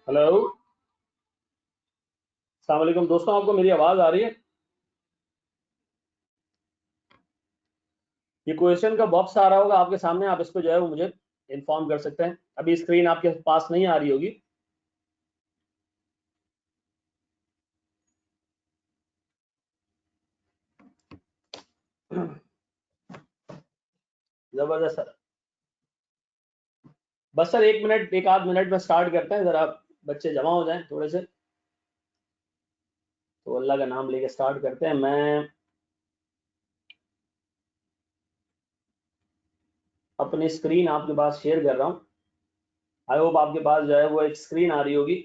Hello. अस्सलाम वालेकुम दोस्तों, आपको मेरी आवाज़ आ रही है? ये क्वेश्चन का बॉक्स आ रहा होगा आपके सामने, आप इस पे जो है वो मुझे इन्फॉर्म कर सकते हैं। अभी स्क्रीन आपके पास नहीं आ रही होगी। जबरदस्त सर। बस सर एक मिनट, एक आध मिनट में स्टार्ट करते हैं, ज़रा बच्चे जमा हो जाएं थोड़े से, तो अल्लाह का नाम लेके स्टार्ट करते हैं। मैं अपनी स्क्रीन आपके पास शेयर कर रहा हूँ। आई होप आपके पास जो है वो एक स्क्रीन आ रही होगी।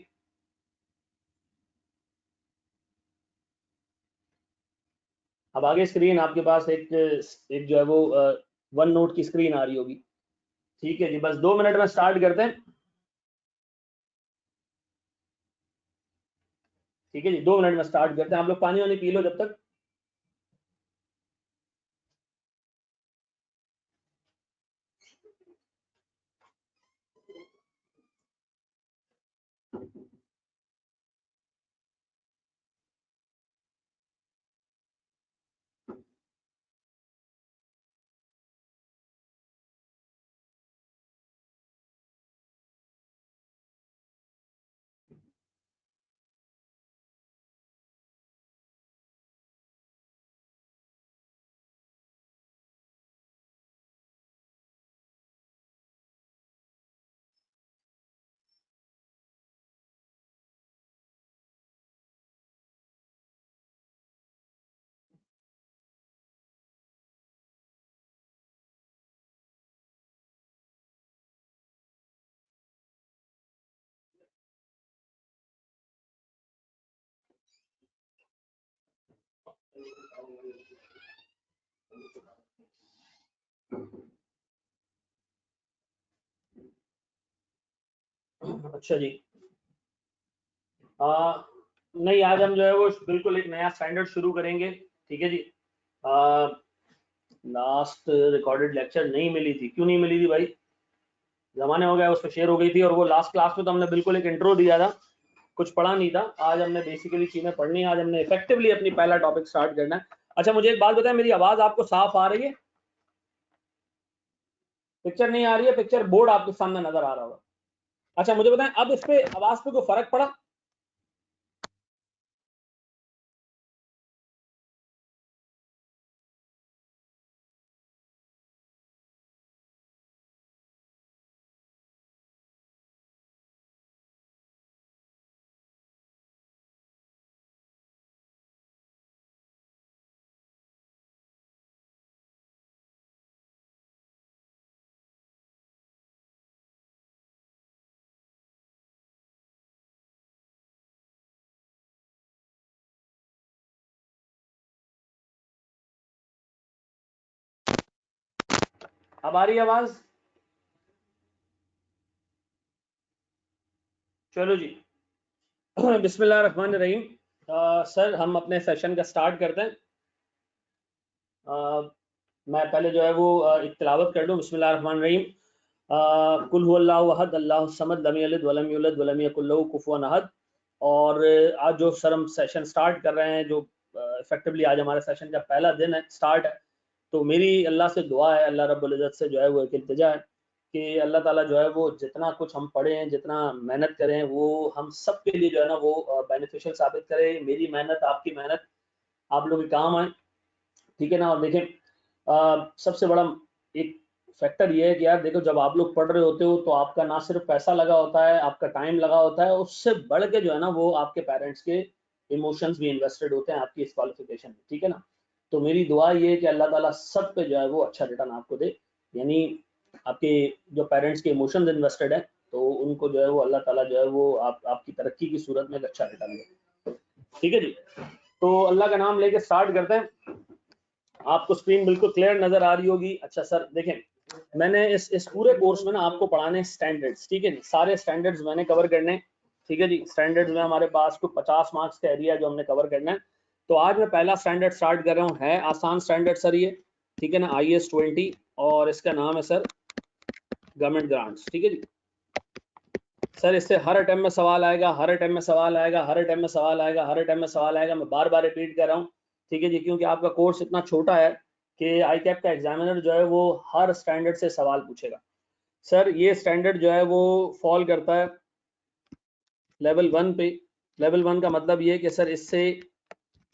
अब आगे स्क्रीन आपके पास एक एक जो है वो वन नोट की स्क्रीन आ रही होगी। ठीक है जी, बस 2 मिनट में स्टार्ट करते हैं। ठीक है जी, 2 मिनट में स्टार्ट करते हैं। आप लोग पानी वानी पी लो जब तक। अच्छा जी। नहीं, आज हम जो है वो बिल्कुल एक नया स्टैंडर्ड शुरू करेंगे। ठीक है जी। लास्ट रिकॉर्डेड लेक्चर नहीं मिली थी, क्यों नहीं मिली थी भाई? जमाने हो गए, उस पर शेयर हो गई थी, और वो लास्ट क्लास में तो हमने बिल्कुल एक इंट्रो दिया था, कुछ पढ़ा नहीं था। आज हमने बेसिकली चीजें पढ़नी है, आज हमने इफेक्टिवली अपनी पहला टॉपिक स्टार्ट करना है। अच्छा, मुझे एक बात बताएं, मेरी आवाज आपको साफ आ रही है? पिक्चर नहीं आ रही है? पिक्चर बोर्ड आपके सामने नजर आ रहा होगा। अच्छा मुझे बताएं, अब इस पे आवाज पे कोई फर्क पड़ा? अब आ रही है आवाज? चलो जी। बिस्मिल्लाह रहमान रहीम। सर हम अपने सेशन का स्टार्ट करते हैं। मैं पहले जो है वो एक तिलावत कर लूँ। बिस्मिल्लाह रहमान रहीम। कुल हुवल्लाहु अहद अल्लाहु समद लम यलिद वलम यूलद वलम यकुल लहू कुफुवन अहद। और आज जो सर हम सेशन स्टार्ट कर रहे हैं, जो इफेक्टिवली आज हमारे सेशन का पहला दिन है, स्टार्ट है, तो मेरी अल्लाह से दुआ है, अल्लाह रब्बुल इज़्ज़त से जो है वो एक इल्तिजा है कि अल्लाह ताला जो है वो जितना कुछ हम पढ़े हैं, जितना मेहनत करें, वो हम सब के लिए जो है ना वो बेनिफिशियल साबित करे। मेरी मेहनत, आपकी मेहनत आप लोग के काम आए। ठीक है ना? और देखें, सबसे बड़ा एक फैक्टर ये है कि यार देखो, जब आप लोग पढ़ रहे होते हो तो आपका ना सिर्फ पैसा लगा होता है, आपका टाइम लगा होता है, उससे बढ़ के जो है ना वो आपके पेरेंट्स के इमोशंस भी इन्वेस्टेड होते हैं आपकी इस क्वालिफिकेशन में। ठीक है ना? तो मेरी दुआ ये है कि अल्लाह ताला सब पे जो है वो अच्छा रिटर्न आपको दे। यानी आपके जो पेरेंट्स के इमोशंस इन्वेस्टेड है, तो उनको जो है वो अल्लाह ताला जो है वो आपकी तरक्की की सूरत में एक अच्छा रिटर्न दे। ठीक है जी। तो अल्लाह का नाम लेके स्टार्ट करते हैं। आपको स्क्रीन बिल्कुल क्लियर नजर आ रही होगी। अच्छा सर देखें, मैंने इस पूरे कोर्स में ना आपको पढ़ाने स्टैंडर्ड्स। ठीक है, सारे स्टैंडर्ड्स मैंने कवर करने। ठीक है जी, स्टैंडर्ड्स में हमारे पास को 50 मार्क्स का एरिया जो हमने कवर करना है। तो आज मैं पहला स्टैंडर्ड स्टार्ट कर रहा हूँ, है आसान स्टैंडर्ड सर ये। ठीक है ना, IAS 20, और इसका नाम है सर गवर्नमेंट ग्रांट्स। ठीक है जी, सर इससे हर अटेम्प्ट में सवाल आएगा, हर अटेम्प्ट में सवाल आएगा, हर अटेम्प्ट में सवाल आएगा, हर अटेम्प्ट में सवाल आएगा। मैं बार बार रिपीट कर रहा हूँ, ठीक है जी, क्योंकि आपका कोर्स इतना छोटा है कि आई कैप का एग्जामिनर जो है वो हर स्टैंडर्ड से सवाल पूछेगा। सर ये स्टैंडर्ड जो है वो फॉल करता है लेवल 1 पे। लेवल 1 का मतलब ये कि सर इससे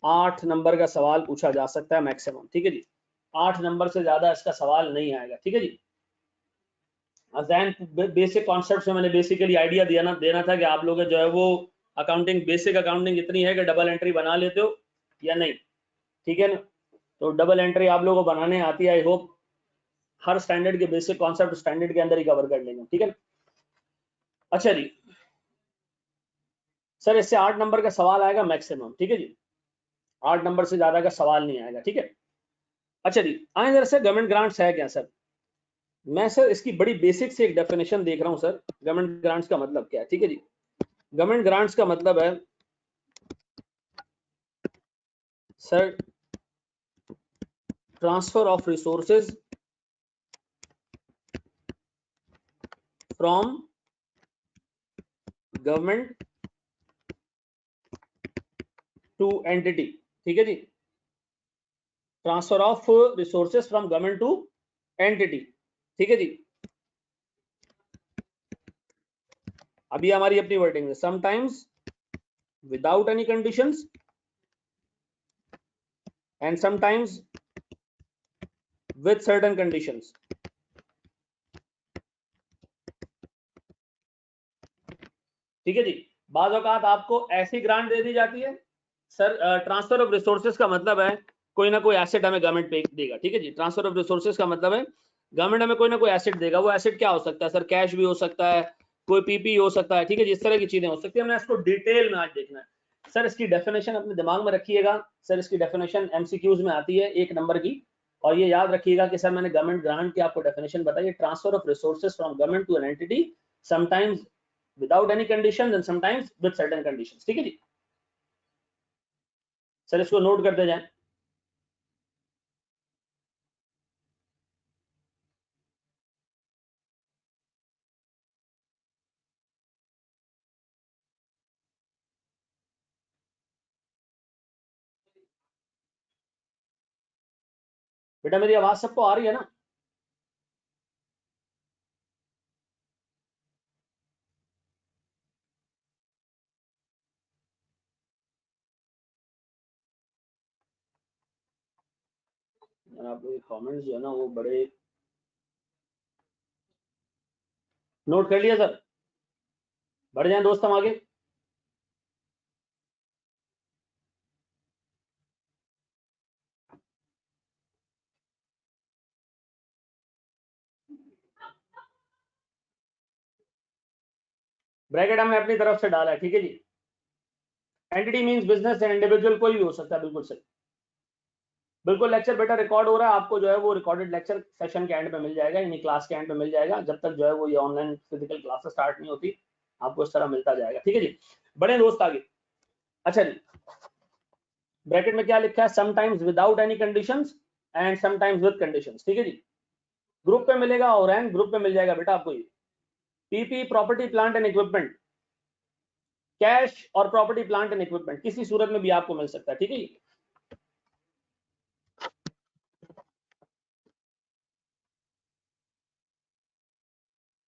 8 नंबर का सवाल पूछा जा सकता है मैक्सिमम, ठीक है जी। 8 नंबर से ज्यादा इसका सवाल नहीं आएगा, ठीक है जी। बेसिक कॉन्सेप्ट में मैंने बेसिकली आइडिया देना था कि आप लोग जो है वो अकाउंटिंग, बेसिक अकाउंटिंग इतनी है कि डबल एंट्री बना लेते हो या नहीं, ठीक है ना। तो डबल एंट्री आप लोगों को बनाने आती है, आई होप हर स्टैंडर्ड के बेसिक कॉन्सेप्ट स्टैंडर्ड के अंदर ही कवर कर लेंगे, ठीक है ना। अच्छा जी, सर इससे 8 नंबर का सवाल आएगा मैक्सिमम, ठीक है जी। 8 नंबर से ज्यादा का सवाल नहीं आएगा, ठीक है। अच्छा जी, आए जरा सर गवर्नमेंट ग्रांट्स है क्या सर। मैं सर इसकी बड़ी बेसिक से एक डेफिनेशन देख रहा हूं सर, गवर्नमेंट ग्रांट्स का मतलब क्या है, ठीक है जी। गवर्नमेंट ग्रांट्स का मतलब है sir transfer of resources from government to entity, ठीक है जी। Transfer of resources from government to entity, ठीक है जी। अभी हमारी अपनी वर्डिंग है, sometimes without any conditions and sometimes with certain conditions, ठीक है जी। बाज़ औक़ात आपको ऐसी ग्रांट दे दी जाती है सर, ट्रांसफर ऑफ रिसोर्सेज का मतलब है कोई ना कोई एसेट हमें गवर्नमेंट पे देगा, ठीक है जी। ट्रांसफर ऑफ रिसोर्सेज का मतलब है गवर्नमेंट हमें कोई ना कोई एसेट देगा। वो एसेट क्या हो सकता है सर, कैश भी हो सकता है, कोई पीपी हो सकता है, ठीक है, जिस तरह की चीजें हो सकती है। हमने इसको डिटेल में आज देखना है सर। इसकी डेफिनेशन अपने दिमाग में रखिएगा सर। इसकी डेफिनेशन एमसीक्यूज में आती है 1 नंबर की, और ये याद रखिएगा कि सर मैंने गवर्नमेंट ग्रांट की आपको डेफिनेशन बताई, transfer of resources from government to an entity, sometimes without any condition and sometimes with certain conditions, ठीक है जी। सर इसको नोट करते जाएं। बेटा मेरी आवाज सबको आ रही है ना। आप कमेंट्स जो है ना वो बड़े, नोट कर लिया सर, बढ़ जाए दोस्त हम आगे। ब्रैकेट हमने अपनी तरफ से डाला है, ठीक है जी। Entity means business and individual कोई भी हो सकता है, बिल्कुल सही। बिल्कुल लेक्चर बेटा रिकॉर्ड हो रहा है, आपको जो है वो रिकॉर्डेड लेक्चर सेशन के एंड पे मिल जाएगा, यानी क्लास के एंड पे मिल जाएगा। जब तक जो है वो ये ऑनलाइन फिजिकल क्लासेस स्टार्ट नहीं होती आपको इस तरह मिलता जाएगा, ठीक है जी। बड़े दोस्त आगे। अच्छा जी, ब्रैकेट में क्या लिखा है, sometimes without any conditions and sometimes with conditions, ठीक है जी। ग्रुप पे मिलेगा और एंड ग्रुप पे मिल जाएगा बेटा आपको ये PP, property plant and equipment, cash और प्रॉपर्टी प्लांट एंड इक्विपमेंट किसी सूरत में भी आपको मिल सकता है, ठीक है।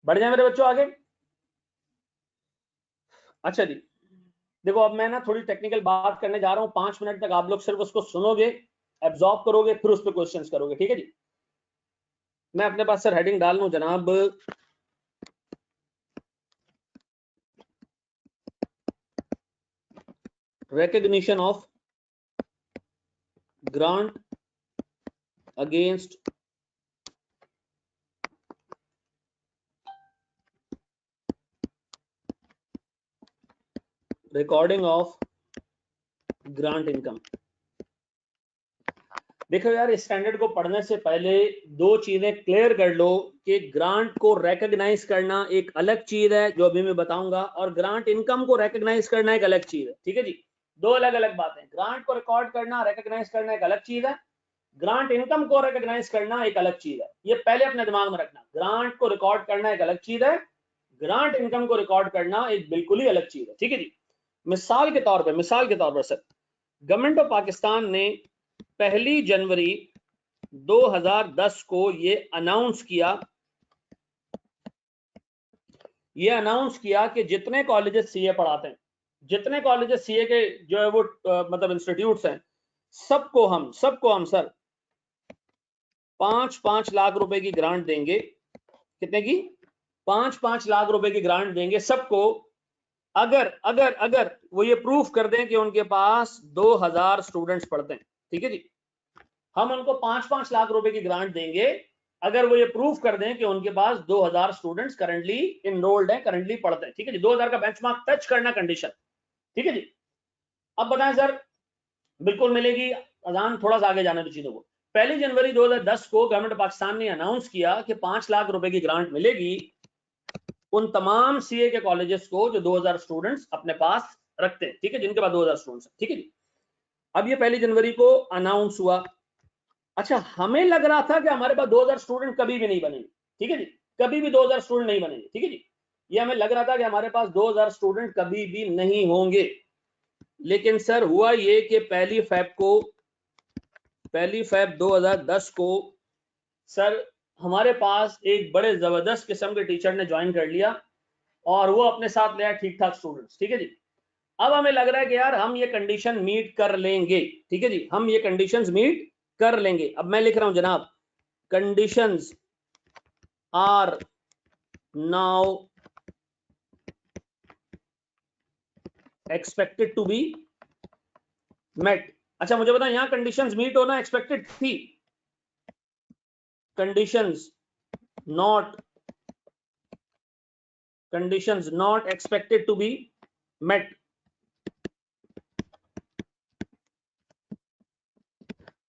बढ़ जाए मेरे बच्चों आगे। अच्छा जी, देखो अब मैं ना थोड़ी टेक्निकल बात करने जा रहा हूं, 5 मिनट तक आप लोग सिर्फ उसको सुनोगे, एब्जॉर्ब करोगे, फिर उस पर क्वेश्चंस करोगे, ठीक है जी। मैं अपने पास सर हेडिंग डाल लूं जनाब, recognition of grant against recording of grant income। देखो यार, इस स्टैंडर्ड को पढ़ने से पहले 2 चीजें क्लियर कर लो कि ग्रांट को रिकॉग्नाइज करना एक अलग चीज है जो अभी मैं बताऊंगा, और ग्रांट इनकम को रिकॉग्नाइज करना एक अलग चीज है, ठीक है जी। 2 अलग अलग बातें। ग्रांट को रिकॉर्ड करना, रिकॉग्नाइज करना एक अलग चीज है, ग्रांट इनकम को रिकॉग्नाइज करना एक अलग चीज है। ये पहले अपने दिमाग में रखना, ग्रांट को रिकॉर्ड करना एक अलग चीज है, ग्रांट इनकम को रिकॉर्ड करना एक बिल्कुल ही अलग चीज है, ठीक है जी। मिसाल के तौर पर सर, गवर्नमेंट ऑफ पाकिस्तान ने 1 जनवरी 2010 को ये अनाउंस किया कि जितने कॉलेजेस सीए पढ़ाते हैं, जितने कॉलेजेस सीए के जो है वो मतलब इंस्टीट्यूट्स हैं, सबको हम सर 5-5 लाख रुपए की ग्रांट देंगे। कितने की? 5-5 लाख रुपए की ग्रांट देंगे सबको, अगर अगर अगर वो ये प्रूफ कर दें कि उनके पास 2000 स्टूडेंट्स पढ़ते हैं, ठीक है जी। हम उनको 5-5 लाख रुपए की ग्रांट देंगे अगर वो ये प्रूफ कर दें कि उनके पास 2000 स्टूडेंट्स करंटली इनरोल्ड हैं, करंटली पढ़ते हैं, ठीक है जी। 2000 का बेंचमार्क टच करना कंडीशन, ठीक है जी। अब बताएं सर, बिल्कुल मिलेगी। अजान थोड़ा सा आगे जाने दो चीजों को। 1 जनवरी 2010 को गवर्नमेंट पाकिस्तान ने अनाउंस किया कि 5 लाख रुपए की ग्रांट मिलेगी उन तमाम सीए के कॉलेजेस को जो 2000 स्टूडेंट्स अपने पास रखते हैं, ठीक है, जिनके पास 2000 स्टूडेंट्स, ठीक है जी। अब ये 1 जनवरी को अनाउंस हुआ। अच्छा, हमें लग रहा था कि हमारे पास 2000 स्टूडेंट कभी भी नहीं बनेंगे, ठीक है जी, कभी भी 2000 स्टूडेंट नहीं बनेंगे, ठीक है जी। ये हमें लग रहा था कि हमारे पास 2000 स्टूडेंट कभी भी नहीं होंगे। लेकिन सर हुआ ये कि 1 फेब 2010 को सर हमारे पास एक बड़े जबरदस्त किस्म के टीचर ने ज्वाइन कर लिया और वो अपने साथ ले आया ठीक ठाक स्टूडेंट्स, ठीक है जी। अब हमें लग रहा है कि यार हम ये कंडीशन मीट कर लेंगे, ठीक है जी, हम ये कंडीशंस मीट कर लेंगे। अब मैं लिख रहा हूं जनाब, conditions are now expected to be met. अच्छा मुझे बताएं, यहां कंडीशंस मीट होना एक्सपेक्टेड थी, conditions not expected to be met.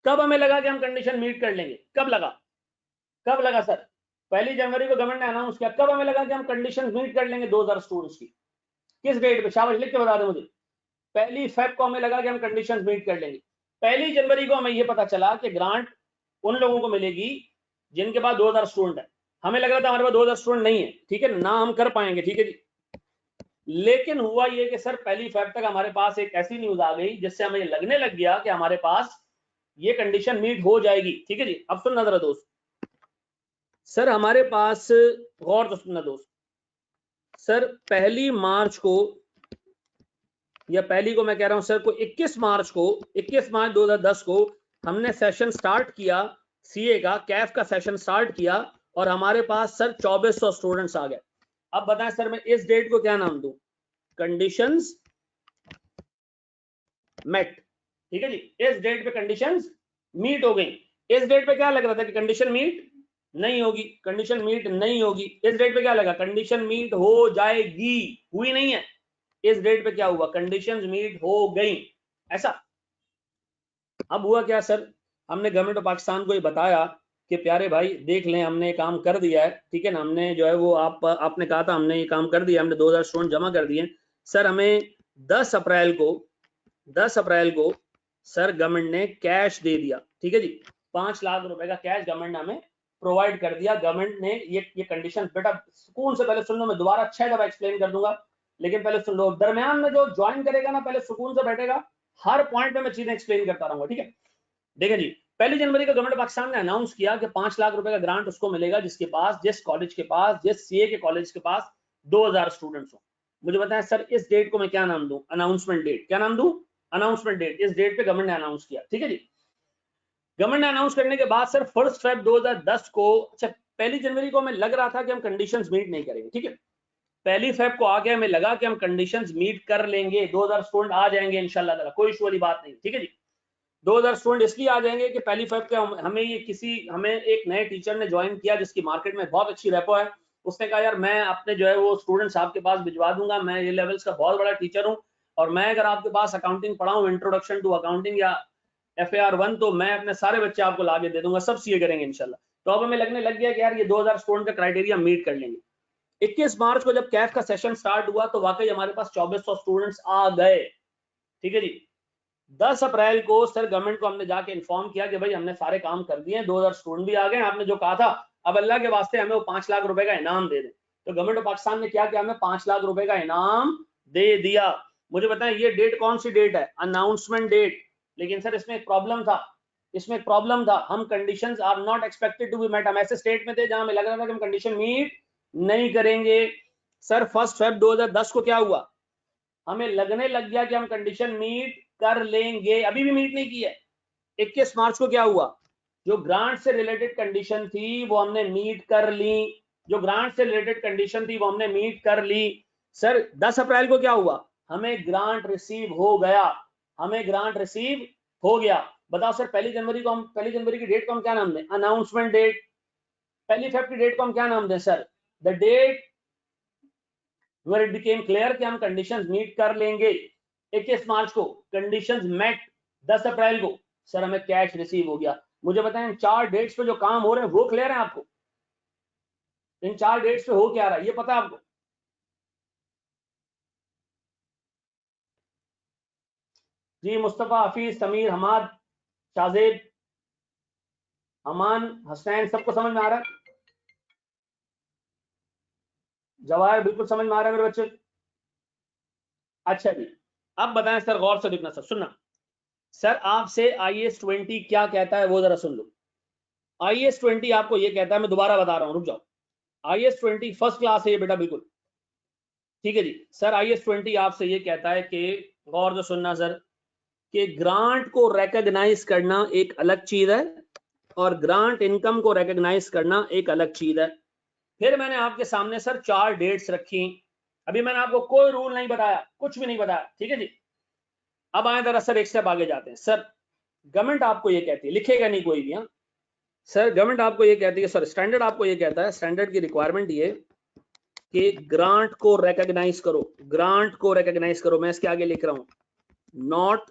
कब हमें लगा कि हम कंडीशन मीट कर लेंगे? कब लगा सर? 1 जनवरी को गवर्नमेंट ने अनाउंस किया, कब हमें लगा कि हम कंडीशन मीट कर लेंगे 2000 स्टूडेंट्स की? किस डेट पे? शाबाश, लिख के बता दें मुझे। 1 फेब को हमें लगा कि हम कंडीशन मीट कर लेंगे। 1 जनवरी को हमें यह पता चला कि ग्रांट उन लोगों को मिलेगी जिनके पास 2000 स्टूडेंट है। हमें लग रहा था हमारे पास 2000 स्टूडेंट नहीं है, ठीक है ना, हम कर पाएंगे, ठीक है जी। लेकिन हुआ ये कि सर 1 फेब तक हमारे पास एक ऐसी न्यूज आ गई जिससे हमें लगने लग गया कि हमारे पास ये कंडीशन मीट हो जाएगी, ठीक है जी। अब सुनना जरा दोस्त, सर हमारे पास गौर तो सुनना दोस्त, सर 1 मार्च को, या पहली को मैं कह रहा हूं सर को 21 मार्च 2010 को हमने सेशन स्टार्ट किया, सीए का कैफ का सेशन स्टार्ट किया और हमारे पास सर 2400 स्टूडेंट्स आ गए। अब बताएं सर मैं इस डेट को क्या नाम दूं? कंडीशंस मेट, ठीक है जी। इस डेट पे कंडीशंस मीट हो गई। इस डेट पे क्या लग रहा था कि कंडीशन मीट नहीं होगी, कंडीशन मीट नहीं होगी। इस डेट पे क्या लगा? कंडीशन मीट हो जाएगी, हुई नहीं है। इस डेट पे क्या हुआ? कंडीशंस मीट हो गई, ऐसा। अब हुआ क्या सर, हमने गवर्नमेंट ऑफ पाकिस्तान को ये बताया कि प्यारे भाई देख लें, हमने काम कर दिया है, ठीक है ना, हमने जो है वो आपने कहा था हमने ये काम कर दिया, हमने 2000 स्टूडेंट जमा कर दिए। सर हमें 10 अप्रैल को सर गवर्नमेंट ने कैश दे दिया, ठीक है जी। 5 लाख रुपए का कैश गवर्नमेंट ने हमें प्रोवाइड कर दिया। गवर्नमेंट ने ये कंडीशन, बेटा सुकून से पहले सुन लो, मैं दोबारा 6 दफा एक्सप्लेन कर दूंगा, लेकिन पहले सुन लो। दरमियान में जो ज्वाइन करेगा ना, पहले सुकून से बैठेगा, हर पॉइंट में मैं चीजें एक्सप्लेन करता रहूंगा, ठीक है। देखिए जी, 1 जनवरी को गवर्नमेंट पाकिस्तान ने अनाउंस किया कि 5 लाख रुपए का ग्रांट उसको मिलेगा जिसके पास, जिस कॉलेज के पास, जिस सीए के कॉलेज के पास 2000 स्टूडेंट्स हो। मुझे बताएं सर इस डेट को मैं क्या नाम दूं? Announcement date. क्या नाम दूं? Announcement date. इस डेट पे गवर्नमेंट ने अनाउंस किया, ठीक है जी। गवर्नमेंट ने अनाउंस करने के बाद सर 1 फेब 2010 को, अच्छा 1 जनवरी को हमें लग रहा था कि हम कंडीशंस मीट नहीं करेंगे, ठीक है। 1 फेब को आके हमें लगा कि हम कंडीशंस मीट कर लेंगे, 2000 स्टूडेंट आ जाएंगे इंशाल्लाह ताला, कोई इशू वाली बात नहीं, ठीक है जी। 2000 स्टूडेंट इसलिए आ जाएंगे कि 1 फेब के हमें एक नए टीचर ने ज्वाइन किया जिसकी मार्केट में बहुत अच्छी रेपो है। उसने कहा यार मैं अपने जो है वो स्टूडेंट्स आपके पास भिजवा दूंगा, मैं ये लेवल्स का बहुत बड़ा टीचर हूं और मैं अगर आपके पास अकाउंटिंग पढ़ाऊं, इंट्रोडक्शन टू अकाउंटिंग या FAR 1, तो मैं अपने सारे बच्चे आपको लाके दे दूंगा, सब सीए करेंगे इंशाल्लाह। तो अब हमें लगने लग गया कि यार ये 2000 स्टूडेंट का क्राइटेरिया मीट कर लेंगे। 21 मार्च को जब कैफ का सेशन स्टार्ट हुआ तो वाकई हमारे पास 2400 स्टूडेंट्स आ गए, ठीक है जी। 10 अप्रैल को सर गवर्नमेंट को हमने जाके इन्फॉर्म किया कि भाई हमने सारे काम कर दिए, 2000 स्टूडेंट भी आ गए, आपने जो कहा था, अब अल्लाह के वास्ते हमें वो 5 लाख रुपए का इनाम दे दें। तो गवर्नमेंट ऑफ पाकिस्तान ने क्या किया, हमें 5 लाख रुपए का इनाम दे दिया। मुझे बताएं ये डेट कौन सी डेट है, अनाउंसमेंट डेट। लेकिन सर इसमें एक प्रॉब्लम था, हम conditions are not expected to be met, हम ऐसे स्टेट में थे जहां हमें लग रहा था कि हम कंडीशन मीट नहीं करेंगे। सर 1 Feb 2010 को क्या हुआ, हमें लगने लग गया कि हम कंडीशन मीट कर लेंगे, अभी भी मीट नहीं की है। 21 मार्च को क्या हुआ, जो ग्रांट से रिलेटेड कंडीशन थी वो हमने मीट कर ली, कर ली। सर 10 अप्रैल को क्या हुआ, हमें ग्रांट रिसीव हो गया। बताओ सर पहली जनवरी की डेट को हम क्या नाम दें, अनाउंसमेंट डेट। पहली फेब की डेट को हम क्या नाम दें sir, the date where it became clear कि हम कंडीशंस मीट कर लेंगे। 21 मार्च को कंडीशंस मेट, 10 अप्रैल को सर हमें कैश रिसीव हो गया। मुझे बताएं इन 4 डेट्स पे जो काम हो रहे हैं वो क्लियर है आपको, इन 4 डेट्स पे हो क्या रहा है ये पता है आपको? जी मुस्तफा, हफीज, समीर, हमाद, शाजेब, अमान, हसनैन, सबको समझ में आ रहा है? जवाहर बिल्कुल समझ में आ रहा है मेरे बच्चे? अच्छा जी, अब बताएं सर, गौर से देखना सर, सुनना सर, आपसे IAS 20 क्या कहता है वो जरा सुन लो। IAS 20 आपको ये कहता है, मैं दोबारा बता रहा हूं, रुक जाओ। IAS 20 फर्स्ट क्लास है ये बेटा, बिल्कुल ठीक है जी। सर IAS 20 आपसे ये कहता है कि, गौर से सुनना सर, कि ग्रांट को रिकॉग्नाइज करना एक अलग चीज है और ग्रांट इनकम को रिकॉग्नाइज करना एक अलग चीज है। फिर मैंने आपके सामने सर 4 डेट्स रखी, अभी मैंने आपको कोई रूल नहीं बताया, कुछ भी नहीं बताया, ठीक है जी। अब आए जरा सर एक स्टेप आगे जाते हैं। सर गवर्नमेंट आपको ये कहती है, लिखेगा नहीं कोई भी, हाँ सर, गवर्नमेंट आपको ये कहती है, सर स्टैंडर्ड आपको ये कहता है, स्टैंडर्ड की रिक्वायरमेंट ये कि ग्रांट को रिकॉग्नाइज करो, मैं इसके आगे लिख रहा हूं, नॉट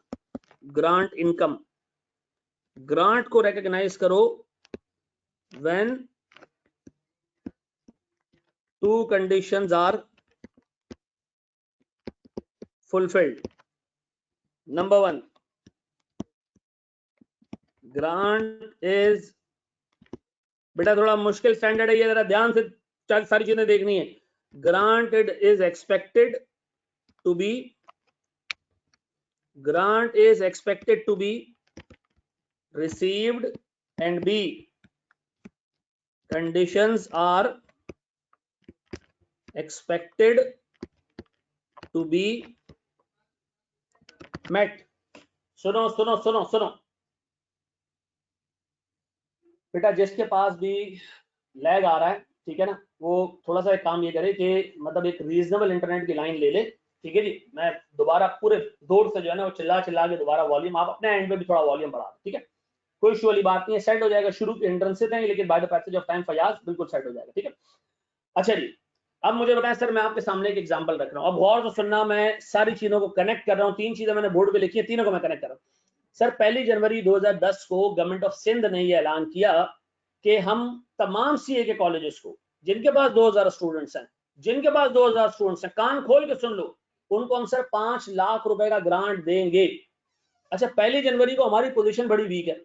ग्रांट इनकम। ग्रांट को रिकॉग्नाइज करो when 2 conditions are fulfilled. Number 1, grant is, बेटा थोड़ा मुश्किल स्टैंडर्ड है ये, जरा ध्यान से सारी चीजें देखनी है। Granted is expected to be received, and B, conditions are expected to be met. सुनो सुनो सुनो सुनो बेटा, जिसके पास भी लैग आ रहा है, ठीक है ना, वो थोड़ा सा एक काम ये करे कि मतलब एक रीजनेबल इंटरनेट की लाइन ले ले, ठीक है जी। मैं दोबारा पूरे जोर से जो है ना वो चिल्ला के दोबारा वॉल्यूम, आप अपने एंड पे भी थोड़ा वॉल्यूम बढ़ा, ठीक है, कोई इशू वाली बात नहीं है, सेट हो जाएगा। शुरू एंट्रेंस से देंगे लेकिन by the passage of time Fayaz बिल्कुल सेट हो जाएगा, ठीक है। अच्छा जी, अब मुझे बताएं सर, मैं आपके सामने एक एग्जांपल रख रहा हूं, अब गौर से सुनना, मैं सारी चीजों को कनेक्ट कर रहा हूं, 3 चीजें मैंने बोर्ड पे लिखी है, तीनों को मैं कनेक्ट कर रहा हूं। सर 1 जनवरी 2010 को गवर्नमेंट ऑफ सिंध ने यह ऐलान किया कि हम तमाम CA के कॉलेजेस को, जिनके पास 2000 स्टूडेंट्स हैं, कान खोल के सुन लो, उनको हम सर 5 लाख रुपए का ग्रांट देंगे। अच्छा 1 जनवरी को हमारी पोजीशन बड़ी वीक है,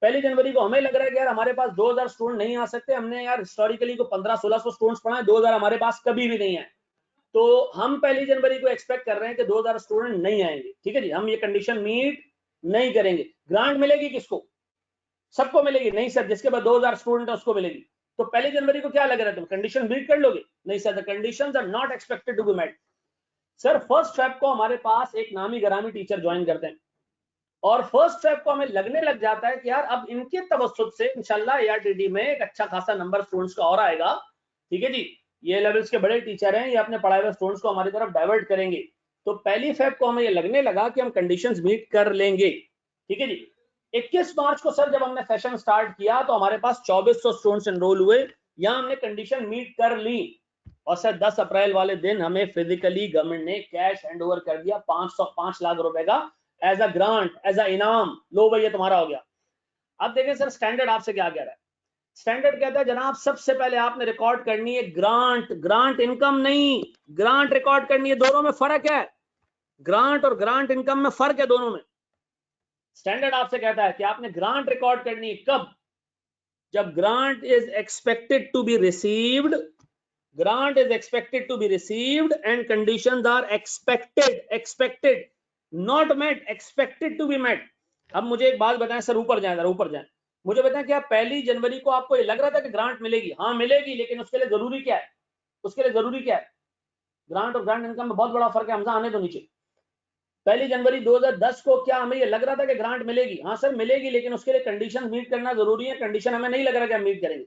1 जनवरी को हमें लग रहा है कि यार हमारे पास 2000 स्टूडेंट नहीं आ सकते, हमने यार हिस्टोरिकली को 1500-1600 स्टूडेंट्स पढ़ाए, 2000 हमारे पास कभी भी नहीं है, तो हम 1 जनवरी को एक्सपेक्ट कर रहे हैं कि 2000 स्टूडेंट नहीं आएंगे, ठीक है जी, हम ये कंडीशन मीट नहीं करेंगे। ग्रांट मिलेगी किसको, सबको मिलेगी? नहीं सर, जिसके पास 2000 स्टूडेंट है उसको मिलेगी। तो 1 जनवरी को क्या लग रहा है, तुम कंडीशन मीट कर लोगे? नहीं sir, the conditions are not expected to be met. Sir 1 Feb को हमारे पास एक नामी गरामी टीचर ज्वाइन करते हैं और 1 Feb को हमें लगने लग जाता है कि यार अब इनके तवज्जुद से इंशाल्लाह ARTD में एक अच्छा खासा नंबर स्टूडेंट्स का और आएगा, ठीक है जी, ये लेवल्स के बड़े टीचर हैं, ये अपने पढ़ाए हुए स्टूडेंट्स को हमारी तरफ डाइवर्ट करेंगे। तो 1 Feb को हमें ये लगने लगा कि हम कंडीशंस मीट कर लेंगे, ठीक है जी। 21 मार्च को सर जब हमने सेशन स्टार्ट किया तो हमारे पास 2400 स्टूडेंट्स एनरोल हुए, यहां हमने कंडीशन मीट कर ली और सर 10 अप्रैल वाले दिन हमें फिजिकली गवर्नमेंट ने कैश हैंड ओवर कर दिया 5 लाख रुपए का, as a grant, as a इनाम, लो भाई ये तुम्हारा हो गया। अब देखें सर स्टैंडर्ड आपसे क्या कह रहा है, स्टैंडर्ड कहता है जनाब सबसे पहले आपने रिकॉर्ड करनी है ग्रांट, ग्रांट इनकम नहीं, ग्रांट रिकॉर्ड करनी है, दोनों में फर्क है, ग्रांट और ग्रांट इनकम में फर्क है दोनों में। स्टैंडर्ड आपसे कहता है कि आपने ग्रांट रिकॉर्ड करनी है कब, जब grant is expected to be received grant is expected to be received and conditions are expected not met, expected to be met. अब मुझे एक बात बताएं सर, ऊपर जाएं, ऊपर जाएं, मुझे बताएं क्या 1 जनवरी को आपको ये लग रहा था कि ग्रांट मिलेगी? हाँ मिलेगी, लेकिन उसके लिए जरूरी क्या है? उसके लिए जरूरी क्या है? ग्रांट और ग्रांट इनकम में बहुत बड़ा फर्क है। हमजा आने दो नीचे। 1 जनवरी 2010 को क्या हमें ये लग रहा था कि ग्रांट मिलेगी? हाँ सर मिलेगी, लेकिन उसके लिए कंडीशन मीट करना जरूरी है। कंडीशन हमें नहीं लग रहा कि हम मीट करेंगे।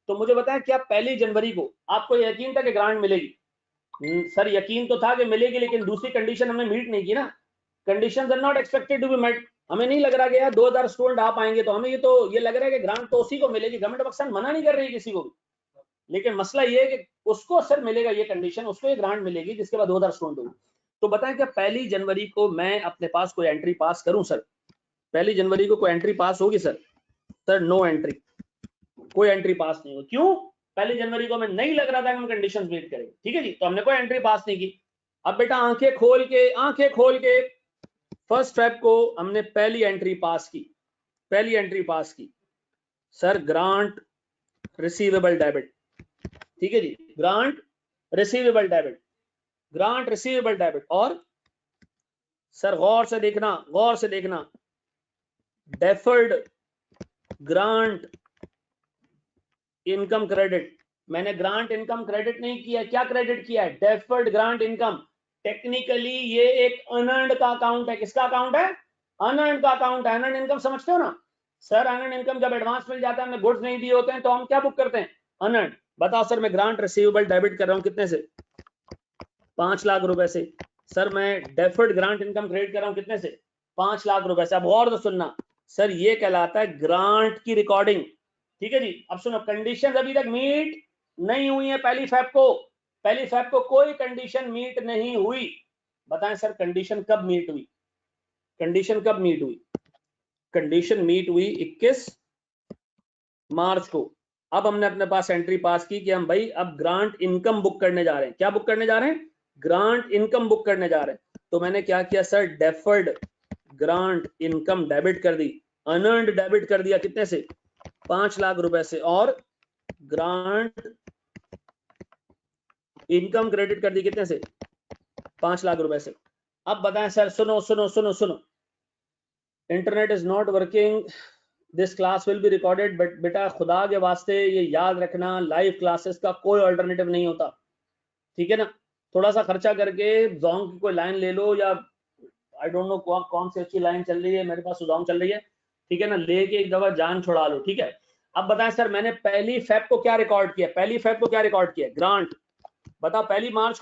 तो मुझे बताएं क्या 1 जनवरी को आपको यकीन था कि ग्रांट मिलेगी? सर यकीन तो था कि मिलेगी, लेकिन दूसरी कंडीशन हमने मीट नहीं की ना। Conditions are not expected to be met. हमें नहीं लग रहा कि यार 2000 स्टूडेंट आ पाएंगे, तो हमें ये लग रहा है कि ग्रांट तो उसी को मिलेगी। गवर्नमेंट ऑफ मना नहीं कर रही है किसी को भी, लेकिन मसला ये है कि उसको सर मिलेगा ये कंडीशन, उसको ये ग्रांट मिलेगी जिसके बाद 2000 स्टूडेंट होगी। तो बताएं क्या 1 जनवरी को मैं अपने पास कोई एंट्री पास करूं सर? 1 जनवरी को कोई एंट्री पास होगी सर? सर नो एंट्री, कोई एंट्री पास नहीं होगी। क्यों? 1 जनवरी को हमें नहीं लग रहा था कि हम कंडीशंस मीट करेंगे। ठीक है जी, तो हमने कोई एंट्री पास नहीं की। अब बेटा आंखें खोल के 1 फेब को हमने पहली एंट्री पास की सर, ग्रांट रिसीवेबल डेबिट। ठीक है जी, ग्रांट रिसीवेबल डेबिट। और सर गौर से देखना, डेफर्ड ग्रांट इनकम क्रेडिट। मैंने ग्रांट इनकम क्रेडिट नहीं किया, क्या क्रेडिट किया है? Deferred grant income. टेक्निकली ये एक अनअर्न्ड का अकाउंट है। किसका अकाउंट है? अनअर्न्ड का अकाउंट है। अनअर्न्ड इनकम समझते हो ना सर? अनअर्न्ड इनकम जब एडवांस मिल जाता है, हमने गुड्स नहीं दिए होते हैं, तो हम क्या बुक करते हैं? अनअर्न्ड। बताओ सर, मैं ग्रांट रिसीवेबल डेबिट कर रहा हूं कितने से? 5 लाख रुपए से। सर मैं डेफर्ड ग्रांट इनकम क्रेडिट कर रहा हूं कितने से? 5 लाख रुपए से। अब और तो सुनना सर, ये कहलाता है ग्रांट की रिकॉर्डिंग। ठीक है जी, अब सुनो, कंडीशन अभी तक मीट नहीं हुई है। 1 फेब को कोई कंडीशन मीट नहीं हुई। बताएं सर, कंडीशन कब मीट हुई? कंडीशन मीट हुई 21 मार्च को। अब हमने अपने पास एंट्री पास की कि हम भाई अब ग्रांट इनकम बुक करने जा रहे हैं। क्या बुक करने जा रहे हैं? ग्रांट इनकम बुक करने जा रहे हैं। तो मैंने क्या किया sir? Deferred grant income debit कर दी, अनअर्न्ड डेबिट कर दिया। कितने से? 5 लाख रुपए से। और ग्रांट इनकम क्रेडिट कर दी कितने से? 5 लाख रुपए से। अब बताएं सर, सुनो, internet is not working, this class will be recorded. But बेटा खुदा के वास्ते ये याद रखना, लाइव क्लासेस का कोई अल्टरनेटिव नहीं होता। ठीक है ना? थोड़ा सा खर्चा करके जोंग की कोई लाइन ले लो, या आई डोंट नो कौन सी अच्छी लाइन चल रही है, मेरे पास जोंग चल रही है। ठीक है ना? लेके एक दफा जान छुड़ा लो। ठीक है? अब बताएं सर, मैंने 1 फेब को क्या रिकॉर्ड किया? ग्रांट। बताओ 21 मार्च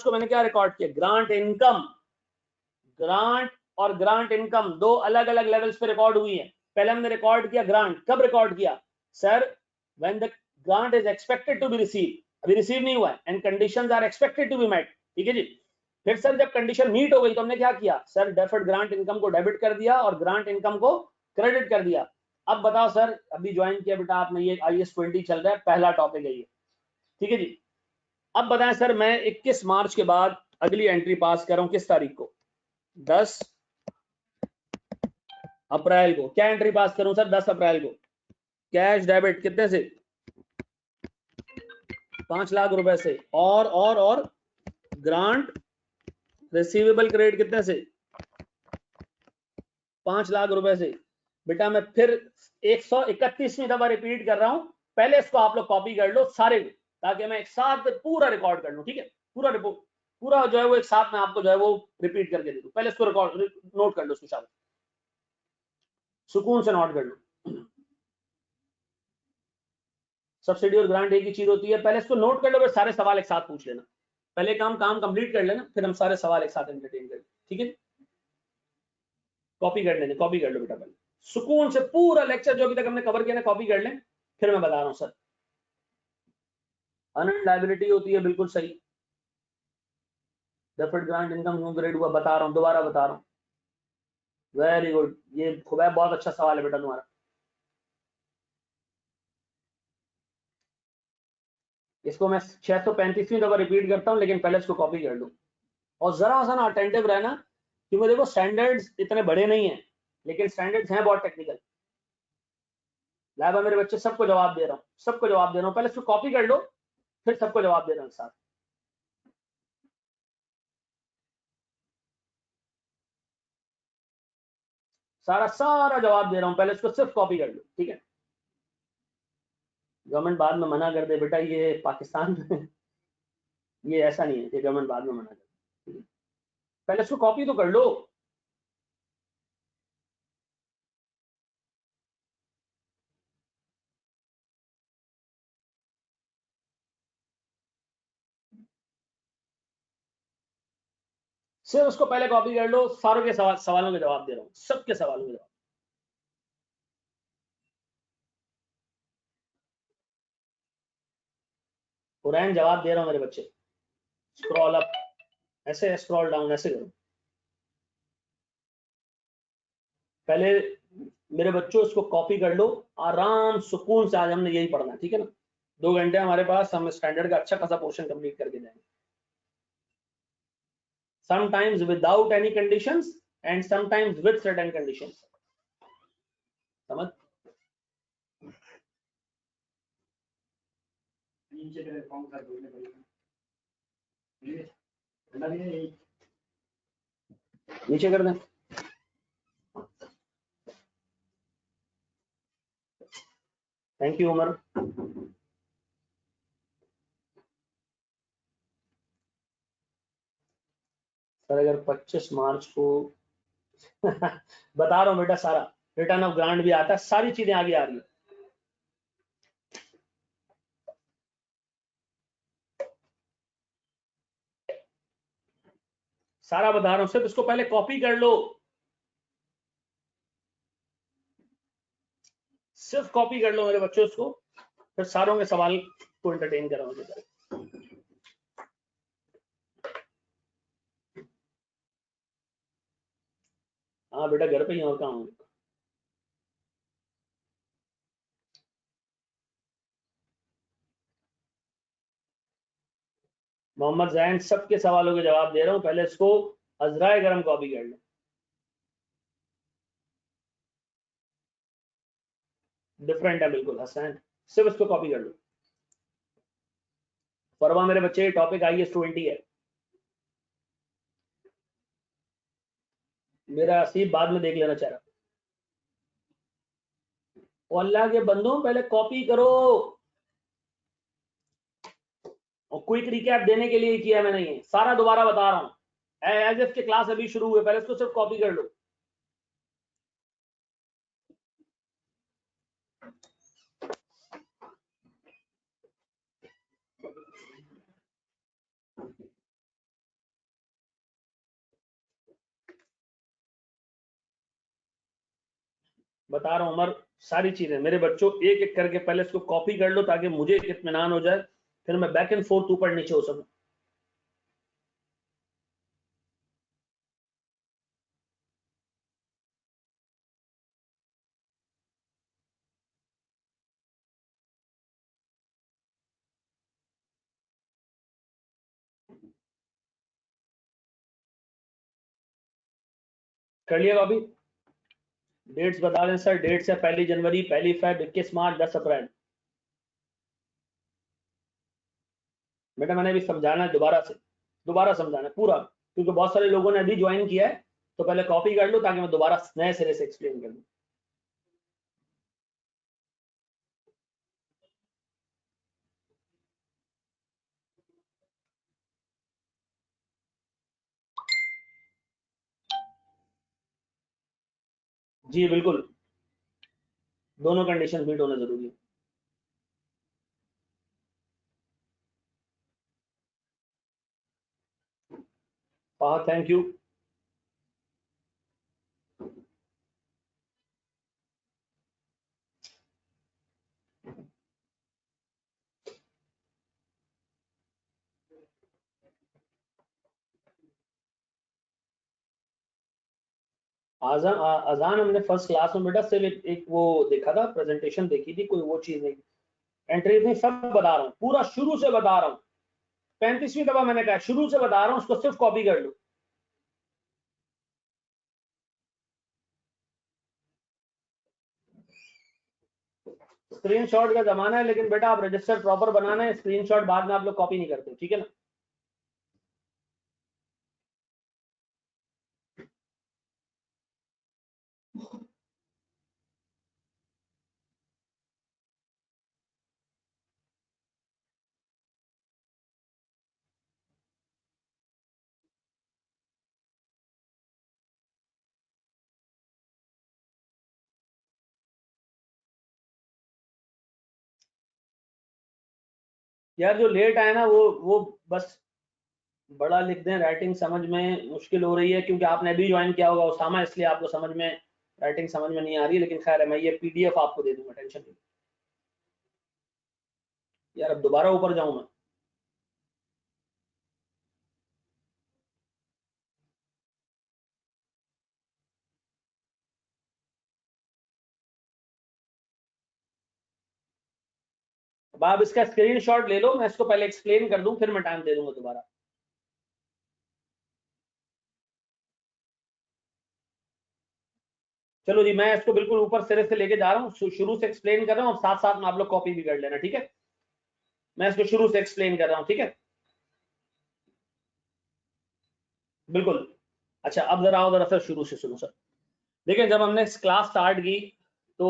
को मैंने क्या रिकॉर्ड किया? Grant income. ग्रांट और ग्रांट इनकम दो अलग अलग लेवल्स पे रिकॉर्ड हुई है। पहले हमने रिकॉर्ड किया ग्रांट। कब रिकॉर्ड किया sir? When the grant is expected to be receive. अभी रिसीव नहीं हुआ है, and conditions are expected to be met. ठीक है जी? फिर सर जब कंडीशन मीट हो गई तो हमने क्या किया सर? डेफर्ड ग्रांट इनकम को डेबिट कर दिया और ग्रांट इनकम को क्रेडिट कर दिया। अब बताओ सर, अभी ज्वाइन किया बेटा आपने, ये IAS 20 चल रहा है, पहला टॉपिक है ये। ठीक है जी? अब बताएं सर, मैं 21 मार्च के बाद अगली एंट्री पास कर रहा हूं किस तारीख को? 10 अप्रैल को। क्या एंट्री पास करूं सर? 10 अप्रैल को। कैश डेबिट कितने से? 5 लाख रुपए से। और ग्रांट रिसीवेबल क्रेडिट कितने से? 5 लाख रुपए से। बेटा मैं फिर 131वीं दफा रिपीट कर रहा हूं, पहले इसको आप लोग कॉपी कर लो सारे, ताकि मैं एक साथ पूरा रिकॉर्ड कर लूं। ठीक है? पूरा रिपोर्ट, पूरा जो है वो एक साथ में आपको जो है वो रिपीट करके दे दूं। पहले इसको रिकॉर्ड नोट कर लो, सुशांत, सुकून से नोट कर लो। सब्सिडी और ग्रांट एक ही चीज होती है। पहले इसको नोट कर लो, फिर सारे सवाल एक साथ पूछ लेना। पहले काम कंप्लीट कर लेना, फिर हम सारे सवाल एक साथ एंटरटेन करें। ठीक है? कॉपी कर लेंगे, कॉपी कर लो बेटा, पहले सुकून से पूरा लेक्चर जो अभी तक हमने कवर किया ना कॉपी कर लें, फिर मैं बता रहा हूं सर। अनअर्न्ड लायबिलिटी होती है, बिल्कुल सही। डेफर्ड ग्रांट इनकम क्यों ग्रेड हुआ? बता रहा हूं, दोबारा बता रहा हूं। वेरी गुड, ये खुबैब बहुत अच्छा सवाल है बेटा तुम्हारा। इसको मैं 635वीं दफा रिपीट करता हूं, लेकिन पहले इसको कॉपी कर लो। और जरा सा ना अटेंटिव रहना, क्योंकि देखो स्टैंडर्ड्स इतने बड़े नहीं है, लेकिन स्टैंडर्ड्स हैं बहुत टेक्निकल। लाइव मेरे बच्चे सबको जवाब दे रहा हूँ, पहले इसको कॉपी कर लो, फिर सबको जवाब दे रहा हूँ साथ, सारा जवाब दे रहा हूँ, पहले इसको सिर्फ कॉपी कर लो, ठीक है। गवर्नमेंट बाद में मना कर दे बेटा ये पाकिस्तान में ये ऐसा नहीं है कि गवर्नमेंट बाद में मना कर दे, पहले इसको कॉपी तो कर लो। सिर्फ उसको पहले कॉपी कर लो, सारों के सवालों के जवाब दे रहा हूँ, सबके सवालों के जवाब। कुरैन जवाब दे रहा हूँ मेरे बच्चे, स्क्रॉल अप, ऐसे स्क्रॉल डाउन, ऐसे करो। पहले मेरे बच्चों इसको कॉपी कर लो, आराम सुकून से, आज हमने यही पढ़ना, ठीक है ना। 2 घंटे हमारे पास, हम स्टैंडर्ड का अच्छा खासा पोर्शन कंप्लीट करके जाएंगे, sometimes without any conditions and sometimes with certain conditions, समझ। नीचे कर दें। Thank you Umar. सर अगर 25 मार्च को बता रहा हूँ बेटा, सारा रिटर्न ऑफ ग्रांट भी आता है, सारी चीजें आगे आ रही है। सारा बता रहा हूँ, सिर्फ इसको पहले कॉपी कर लो, सिर्फ कॉपी कर लो मेरे बच्चों इसको, फिर सारों के सवाल को एंटरटेन कराओगे। हाँ बेटा घर पे ही, और कहाँ हूँ। मोहम्मद जैन, सबके सवालों के जवाब दे रहा हूँ, पहले इसको अजराए गरम कॉपी कर लो। डिफरेंट है बिल्कुल हसन, सिर्फ इसको कॉपी कर लो। परवा मेरे बच्चे टॉपिक IS-20 है, मेरा सीब बाद में देख लेना चाह रहा। अल्लाह के बंदों पहले कॉपी करो, और क्विक रिकैप देने के लिए किया मैंने, ये सारा दोबारा बता रहा हूँ, एज इफ की क्लास अभी शुरू हुई, पहले इसको सिर्फ कॉपी कर लो। बता रहा हूँ उमर, सारी चीजें मेरे बच्चों एक एक करके पहले इसको कॉपी कर लो, ताकि मुझे इत्मीनान हो जाए, फिर मैं बैक एंड फोर्थ ऊपर नीचे हो सकूं। कर लिया कॉपी? डेट्स बता दें सर, डेट्स है 1 जनवरी, 1 फेब, 21 मार्च, 10 अप्रैल। बेटा मैंने भी समझाना है, दोबारा समझाना है पूरा, क्योंकि बहुत सारे लोगों ने अभी ज्वाइन किया है, तो पहले कॉपी कर लो ताकि मैं दोबारा नए सिरे से एक्सप्लेन कर दूं। जी बिल्कुल, दोनों कंडीशन मीट होना जरूरी है। Thank you. अजान हमने फर्स्ट क्लास में बेटा सिर्फ एक वो देखा था, प्रेजेंटेशन देखी थी, कोई वो चीज नहीं, एंट्री नहीं, सब बता रहा हूँ, पूरा शुरू से बता रहा हूँ, 35वीं दफा मैंने कहा, शुरू से बता रहा हूँ, उसको सिर्फ कॉपी कर लो। स्क्रीनशॉट का जमाना है, लेकिन बेटा आप रजिस्टर प्रॉपर बनाना है, स्क्रीनशॉट बाद में आप लोग कॉपी नहीं करते, ठीक है ना। यार जो लेट आए ना वो बस बड़ा लिख दें, राइटिंग समझ में मुश्किल हो रही है, क्योंकि आपने अभी ज्वाइन किया होगा उसामा, इसलिए आपको समझ में राइटिंग समझ में नहीं आ रही है, लेकिन खैर है, मैं ये पीडीएफ आपको दे दूंगा, टेंशन नहीं। यार अब दोबारा ऊपर जाऊं मैं? अब आप इसका स्क्रीनशॉट ले लो, मैं इसको पहले एक्सप्लेन कर दूं, फिर मैं टाइम दे दूंगा दोबारा। चलो जी, मैं इसको बिल्कुल ऊपर सिरे से लेके जा रहा हूँ, शुरू से एक्सप्लेन कर रहा हूँ, साथ साथ में आप लोग कॉपी भी कर लेना, ठीक है। मैं इसको शुरू से एक्सप्लेन कर रहा हूँ, ठीक है, बिल्कुल। अच्छा अब जरा आओ, जरा सर शुरू से सुनो सर। देखिए जब हमने क्लास स्टार्ट की तो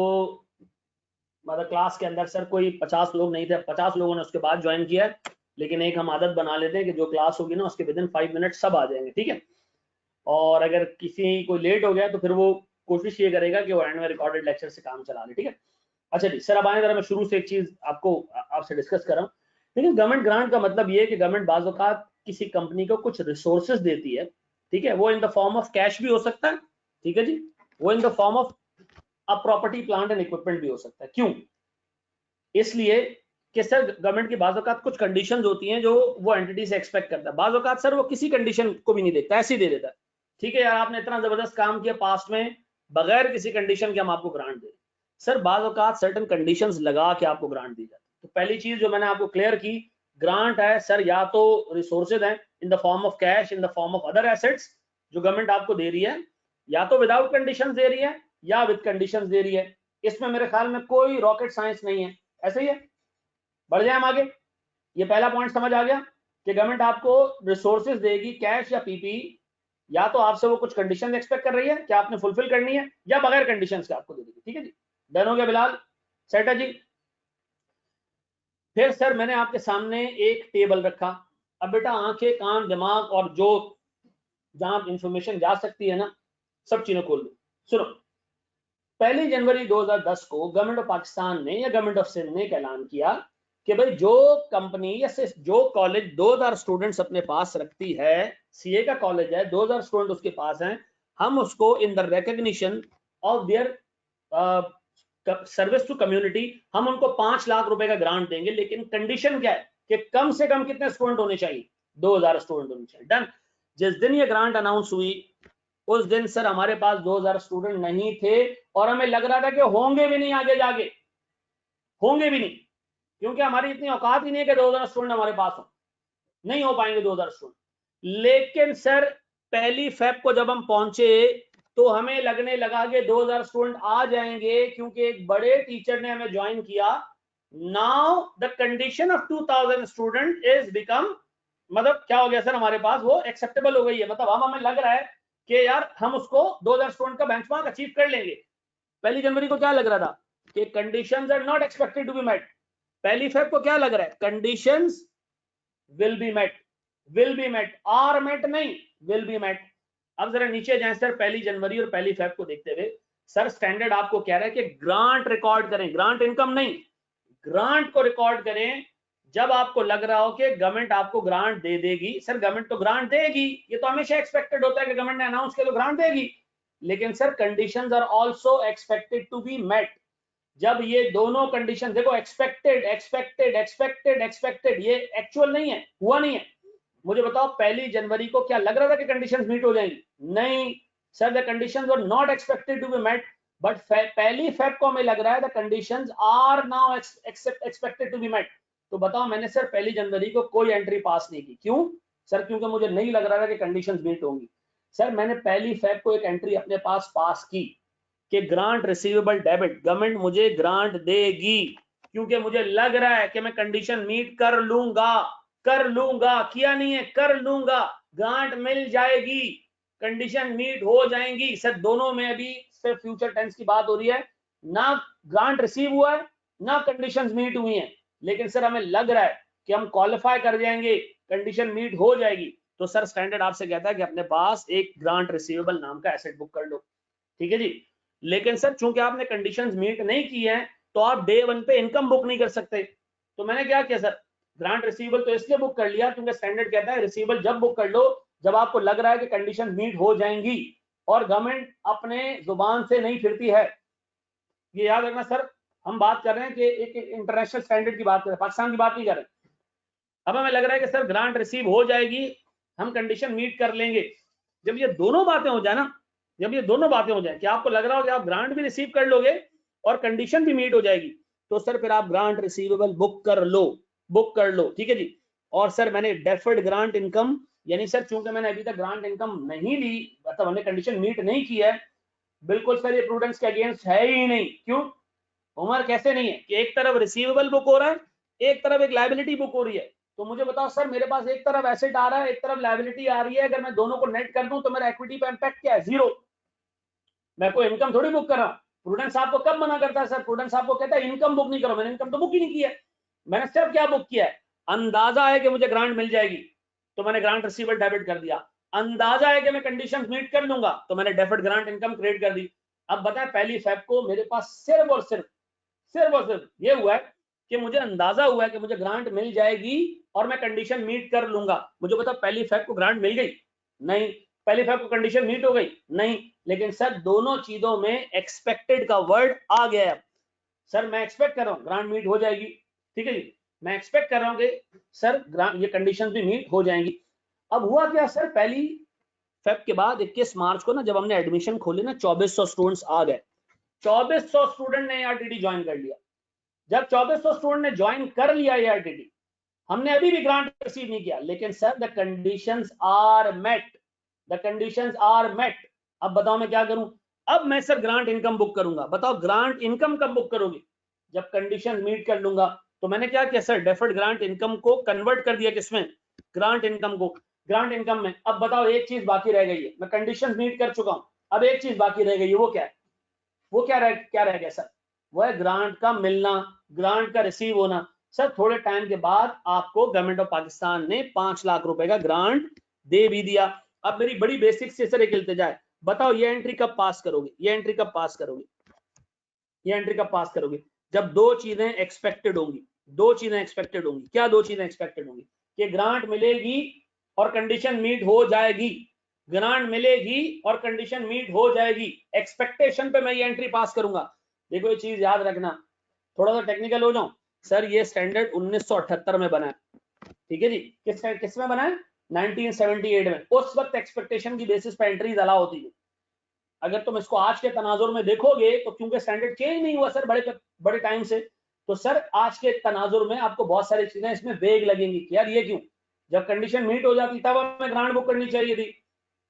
मतलब क्लास के अंदर सर कोई 50 लोग नहीं थे, 50 लोगों ने उसके बाद ज्वाइन किया है, लेकिन एक हम आदत बना लेते हैं कि जो क्लास होगी ना उसके विदिन 5 मिनट सब आ जाएंगे, ठीक है। और अगर किसी कोई लेट हो गया तो फिर वो कोशिश ये करेगा कि वो एंड में रिकॉर्डेड लेक्चर से काम चला ले, ठीक है। अच्छा जी सर, अब आए जरा मैं शुरू से एक चीज आपको आपसे डिस्कस कर रहा हूँ। देखिए गवर्नमेंट ग्रांट का मतलब ये है कि गवर्नमेंट बाज़ औक़ात किसी कंपनी को कुछ रिसोर्सेज देती है, ठीक है। वो in the form of cash भी हो सकता है, ठीक है जी, वो in the form of a property plant and equipment भी हो सकता है। क्यों? इसलिए कि सर गवर्नमेंट की बाज़ औक़ात कुछ कंडीशंस होती हैं जो वो एंटिटी से एक्सपेक्ट करता है, बाज़ औक़ात सर वो किसी कंडीशन को भी नहीं देखता, ऐसे ही दे देता है, ठीक है यार आपने इतना जबरदस्त काम किया पास्ट में, बगैर किसी कंडीशन के हम आपको ग्रांट दे। सर बाज़ औक़ात सर्टेन कंडीशंस लगा के आपको ग्रांट दी जाती है। तो पहली चीज जो मैंने आपको क्लियर की, ग्रांट है सर या तो रिसोर्सेज हैं in the form of cash, in the form of other assets जो गवर्नमेंट आपको दे रही है, या तो विदाउट कंडीशंस दे रही है या विद कंडीशंस दे रही है। इसमें मेरे ख्याल में कोई रॉकेट साइंस नहीं है, ऐसे ही है। बढ़ जाए हम आगे। ये पहला पॉइंट समझ आ गया कि गवर्नमेंट आपको रिसोर्सेज देगी कैश या पीपी, या तो आपसे वो कुछ कंडीशन एक्सपेक्ट कर रही है कि आपने फुलफिल करनी है, या बगैर कंडीशंस के आपको दे देगी, ठीक है जी। डन हो गया बिलाल, सेट है जी। फिर सर मैंने आपके सामने एक टेबल रखा। अब बेटा आंखें कान दिमाग और जो जहां इंफॉर्मेशन जा सकती है ना, सब चीजें खोल दो। सुनो, 1 जनवरी 2010 को गवर्नमेंट ऑफ पाकिस्तान ने या गवर्नमेंट ऑफ सिंध ने एक ऐलान किया कि भाई जो कंपनी या जो कॉलेज 2000 स्टूडेंट्स अपने पास रखती है, सीए का कॉलेज है, 2000 स्टूडेंट उसके पास हैं, हम उसको in the recognition of their service to community हम उनको 5 लाख रुपए का ग्रांट देंगे, लेकिन कंडीशन क्या है कि कम से कम कितने स्टूडेंट होने चाहिए, 2000 स्टूडेंट होने चाहिए। डन। जिस दिन ये ग्रांट अनाउंस हुई उस दिन सर हमारे पास 2000 स्टूडेंट नहीं थे, और हमें लग रहा था कि होंगे भी नहीं, आगे जाके होंगे भी नहीं, क्योंकि हमारी इतनी औकात ही नहीं है कि 2000 स्टूडेंट हमारे पास हो, नहीं हो पाएंगे 2000 स्टूडेंट। लेकिन सर 1 फेब को जब हम पहुंचे तो हमें लगने लगा कि 2000 स्टूडेंट आ जाएंगे, क्योंकि एक बड़े टीचर ने हमें ज्वाइन किया। Now the condition of 2000 student is become, मतलब क्या हो गया सर, हमारे पास वो एक्सेप्टेबल हो गई है, मतलब हमें लग रहा है कि यार हम उसको 2000 स्टूडेंट का बेंचमार्क अचीव कर लेंगे। 1 जनवरी को क्या लग रहा था कि conditions are not expected to be met. 1 Feb को क्या लग रहा है, conditions will be met, will be met, are met नहीं, विल बी मेट। अब जरा नीचे जाए सर, 1 जनवरी और 1 फेब को देखते हुए सर स्टैंडर्ड आपको कह रहा है कि ग्रांट रिकॉर्ड करें, ग्रांट इनकम नहीं, ग्रांट को रिकॉर्ड करें जब आपको लग रहा हो कि गवर्नमेंट आपको ग्रांट दे देगी। सर गवर्नमेंट तो ग्रांट देगी, ये तो हमेशा एक्सपेक्टेड होता है कि गवर्नमेंट ने अनाउंस किया तो ग्रांट देगी, लेकिन sir conditions are also expected to be met. जब ये दोनों कंडीशन, देखो एक्सपेक्टेड एक्सपेक्टेड एक्सपेक्टेड एक्सपेक्टेड, ये एक्चुअल नहीं है, हुआ नहीं है। मुझे बताओ 1 जनवरी को क्या लग रहा था कि कंडीशंस मीट हो जाएंगी? नहीं sir, the conditions were not expected to be met, but 1 Feb को हमें लग रहा है the conditions are now expected to be met. तो बताओ मैंने सर 1 जनवरी को कोई एंट्री पास नहीं की, क्यों सर? क्योंकि मुझे नहीं लग रहा था कि कंडीशंस मीट होंगी। सर मैंने 1 फेब को एक एंट्री अपने पास की कि ग्रांट रिसीवेबल डेबिट, गवर्नमेंट मुझे ग्रांट देगी, क्योंकि मुझे लग रहा है कि मैं कंडीशन मीट कर लूंगा, किया नहीं है, कर लूंगा, ग्रांट मिल जाएगी, कंडीशन मीट हो जाएंगी। सर दोनों में अभी सिर्फ फ्यूचर टेंस की बात हो रही है, ना ग्रांट रिसीव हुआ है ना कंडीशंस मीट हुई हैं, लेकिन सर हमें लग रहा है कि हम क्वालिफाई कर जाएंगे, कंडीशन मीट हो जाएगी। तो सर स्टैंडर्ड आपसे कहता है कि अपने पास एक ग्रांट रिसीवेबल नाम का एसेट बुक कर लो, ठीक है जी। लेकिन सर चूंकि आपने कंडीशंस मीट नहीं की है तो आप डे 1 पे इनकम बुक नहीं कर सकते। तो मैंने क्या किया सर, ग्रांट रिसीवेबल तो इसलिए बुक कर लिया क्योंकि स्टैंडर्ड कहता है रिसीवेबल जब बुक कर लो जब आपको लग रहा है कि कंडीशन मीट हो जाएंगी, और गवर्नमेंट अपने जुबान से नहीं फिरती है। ये याद रखना सर, हम बात कर रहे हैं कि एक इंटरनेशनल स्टैंडर्ड की बात कर रहे हैं, पाकिस्तान की बात नहीं कर रहे। अब हमें लग रहा है कि सर ग्रांट रिसीव हो जाएगी, हम कंडीशन मीट कर लेंगे। जब ये दोनों बातें हो जाए ना, जब ये दोनों बातें हो जाए कि आपको लग रहा हो कि आप ग्रांट भी रिसीव कर लोगे और कंडीशन भी मीट हो जाएगी, तो सर फिर आप ग्रांट रिसीवेबल बुक कर लो, ठीक है जी। और सर मैंने डेफर्ड ग्रांट इनकम, यानी सर चूंकि मैंने अभी तक ग्रांट इनकम नहीं ली, मतलब हमने कंडीशन मीट नहीं की है, बिल्कुल सर ये प्रूडेंस के अगेंस्ट है ही नहीं। क्यों उमर, कैसे नहीं है कि एक तरफ रिसीवेबल बुक हो रहा है, एक तरफ एक लायबिलिटी बुक हो रही है। तो मुझे बताओ सर, मेरे पास एक तरफ एसेट आ रहा है, एक तरफ लायबिलिटी आ रही है, अगर मैं दोनों को नेट कर दूं तो मेरा इक्विटी पे इंपैक्ट क्या है? जीरो। मैं कोई इनकम थोड़ी बुक कर रहा हूं। प्रूडेंस आपको कब मना करता है सर? प्रूडेंस आपको कहता है इनकम बुक नहीं करो। मैंने इनकम तो बुक ही नहीं किया है, मैंने सिर्फ क्या बुक किया है, अंदाजा है कि मुझे ग्रांट मिल जाएगी तो मैंने ग्रांट रिसीवेबल डेबिट कर दिया, अंदाजा है कि मैं कंडीशंस मीट कर लूंगा तो मैंने डेफर्ड ग्रांट इनकम क्रिएट कर दी। अब बताएं, पहली फेब को मेरे पास सिर्फ और सिर्फ ये हुआ है कि मुझे अंदाजा हुआ है कि मुझे ग्रांट मिल जाएगी और मैं कंडीशन मीट कर लूंगा। मुझे पता पहली फेब को ग्रांट मिल गई? नहीं। पहली फेब को कंडीशन मीट हो गई? नहीं। लेकिन सर दोनों चीजों में एक्सपेक्टेड का वर्ड आ गया है। सर मैं एक्सपेक्ट कर रहा हूं ग्रांट मीट हो जाएगी, ठीक है जी, मैं एक्सपेक्ट कर रहा हूं कि सर ग्रांट ये कंडीशन भी मीट हो जाएंगी। अब हुआ क्या सर, पहली फेब के बाद 21 मार्च को ना जब हमने एडमिशन खोली ना, 2400 स्टूडेंट्स आ गए, 2400 स्टूडेंट ने आरटीडी ज्वाइन कर लिया। जब 2400 स्टूडेंट ने ज्वाइन कर लिया आरटीडी, हमने अभी भी ग्रांट रिसीव नहीं किया, लेकिन sir the conditions are met, the conditions are met. अब बताओ मैं क्या करूं? अब मैं सर ग्रांट इनकम बुक करूंगा। बताओ ग्रांट इनकम कब बुक करोगे? जब कंडीशन मीट कर लूंगा। तो मैंने क्या किया सर, डेफर्ड ग्रांट इनकम को कन्वर्ट कर दिया किसमें? ग्रांट इनकम को, ग्रांट इनकम में। अब बताओ एक चीज बाकी रह गई है, मैं कंडीशन मीट कर चुका हूं, अब एक चीज बाकी रह गई है, वो क्या है? वो क्या रह गया सर? वो है ग्रांट का मिलना, ग्रांट का रिसीव होना। सर थोड़े टाइम के बाद आपको गवर्नमेंट ऑफ पाकिस्तान ने 5 लाख रुपए का ग्रांट दे भी दिया। अब मेरी बड़ी बेसिक से सर एक इल्तिजा है, बताओ ये एंट्री कब पास करोगे? ये एंट्री कब पास करोगे? ये एंट्री कब पास करोगे? जब दो चीजें एक्सपेक्टेड होंगी, दो चीजें एक्सपेक्टेड होंगी। क्या दो चीजें एक्सपेक्टेड होंगी? कि ग्रांट मिलेगी और कंडीशन मीट हो जाएगी, ग्रांट मिलेगी और कंडीशन मीट हो जाएगी, एक्सपेक्टेशन पे मैं ये एंट्री पास करूंगा। देखो ये चीज याद रखना, थोड़ा सा टेक्निकल हो जाऊं सर, ये स्टैंडर्ड 1978 में बना है, ठीक है जी। किस में बना है? 1978 में। उस वक्त एक्सपेक्टेशन की बेसिस पे एंट्रीज अलाउ होती है। अगर तुम इसको आज के तनाजुर में देखोगे तो क्योंकि स्टैंडर्ड चेंज नहीं हुआ सर बड़े टाइम से, तो सर आज के तनाजुर में आपको बहुत सारी चीजें इसमें वेग लगेंगी कि यार ये क्यों, जब कंडीशन मीट हो जाती तब हमें ग्रांट बुक करनी चाहिए थी,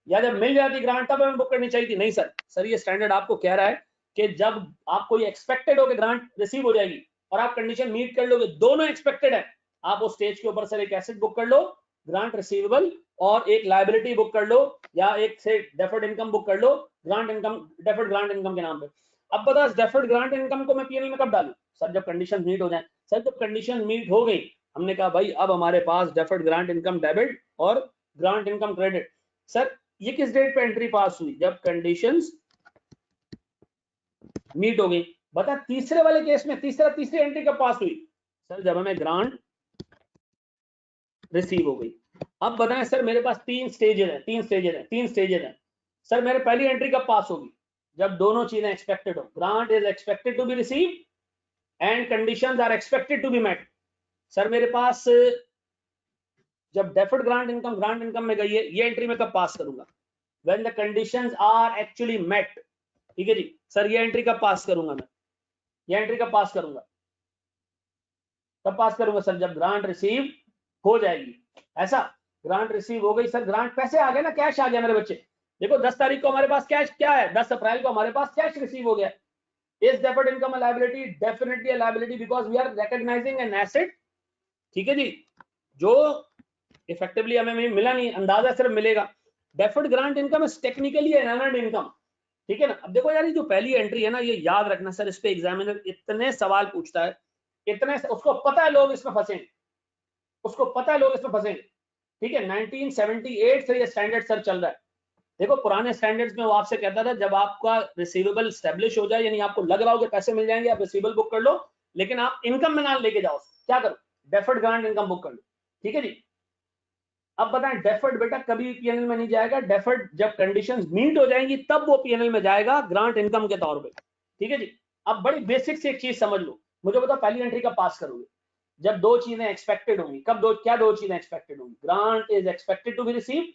या जब मिल जाती ग्रांट तब हमें बुक करनी चाहिए थी। नहीं सर ये स्टैंडर्ड आपको कह रहा है कि जब आपको ये एक्सपेक्टेड हो कि ग्रांट रिसीव हो जाएगी और आप कंडीशन मीट कर लोगे, दोनों एक्सपेक्टेड है, आप उस स्टेज के ऊपर सर एक एसेट बुक कर लो, ग्रांट रिसीवेबल, और एक लायबिलिटी बुक कर लो, या एक से डेफर्ड इनकम बुक कर लो, grant income, deferred grant income के नाम पे। अब बता, डेफर्ड ग्रांट इनकम को मैं पीएनएल में कब डालूं? सर जब कंडीशन मीट हो जाए। सर जब कंडीशन मीट हो गई, हमने कहा भाई अब हमारे पास डेफर्ड ग्रांट इनकम डेबिट और ग्रांट इनकम क्रेडिट। सर ये किस डेट पे एंट्री पास हुई? जब कंडीशंस मीट हो गई। बता तीसरे वाले केस में तीसरी एंट्री कब पास हुई? सर जब हमें ग्रांट रिसीव हो गई। अब बताएं सर, मेरे पास तीन स्टेजेस हैं। सर मेरे पहली एंट्री कब पास होगी? जब दोनों चीजें एक्सपेक्टेड हो, grant is expected to be receive and conditions are expected to be met. Sir मेरे पास जब डेफर्ड ग्रांट इनकम में गई है, ये एंट्री में कब पास करूंगा? When the conditions are actually met, ठीक है जी। सर ये एंट्री कब पास करूंगा मैं? ये एंट्री कब पास करूंगा? तब पास करूंगा सर जब ग्रांट रिसीव हो जाएगी। ऐसा, ग्रांट रिसीव हो गई सर, ग्रांट पैसे आ गए ना, कैश आ गया मेरे बच्चे। देखो 10 तारीख को हमारे पास कैश क्या है, 10 अप्रैल को हमारे पास कैश रिसीव हो गया। Is deferred income a liability? Definitely a liability because we are recognising an asset. ठीक है जी, जो इफेक्टिवली हमें मिला नहीं, अंदाजा सिर्फ मिलेगा। Deferred grant income is technically an earned income. ठीक है ना। अब देखो यार, ये जो पहली एंट्री है ना, ये याद रखना सर, इस पे एग्जामिनर इतने सवाल पूछता है, इतने, उसको पता है लोग इसमें फंसेंगे, उसको पता है लोग इसमें फंसेंगे। ठीक है, 1978 से ये स्टैंडर्ड सर चल रहा है। देखो पुराने स्टैंडर्ड्स में वो आपसे कहता था जब आपका रिसीवेबल स्टैब्लिश हो जाए, यानी आपको लग रहा हो कि पैसे मिल जाएंगे, आप रिसीवेबल बुक कर लो, लेकिन आप इनकम में ना लेके जाओ, क्या करो? डेफर्ड ग्रांट इनकम बुक कर लो। ठीक है जी। अब बताएं, डेफर्ड बेटा कभी पीएनएल में नहीं जाएगा, डेफर्ड जब कंडीशंस मीट हो जाएंगी तब वो पीएनएल में जाएगा ग्रांट इनकम के तौर पे। ठीक है जी। अब बड़ी बेसिक से एक चीज समझ लो, मुझे बताओ पहली एंट्री कब पास करोगे? जब दो चीजें एक्सपेक्टेड होंगी। कब क्या दो चीजें एक्सपेक्टेड होंगी? Grant is expected to be receive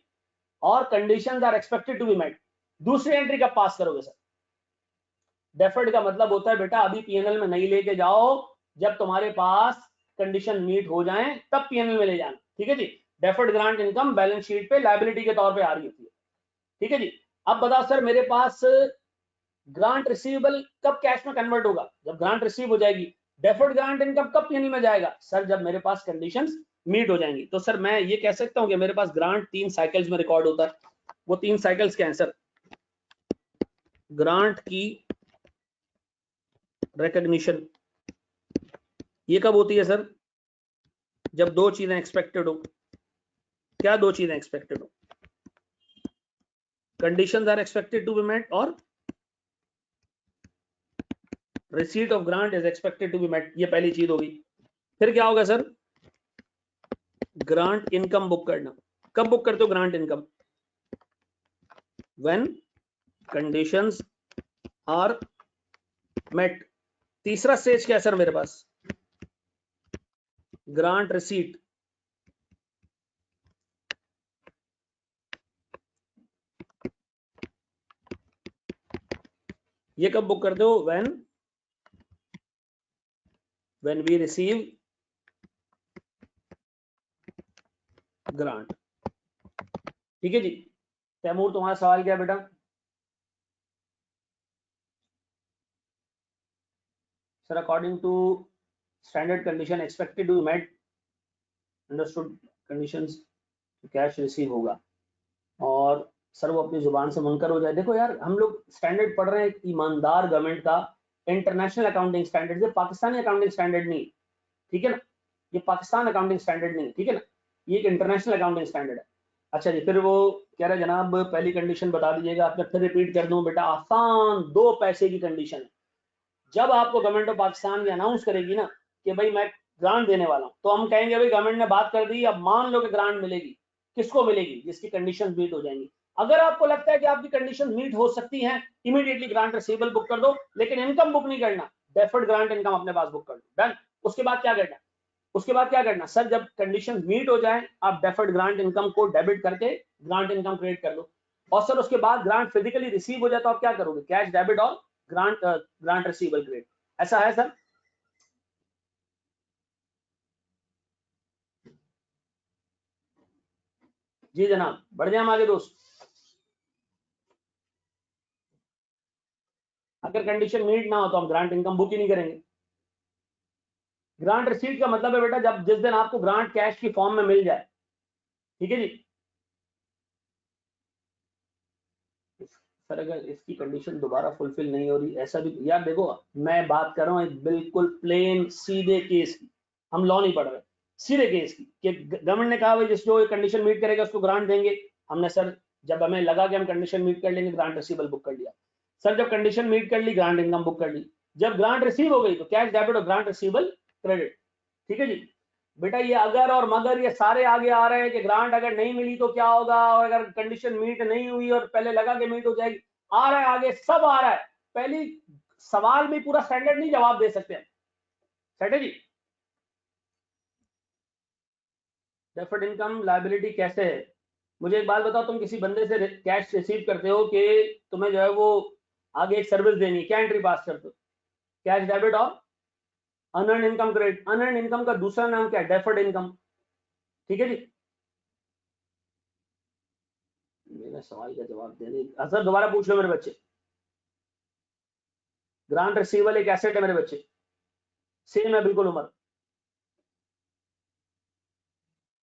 और conditions are expected to be met. दूसरी एंट्री कब पास करोगे सर? डेफर्ड का मतलब होता है बेटा अभी पीएनएल में नहीं लेके जाओ, जब तुम्हारे पास कंडीशन मीट हो जाए तब पीएनएल में ले जाना। ठीक है जी। Deferred grant income balance sheet पे लायबिलिटी के तौर पे आ रही होती है। ठीक है जी। अब बताओ सर, मेरे पास ग्रांट रिसीवेबल कब कैश में कन्वर्ट होगा? जब ग्रांट रिसीव हो जाएगी। डेफर्ड ग्रांट इनकम कब पीएनएल में जाएगा? सर जब मेरे पास कंडीशंस मीट हो जाएंगी। तो सर मैं ये कह सकता हूं कि मेरे पास ग्रांट 3 साइकिल्स में रिकॉर्ड होता है। वो 3 साइकिल्स क्या है सर? ग्रांट की रिकॉग्निशन ये कब होती है सर? जब दो चीजें एक्सपेक्टेड हो। क्या दो चीजें एक्सपेक्टेड हो? Conditions are expected to be met और receipt of grant is expected to be met. ये पहली चीज होगी। फिर क्या होगा सर? ग्रांट इनकम बुक करना। कब बुक करते हो grant income? When conditions are met. तीसरा स्टेज क्या है सर मेरे पास? Grant receipt. ये कब बुक करते हो? When we receive grant. ठीक है जी। तैमूर तुम्हारा सवाल क्या है बेटा? Sir according to standard condition expected to met understood conditions cash receive होगा, और सर वो अपनी जुबान से मुनकर हो जाए। देखो यार, हम लोग स्टैंडर्ड पढ़ रहे हैं ईमानदार गवर्नमेंट का, इंटरनेशनल अकाउंटिंग स्टैंडर्ड, ये पाकिस्तानी अकाउंटिंग स्टैंडर्ड नहीं। ठीक है ना, ये पाकिस्तान अकाउंटिंग स्टैंडर्ड नहीं। ठीक है ना, ये एक इंटरनेशनल अकाउंटिंग स्टैंडर्ड है। अच्छा जी, फिर वो कह रहे जनाब पहली कंडीशन बता दीजिएगा। आपने फिर रिपीट कर दूं बेटा, आसान 2 पैसे की कंडीशन है। जब आपको गवर्नमेंट ऑफ पाकिस्तान ये अनाउंस करेगी ना कि भाई मैं ग्रांट देने वाला हूं, तो हम कहेंगे भाई गवर्नमेंट ने बात कर दी, अब मान लो कि ग्रांट मिलेगी। किसको मिलेगी? जिसकी कंडीशन मीट हो जाएंगी। अगर आपको लगता है कि आपकी कंडीशन मीट हो सकती है, इमीडिएटली ग्रांट रिसीवेबल बुक कर दो, लेकिन इनकम बुक नहीं करना। डेफर्ड ग्रांट इनकम अपने पास बुक कर दो। डन। उसके बाद क्या करना? उसके बाद क्या करना सर? जब कंडीशन मीट हो जाए, आप डेफर्ड ग्रांट इनकम को डेबिट करके ग्रांट इनकम क्रिएट कर लो। और सर उसके बाद ग्रांट फिजिकली रिसीव हो जाए तो आप क्या करोगे? कैश डेबिट और ग्रांट रिसीवेबल क्रिएट। ऐसा है सर? जी जनाब, बढ़ जाए हम आगे दोस्त। अगर कंडीशन मीट ना हो तो हम ग्रांट इनकम बुक ही नहीं करेंगे। ग्रांट रिसीट का मतलब है बेटा जब जिस दिन आपको ग्रांट कैश की फॉर्म में मिल जाए। ठीक है जी। सर अगर इसकी कंडीशन दोबारा फुलफिल नहीं हो रही, ऐसा भी यार देखो, मैं बात कर रहा हूँ एक बिल्कुल प्लेन सीधे केस की, हम लॉ नहीं पढ़ रहे, सीधे केस की, कि गवर्नमेंट ने कहा भाई जिस जो कंडीशन मीट करेगा उसको ग्रांट देंगे। हमने सर जब हमें लगा कि हम कंडीशन मीट कर लेंगे, ग्रांट रिसीवेबल बुक कर लिया। सर जब कंडीशन मीट कर ली, ग्रांट इनकम बुक कर ली। जब ग्रांट रिसीव हो गई तो कैश डेबिट और ग्रांट रिसीवेबल क्रेडिट। ठीक है जी। बेटा ये अगर और मगर ये सारे आगे आ रहे हैं कि ग्रांट अगर नहीं मिली तो क्या होगा, और अगर कंडीशन मीट नहीं हुई और पहले लगा कि मीट हो जाएगी, आ रहा है आगे, सब आ रहा है। पहली सवाल में पूरा स्टैंडर्ड नहीं जवाब दे सकते। सेट है जी। डेफर्ड इनकम लायबिलिटी कैसे है? मुझे एक बात बताओ, तुम किसी बंदे से कैश रिसीव करते हो कि तुम्हें जो है वो आगे एक सर्विस देनी है, क्या एंट्री पास करते हो? कैश डेबिट और unearned income credit. Unearned income का दूसरा नाम क्या है? Deferred income. ठीक है जी। मेरा सवाल का जवाब देने, सर दोबारा पूछ लो मेरे बच्चे। ग्रांट रिसीवेबल एक एसेट है मेरे बच्चे, सेम है बिल्कुल उम्र।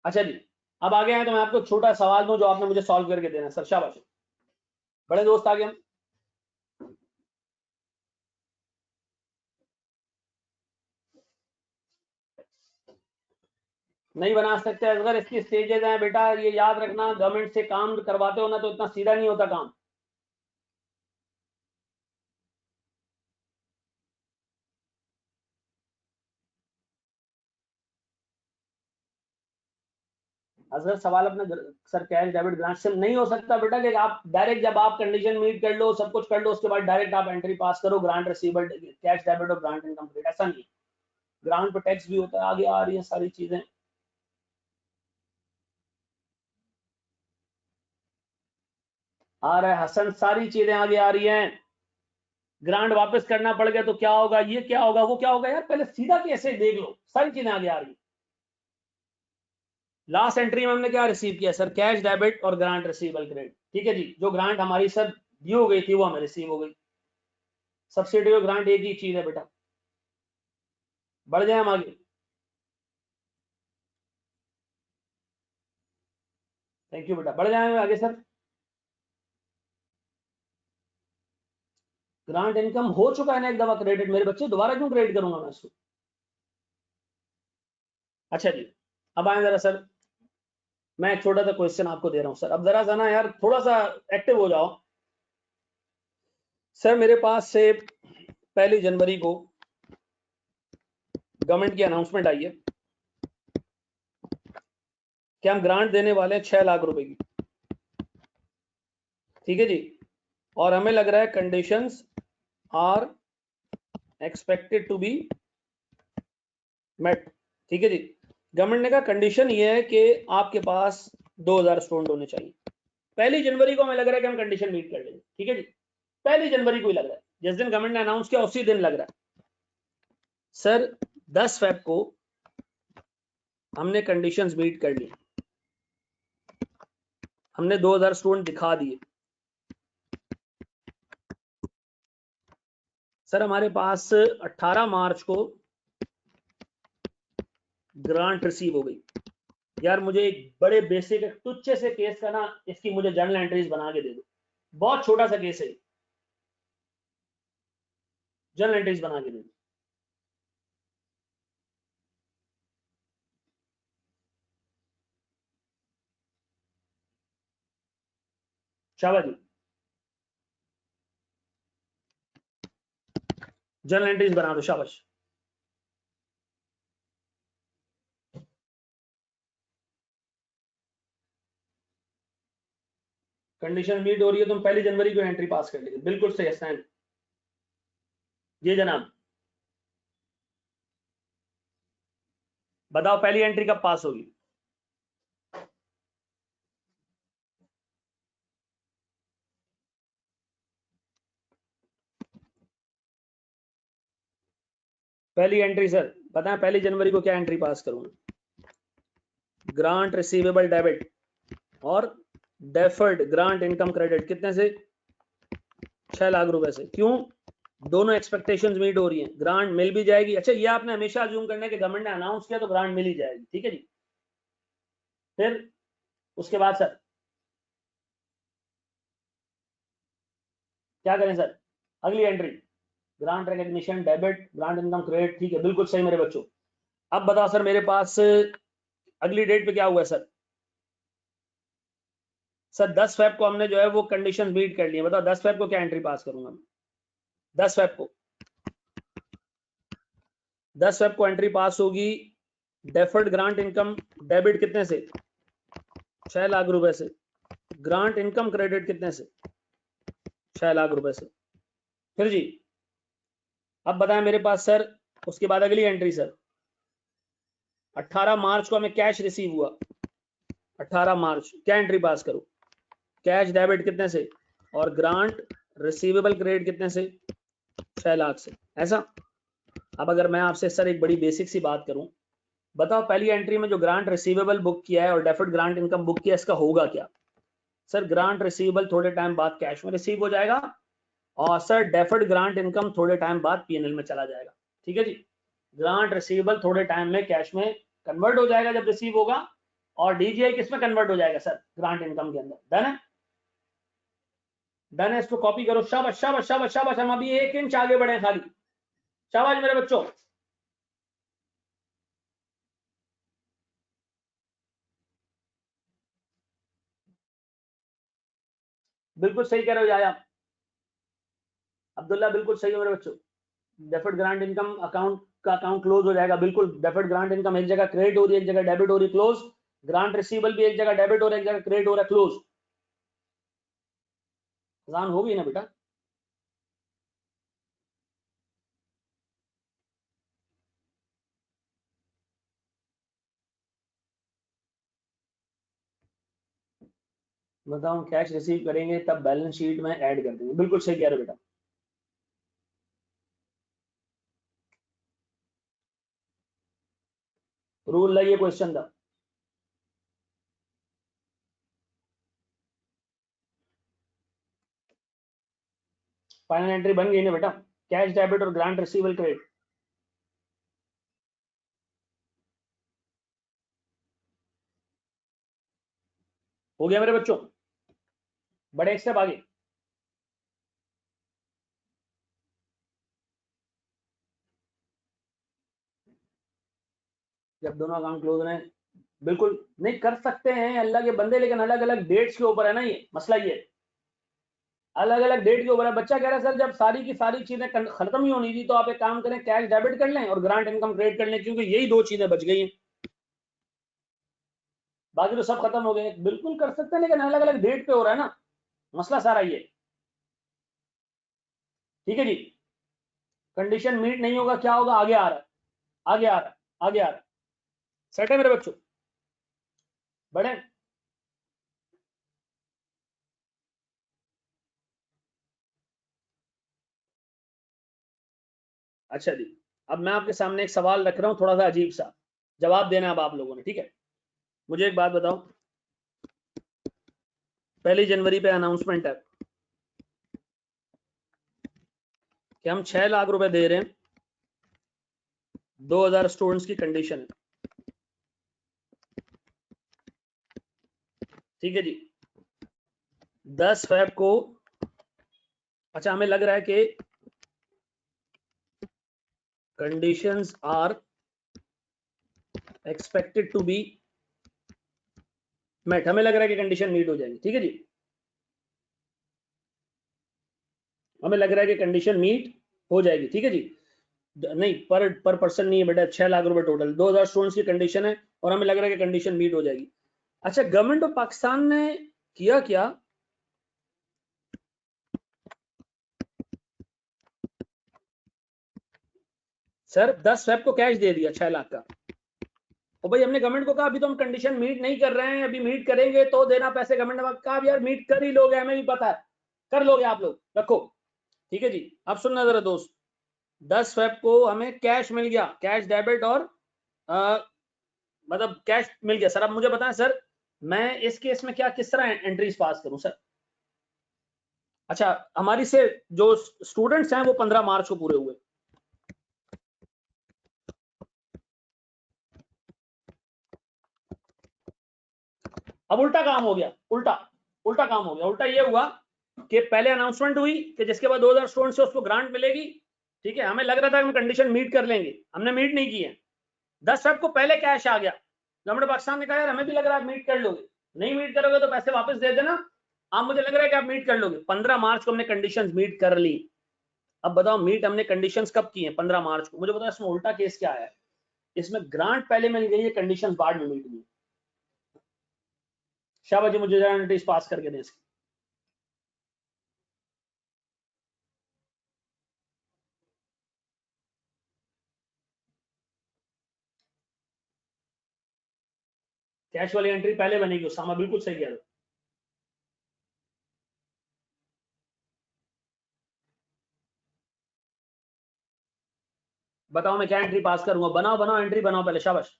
अच्छा जी, अब आगे हैं तो मैं आपको छोटा सवाल दूं जो आपने मुझे सॉल्व करके देना सर, शाबाश। बड़े दोस्त आगे हम नहीं बना सकते अगर इसकी स्टेजेस हैं बेटा, ये याद रखना, गवर्नमेंट से काम करवाते हो ना तो इतना सीधा नहीं होता काम। अगर सवाल अपना सर कैश डेबिट ग्रांट से नहीं हो सकता बेटा कि आप डायरेक्ट जब आप कंडीशन मीट कर लो, सब कुछ कर लो, उसके बाद डायरेक्ट आप एंट्री पास करो ग्रांट रिसीवेबल कैश डेबिट और ग्रांट इनकम क्रेडिट, ऐसा नहीं है। ग्रांट पे टैक्स भी होता है, आगे आ रही है सारी चीजें। आ रहा है हसन, सारी चीजें आगे आ रही हैं। ग्रांट वापस करना पड़ गया तो क्या होगा, ये क्या होगा, वो क्या होगा, यार पहले सीधा कैसे देख लो, सारी चीजें आगे आ रही है। लास्ट एंट्री में हमने क्या रिसीव किया सर, कैश डेबिट और ग्रांट रिसीवेबल क्रेडिट, ठीक है जी। जो ग्रांट हमारी सर दी हो गई थी वो हमें रिसीव हो गई। सब्सिडी और ग्रांट एक ही चीज है बेटा। बढ़ जाए हम आगे, थैंक यू बेटा, बढ़ जाए आगे सर। ग्रांट इनकम हो चुका है ना एक दफा क्रेडिट मेरे बच्चे, दोबारा क्यों क्रेडिट करूंगा मैं इसको। अच्छा जी, अब आए जरा सर, मैं एक छोटा सा क्वेश्चन आपको दे रहा हूं सर, अब जरा सा ना यार थोड़ा सा एक्टिव हो जाओ। सर मेरे पास से 1 जनवरी को गवर्नमेंट की अनाउंसमेंट आई है कि हम ग्रांट देने वाले हैं 6 लाख रुपए की, ठीक है जी। और हमें लग रहा है conditions are expected to be met, ठीक है जी। गवर्नमेंट ने कहा कंडीशन ये है कि आपके पास 2000 स्टूडेंट होने चाहिए। 1 जनवरी को हमें लग रहा है कि हम कंडीशन मीट कर लेंगे, ठीक है जी। 1 जनवरी को ही लग रहा है, जिस दिन गवर्नमेंट ने अनाउंस किया उसी दिन लग रहा है सर। 10 फेब को हमने कंडीशंस मीट कर ली, हमने 2000 स्टूडेंट दिखा दिए। सर हमारे पास 18 मार्च को ग्रांट रिसीव हो गई। यार मुझे एक बड़े बेसिक तुच्छे से केस का ना इसकी मुझे जर्नल एंट्रीज बना के दे दो, बहुत छोटा सा केस है, जर्नल एंट्रीज बना के दे दो। शाबाश जी, जर्नल एंट्रीज बना दो, शाबाश। कंडीशन मीट हो रही है तो हम 1 जनवरी को एंट्री पास कर लेंगे, बिल्कुल सही है। जी जनाब, बताओ पहली एंट्री कब पास होगी। पहली एंट्री सर बताएं, 1 जनवरी को क्या एंट्री पास करूंगा। ग्रांट रिसीवेबल डेबिट और डेफर्ड ग्रांट इनकम क्रेडिट कितने से, 6 लाख रुपए से। क्यों, दोनों एक्सपेक्टेशंस मीट हो रही हैं, ग्रांट मिल भी जाएगी। अच्छा ये आपने हमेशा अज्यूम करना है कि गवर्नमेंट ने अनाउंस किया तो ग्रांट मिल ही जाएगी, ठीक है जी। फिर उसके बाद सर क्या करें सर, अगली entry grant recognition debit grant income credit, ठीक है बिल्कुल सही मेरे बच्चों। अब बताओ सर मेरे पास अगली डेट पे क्या हुआ है सर। सर 10 फेब को हमने जो है वो कंडीशन मीट कर ली है, बताओ 10 फेब को क्या एंट्री पास करूंगा मैं। 10 फेब को, 10 फेब को एंट्री पास होगी डेफर्ड ग्रांट इनकम डेबिट कितने से, 6 लाख रुपए से। ग्रांट इनकम क्रेडिट कितने से, 6 लाख रुपए से। फिर जी अब बताएं मेरे पास सर, उसके बाद अगली एंट्री सर 18 मार्च को हमें कैश रिसीव हुआ। 18 मार्च क्या एंट्री पास करूं, कैश डेबिट कितने से और ग्रांट रिसीवेबल क्रेडिट कितने से, 6 लाख से, ऐसा। अब अगर मैं आपसे सर एक बड़ी बेसिक सी बात करूं, बताओ पहली एंट्री में जो ग्रांट रिसीवेबल बुक किया है और डेफर्ड ग्रांट इनकम बुक किया है इसका होगा क्या। सर ग्रांट रिसीवेबल थोड़े टाइम बाद कैश में रिसीव हो जाएगा और सर डेफर्ड ग्रांट इनकम थोड़े टाइम बाद पीएनएल में चला जाएगा। ठीक है जी, ग्रांट रिसीवेबल थोड़े टाइम में कैश में कन्वर्ट हो जाएगा जब रिसीव होगा, और डीजीआई किस में कन्वर्ट हो जाएगा सर? ग्रांट इनकम के अंदर। डन है, डन है, इसको कॉपी करो। शाबाश शाबाश शाबाश शाबाश, हम अभी 1 इंच आगे बढ़े खाली। शाबाश मेरे बच्चों, बिल्कुल सही कह रहे हो याया अब्दुल्ला, बिल्कुल सही हो मेरे बच्चों। डेफर्ड ग्रांट इनकम अकाउंट का अकाउंट क्लोज हो जाएगा, बिल्कुल। डेफर्ड ग्रांट इनकम एक जगह क्रेडिट हो रही है, एक जगह डेबिट हो रही है, क्लोज। ग्रांट रिसीवेबल भी एक जगह डेबिट हो रहा है, एक जगह क्रेडिट हो रहा है, क्लोज। अजान हो गई ना बेटा? बताओ, कैश रिसीव करेंगे तब बैलेंस शीट में ऐड कर देंगे, बिल्कुल सही कह रहे हो बेटा। रूल लाइए, क्वेश्चन था। फाइनल एंट्री बन गई ना बेटा? कैश डेबिट और ग्रांट रिसीवेबल क्रेडिट हो गया मेरे बच्चों? बड़े एक स्टेप आगे। जब दोनों अकाउंट क्लोज रहे, बिल्कुल नहीं कर सकते हैं अल्लाह के बंदे, लेकिन अलग अलग डेट्स के ऊपर है ना, ये मसला ये अलग अलग डेट के ऊपर है। बच्चा कह रहा है सर जब सारी की सारी चीजें खत्म ही होनी थी तो आप एक काम करें, कैश डेबिट कर लें और ग्रांट इनकम क्रेडिट कर लें, क्योंकि यही दो चीजें बच गई हैं, बाकी तो सब खत्म हो गए। बिल्कुल कर सकते हैं, लेकिन अलग अलग डेट पे हो रहा है ना, मसला सारा ये। ठीक है जी, कंडीशन मीट नहीं होगा, क्या होगा? आगे आ रहा है, आगे आ रहा है, आगे आ रहा है। सेट है मेरे बच्चों? बड़े अच्छा जी, अब मैं आपके सामने एक सवाल रख रहा हूं, थोड़ा सा अजीब सा, जवाब देना है अब आप लोगों ने, ठीक है? मुझे एक बात बताओ, 1 जनवरी पे अनाउंसमेंट है कि हम 6 लाख रुपए दे रहे हैं, 2000 स्टूडेंट्स की कंडीशन है, ठीक है जी। 10 फेब को, अच्छा हमें लग रहा है कि conditions are expected to be met, हमें लग रहा है कि कंडीशन मीट हो जाएगी, ठीक है जी। हमें लग रहा है कि कंडीशन मीट हो जाएगी, ठीक है जी। नहीं, पर पर्सन नहीं है बेटा, 6 लाख रुपए टोटल, 2000 स्टूडेंट्स की कंडीशन है, और हमें लग रहा है कि कंडीशन मीट हो जाएगी। अच्छा, गवर्नमेंट ऑफ पाकिस्तान ने किया क्या, सर 10 फेब को कैश दे दिया 6 लाख का, और भाई हमने गवर्नमेंट को कहा अभी तो हम कंडीशन मीट नहीं कर रहे हैं, अभी मीट करेंगे तो देना पैसे। गवर्नमेंट ने कहा यार मीट कर ही लोगे, हमें भी पता है, कर लोगे आप लोग, रखो। ठीक है जी, अब सुनना जरा दोस्त, 10 फेब को हमें कैश मिल गया, कैश डेबिट और मतलब कैश मिल गया। सर अब मुझे बताएं सर, मैं इस केस में क्या किस तरह एंट्रीज पास करूं सर? अच्छा, हमारी से जो स्टूडेंट्स हैं वो 15 मार्च को पूरे हुए, अब उल्टा काम हो गया, उल्टा उल्टा काम हो गया। उल्टा ये हुआ कि पहले अनाउंसमेंट हुई कि जिसके बाद 2000 स्टूडेंट से उसको ग्रांट मिलेगी, ठीक है, हमें लग रहा था कि हम कंडीशन मीट कर लेंगे, हमने मीट नहीं की है। 10 फेब को पहले कैश आ गया, गवर्नमेंट पाकिस्तान ने कहा यार हमें भी लग रहा है मीट कर लोगे, नहीं मीट करोगे तो पैसे वापस दे देना, आप मुझे लग रहा है कि आप मीट कर लोगे। 15 मार्च को हमने कंडीशन मीट कर ली। अब बताओ मीट हमने कंडीशंस कब की हैं? 15 मार्च को। मुझे बताओ इसमें उल्टा केस क्या है? इसमें ग्रांट पहले मिल गई है, कंडीशंस बाद में मीट हुई। शाबाश जी, मुझे जरा नोटिस पास करके दें इसकी। कैश वाली एंट्री पहले बनेगी उसामा, बिल्कुल सही कह रहे हो। बताओ मैं क्या एंट्री पास करूंगा? बनाओ बनाओ एंट्री बनाओ पहले, शाबाश।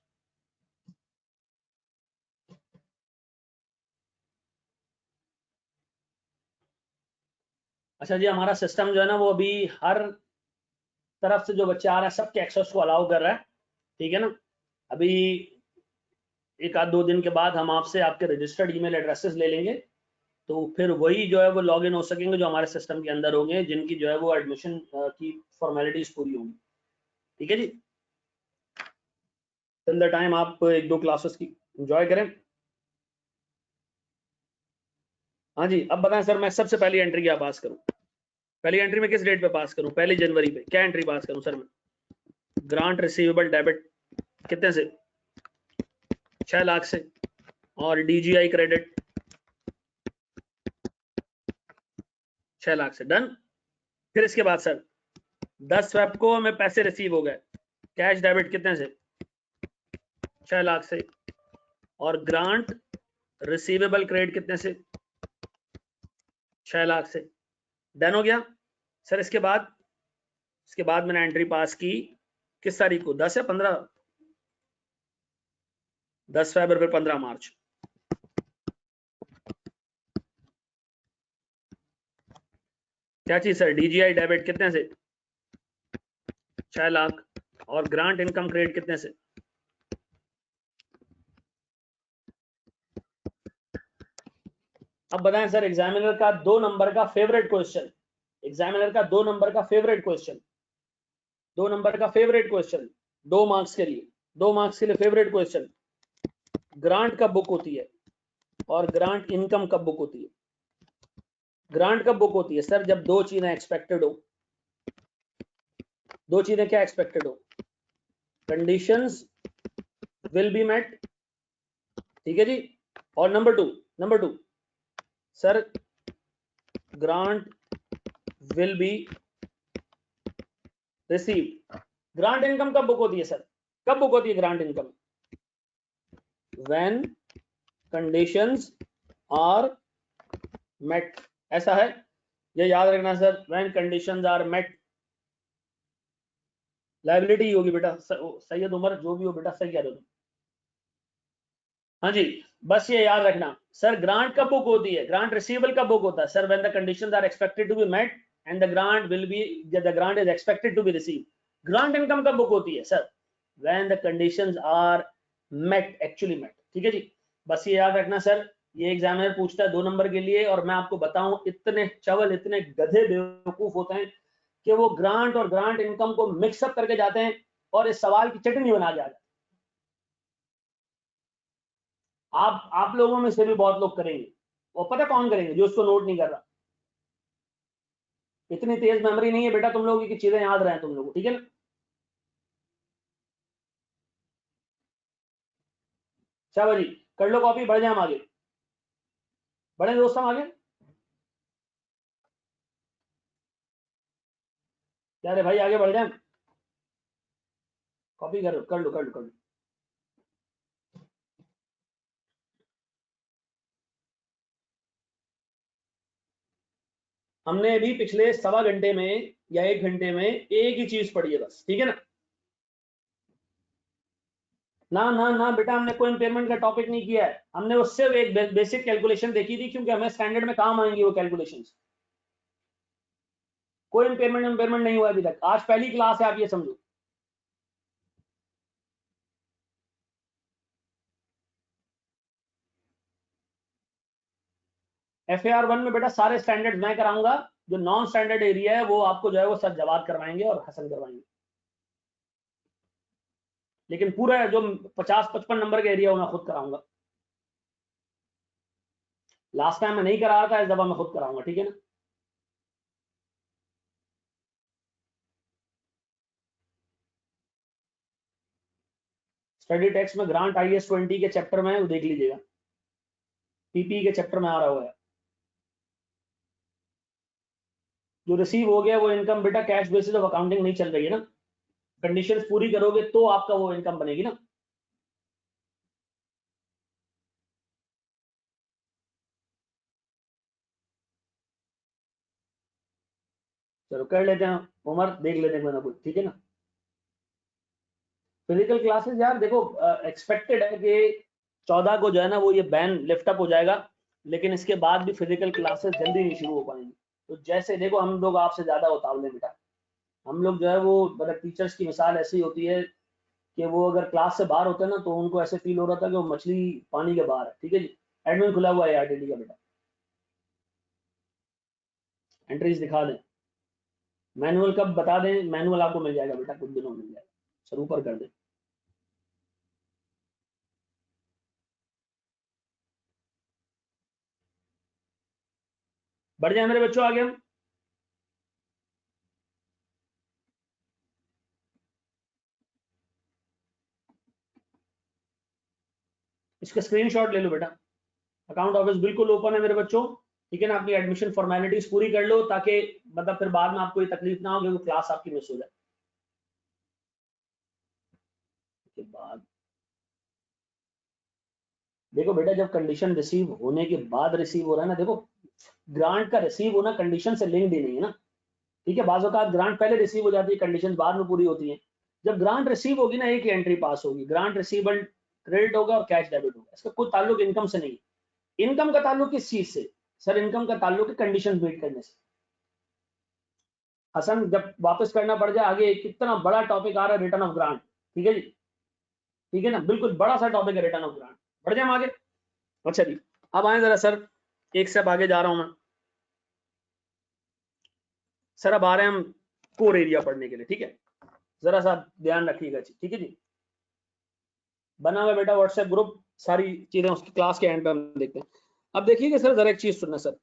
अच्छा जी, हमारा सिस्टम जो है ना वो अभी हर तरफ से जो बच्चे आ रहे हैं सबके एक्सेस को अलाउ कर रहा है, ठीक है ना। अभी एक आध 2 दिन के बाद हम आपसे आपके रजिस्टर्ड ईमेल एड्रेसेस ले लेंगे, तो फिर वही जो है वो लॉग इन हो सकेंगे जो हमारे सिस्टम के अंदर होंगे, जिनकी जो है वो एडमिशन की फॉर्मेलिटीज पूरी होंगी, ठीक है जी। टिल द टाइम आप 1-2 क्लासेस की एंजॉय करें। हाँ जी, अब बताएं सर, मैं सबसे पहली एंट्री क्या पास करूं? पहली एंट्री में किस डेट पे पास करूं? 1 जनवरी पे क्या एंट्री पास करूं सर मैं? ग्रांट रिसीवेबल डेबिट कितने से? 6 लाख से। और डीजीआई क्रेडिट 6 लाख से, डन। फिर इसके बाद सर 10 फेब को हमें पैसे रिसीव हो गए, कैश डेबिट कितने से? 6 लाख से। और ग्रांट रिसीवेबल क्रेडिट कितने से? 6 लाख से, डन हो गया सर। इसके बाद मैंने एंट्री पास की किस तारीख को? 10 या 15? 10 फरवरी, फिर 15 मार्च। क्या चीज सर? डीजीआई डेबिट कितने से? 6 लाख। और ग्रांट इनकम क्रेडिट कितने से? अब बताएं सर, एग्जामिनर का 2 नंबर का फेवरेट क्वेश्चन, एग्जामिनर का 2 नंबर का फेवरेट क्वेश्चन, 2 नंबर का फेवरेट क्वेश्चन, 2 मार्क्स के लिए, 2 मार्क्स के लिए फेवरेट क्वेश्चन, ग्रांट कब बुक होती है और ग्रांट इनकम कब बुक होती है? ग्रांट कब बुक होती है सर? जब 2 चीजें एक्सपेक्टेड हो। 2 चीजें क्या एक्सपेक्टेड हो? कंडीशंस विल बी मेट, ठीक है जी। और number two sir, grant will be received. Grant income कब बुक होती है सर? कब बुक होती है grant income? When conditions are met, ऐसा है, ये याद रखना sir, when conditions are met. Liability होगी बेटा, सैयद उमर जो भी हो बेटा, सही कह रहे हो तुम। हाँ जी, बस ये याद रखना सर, ग्रांट कब बुक होती है? ग्रांट रिसीवेबल कब बुक होता है sir? When the conditions are expected to be met and the grant will be, the grant is expected to be receive. Grant income कब बुक होती है sir? When the conditions are met, actually met, ठीक है जी। बस ये याद रखना sir, ये एग्जामिनर पूछता है 2 नंबर के लिए, और मैं आपको बताऊं इतने चवल, इतने गधे बेवकूफ होते हैं कि वो ग्रांट और ग्रांट इनकम को मिक्सअप करके जाते हैं और इस सवाल की चटनी बना के आ जाते हैं। आप लोगों में से भी बहुत लोग करेंगे, और पता कौन करेंगे? जो उसको नोट नहीं कर रहा। इतनी तेज मेमोरी नहीं है बेटा तुम लोगों की चीजें याद रहे तुम लोगों, ठीक है ना। चलो जी, कर लो कॉपी, बढ़ जाए हम आगे, बढ़े दोस्त हम आगे। क्या रे भाई, आगे बढ़ जाए, कॉपी कर लो। हमने अभी पिछले 1.25 घंटे में या 1 घंटे में एक ही चीज पढ़ी है बस, ठीक है ना। ना ना ना बेटा, हमने कोई इम्पेयरमेंट का टॉपिक नहीं किया है, हमने उससे एक बेसिक कैलकुलेशन देखी थी, क्योंकि हमें स्टैंडर्ड में काम आएंगी वो कैलकुलेशंस। कोई इम्पेयरमेंट नहीं हुआ अभी तक, आज पहली क्लास है, आप ये समझो। FAR 1 में बेटा सारे स्टैंडर्ड मैं कराऊंगा, जो नॉन स्टैंडर्ड एरिया है वो आपको जो है वो सर जवाब करवाएंगे और हसन करवाएंगे। लेकिन पूरा जो 50-55 नंबर का एरिया वो मैं खुद कराऊंगा। लास्ट टाइम मैं नहीं करा रहा था, इस दफा मैं खुद कराऊंगा, ठीक है ना। स्टडी टेक्स्ट में ग्रांट IS-20 के चैप्टर में वो देख लीजिएगा, PPE के चैप्टर में आ रहा हुआ है। जो रिसीव हो गया वो इनकम बेटा कैश बेसिस ऑफ अकाउंटिंग नहीं चल रही है ना, कंडीशंस पूरी करोगे तो आपका वो इनकम बनेगी ना। चलो कर लेते हैं, उमर देख लेते हैं कुछ, ठीक है ना। फिजिकल क्लासेस यार देखो, एक्सपेक्टेड है कि 14 को जो है ना वो ये बैन लिफ्ट अप हो जाएगा, लेकिन इसके बाद भी फिजिकल क्लासेस जल्दी नहीं शुरू हो पाएंगी, तो जैसे देखो हम लोग आपसे ज्यादा उतावले बेटा, हम लोग जो है वो मतलब टीचर्स की मिसाल ऐसी होती है कि वो अगर क्लास से बाहर होते हैं ना तो उनको ऐसे फील हो रहा था कि वो मछली पानी के बाहर है। ठीक है जी, एडमिन खुला हुआ है आरटीडी का बेटा, एंट्रीज दिखा दें, मैनुअल कब बता दें, मैनुअल आपको मिल जाएगा बेटा, कुछ दिनों में मिल जाएगा सर, ऊपर कर दें। बढ़ जाए मेरे बच्चों आगे हम। इसका स्क्रीनशॉट ले लो बेटा, अकाउंट ऑफिस बिल्कुल ओपन है मेरे बच्चों, ठीक है ना, अपनी एडमिशन फॉर्मेलिटीज पूरी कर लो ताकि मतलब फिर बाद में आपको ये तकलीफ ना हो कि क्लास आपकी मिस हो जाए। के बाद देखो बेटा, जब कंडीशन रिसीव होने के बाद रिसीव हो रहा है ना, देखो ग्रांट का रिसीव होना कंडीशन से लिंक्ड ही नहीं है ना, ठीक है, बाज़ औक़ात ग्रांट पहले रिसीव हो जाती है, कंडीशन बाद में पूरी होती है। जब ग्रांट रिसीव होगी ना, एक ही एंट्री पास होगी, ग्रांट रिसीवेबल क्रेडिट होगा और कैश डेबिट होगा, इसका कोई ताल्लुक इनकम से नहीं है। इनकम का ताल्लुक किस चीज से सर, इनकम का ताल्लुक है कंडीशन मीट करने से। हसन जब वापस करना पड़ जाए आगे, कितना बड़ा टॉपिक आ रहा है, रिटर्न ऑफ ग्रांट, ठीक है जी, ठीक है ना, बिल्कुल बड़ा सा टॉपिक है रिटर्न ऑफ ग्रांट। बढ़ जाए हम आगे। अच्छा जी, अब आए जरा सर, एक स्टेप आगे जा रहा हूं मैं सर, अब आ रहे हैं हम कोर एरिया पढ़ने के लिए, ठीक है, जरा सा ध्यान रखिएगा जी, ठीक है जी, बना हुआ बेटा व्हाट्सएप ग्रुप, सारी चीजें उसकी क्लास के एंड पे हम देखते हैं। अब देखिएगा सर, जरा एक चीज सुनना सर,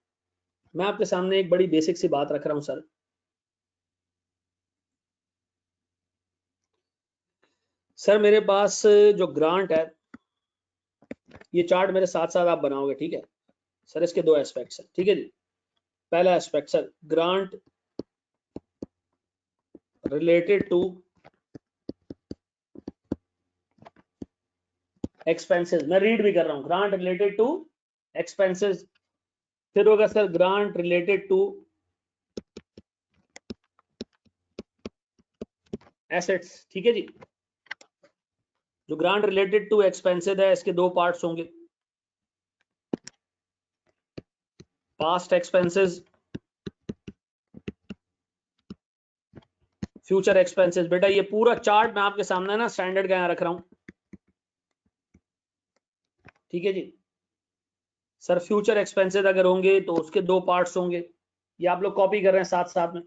मैं आपके सामने एक बड़ी बेसिक सी बात रख रहा हूं सर। सर मेरे पास जो ग्रांट है, ये चार्ट मेरे साथ साथ आप बनाओगे, ठीक है सर, इसके दो एस्पेक्ट्स हैं, ठीक है जी। पहला aspect sir, grant related to expenses, मैं रीड भी कर रहा हूं, ग्रांट रिलेटेड टू एक्सपेंसेस, फिर होगा sir grant related to assets, ठीक है जी। जो ग्रांट रिलेटेड टू एक्सपेंसेस है, इसके दो पार्ट्स होंगे, पास्ट एक्सपेंसेस, फ्यूचर एक्सपेंसेस। बेटा ये पूरा चार्ट मैं आपके सामने ना स्टैंडर्ड का यहां रख रहा हूं, ठीक है जी। सर फ्यूचर एक्सपेंसेस अगर होंगे तो उसके दो पार्ट्स होंगे, ये आप लोग कॉपी कर रहे हैं साथ साथ में।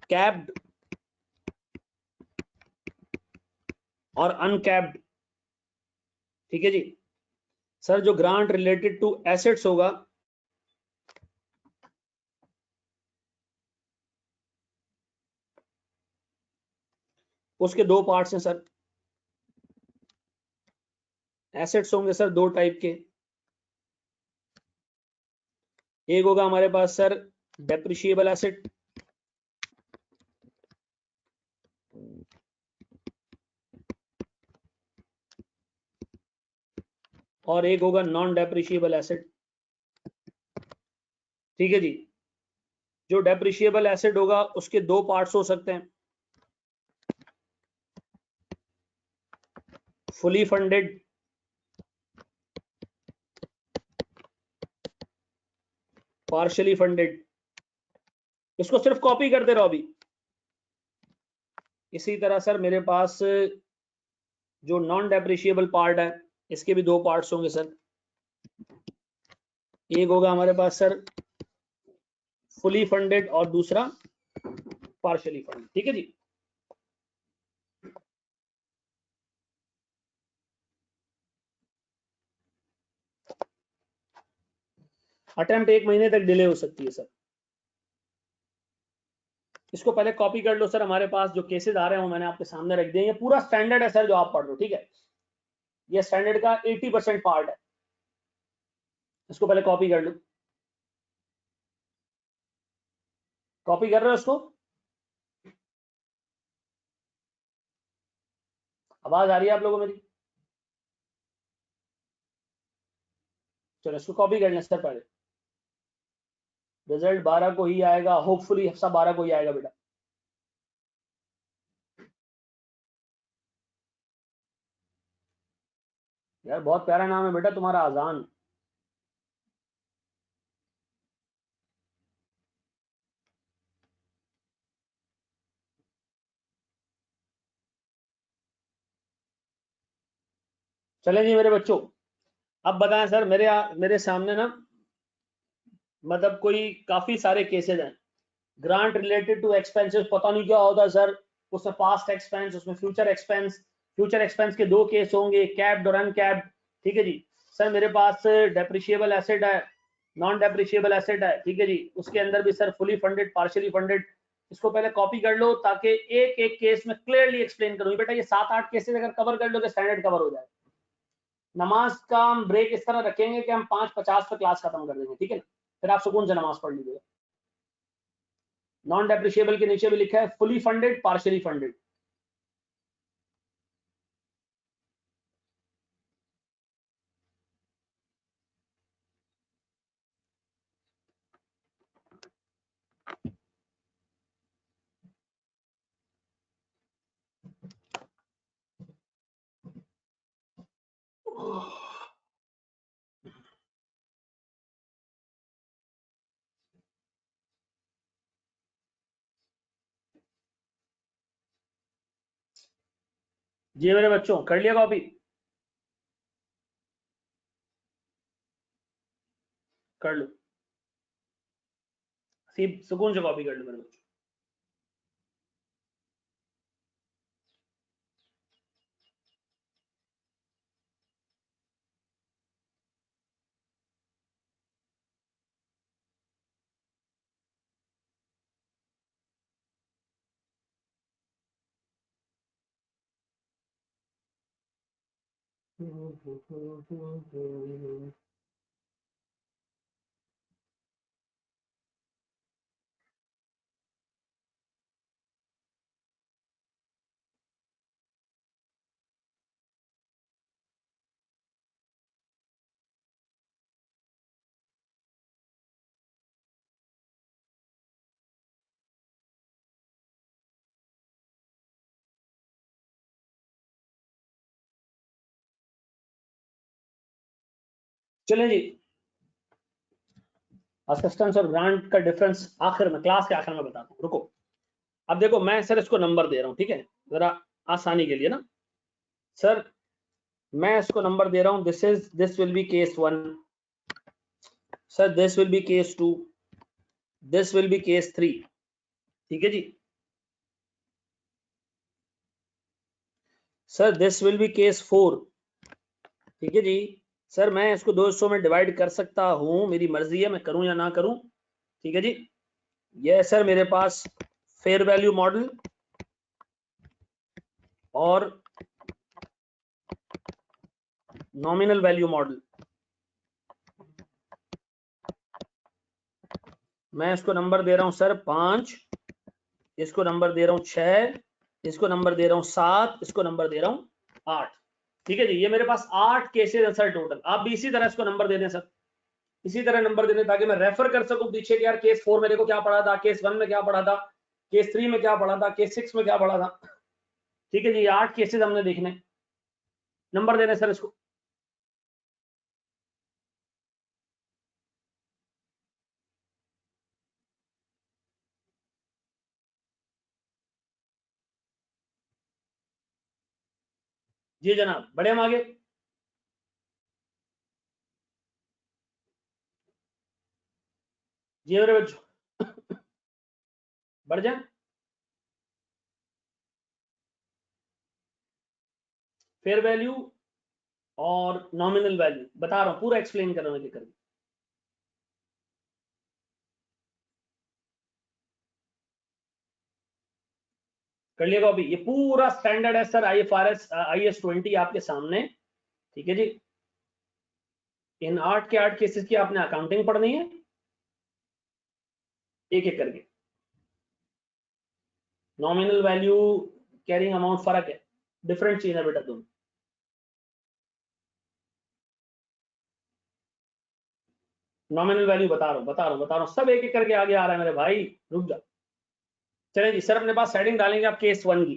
कैप्ड और अनकैप्ड, ठीक है जी। सर जो ग्रांट रिलेटेड टू एसेट्स होगा, उसके दो पार्ट्स हैं सर। एसेट्स होंगे सर दो टाइप के, एक होगा हमारे पास सर डेप्रिशिएबल एसेट, और एक होगा नॉन डेप्रिशिएबल एसेट, ठीक है जी। जो डेप्रिशिएबल एसेट होगा उसके दो पार्ट्स हो सकते हैं, फुली फंडेड, पार्शियली फंडेड। इसको सिर्फ कॉपी करते रहो अभी। इसी तरह सर मेरे पास जो नॉन डेप्रिशिएबल पार्ट है, इसके भी दो पार्ट्स होंगे सर, एक होगा हमारे पास सर फुली फंडेड और दूसरा पार्शियली फंडेड, ठीक है जी। अटेम्प्ट एक महीने तक डिले हो सकती है सर, इसको पहले कॉपी कर लो सर, हमारे पास जो केसेस आ रहे हैं वो मैंने आपके सामने रख दिए, ये पूरा स्टैंडर्ड है सर जो आप पढ़ रहे हो, ठीक है, ये स्टैंडर्ड का 80% पार्ट है, इसको पहले कॉपी कर लो। कॉपी कर रहे हो इसको, आवाज आ रही है आप लोगों को मेरी? चलो इसको कॉपी कर लें सर पहले, रिजल्ट 12 को ही आएगा, होपफुली हफ्ता 12 को ही आएगा बेटा। यार बहुत प्यारा नाम है बेटा तुम्हारा, आजान। चले जी मेरे बच्चों, अब बताएं सर, मेरे सामने ना मतलब कोई काफी सारे केसेस हैं। ग्रांट रिलेटेड टू एक्सपेंसेस, पता नहीं क्या होता सर, उसमें पास्ट एक्सपेंस, उसमें फ्यूचर एक्सपेंस। फ्यूचर एक्सपेंस के दो केस होंगे, कैप्ड और अनकैप्ड। ठीक है जी। सर मेरे पास डेप्रिशिएबल एसेट है, नॉन डेप्रिशिएबल एसेट है। ठीक है जी, उसके अंदर भी sir fully funded, partially funded. इसको पहले कॉपी कर लो ताकि एक एक केस में क्लियरली एक्सप्लेन करूँ। बेटा ये 7-8 केसेस अगर कवर कर लो तो स्टैंडर्ड कवर हो जाए। नमाज का हम ब्रेक इस तरह रखेंगे कि हम 5:50 पे क्लास खत्म कर देंगे, ठीक है ना? फिर आप सुकून से नमाज पढ़ लीजिएगा। नॉन डेप्रिशिएबल के नीचे भी लिखा है फुली फंडेड, पार्शियली फंडेड। जी मेरे बच्चों, कर लिया कॉपी? कर लो, सुकून से कॉपी कर लो मेरे बच्चों। चले जी, असिस्टेंस और ग्रांट का डिफरेंस आखिर में, क्लास के आखिर में बताता हूँ, रुको। अब देखो मैं सर इसको नंबर दे रहा हूँ, ठीक है, जरा आसानी के लिए ना। सर मैं इसको नंबर दे रहा हूँ, this will be case 1, sir this will be case 2, this will be case 3। ठीक है जी। Sir this will be case 4। ठीक है जी। सर मैं इसको 2 हिस्सों में डिवाइड कर सकता हूं, मेरी मर्जी है, मैं करूं या ना करूं। ठीक है जी। ये सर मेरे पास फेयर वैल्यू मॉडल और नॉमिनल वैल्यू मॉडल। मैं इसको नंबर दे रहा हूं सर 5, इसको नंबर दे रहा हूं 6, इसको नंबर दे रहा हूं 7, इसको नंबर दे रहा हूं 8। ठीक है जी, ये मेरे पास 8 केसेस है सर टोटल। आप भी इसी तरह इसको नंबर दे दें सर, इसी तरह नंबर देने, ताकि मैं रेफर कर सकूं पीछे कि यार केस 4 मेरे को क्या पढ़ा था, केस 1 में क्या पढ़ा था, केस 3 में क्या पढ़ा था, केस 6 में क्या पढ़ा था। ठीक है जी, 8 केसेस हमने देखने, नंबर देने सर इसको। जी जनाब, बढ़े हम आगे। जी मेरे बच्चों, बढ़ जाए। फेयर वैल्यू और नॉमिनल वैल्यू बता रहा हूं, पूरा एक्सप्लेन कर रहा हूं करके। कर लिएगा अभी, ये पूरा स्टैंडर्ड है सर, IFRS IS 20 आपके सामने। ठीक है जी। इन 8 के 8 केसेस की आपने अकाउंटिंग पढ़नी है एक एक करके। नॉमिनल वैल्यू, कैरिंग अमाउंट फर्क है, डिफरेंट चीज है बेटा तुम। नॉमिनल वैल्यू बता रहा हूं सब एक एक करके आगे आ रहा है मेरे भाई, रुक जा। चले जी सर, अपने पास सेटिंग डालेंगे आप केस 1 की।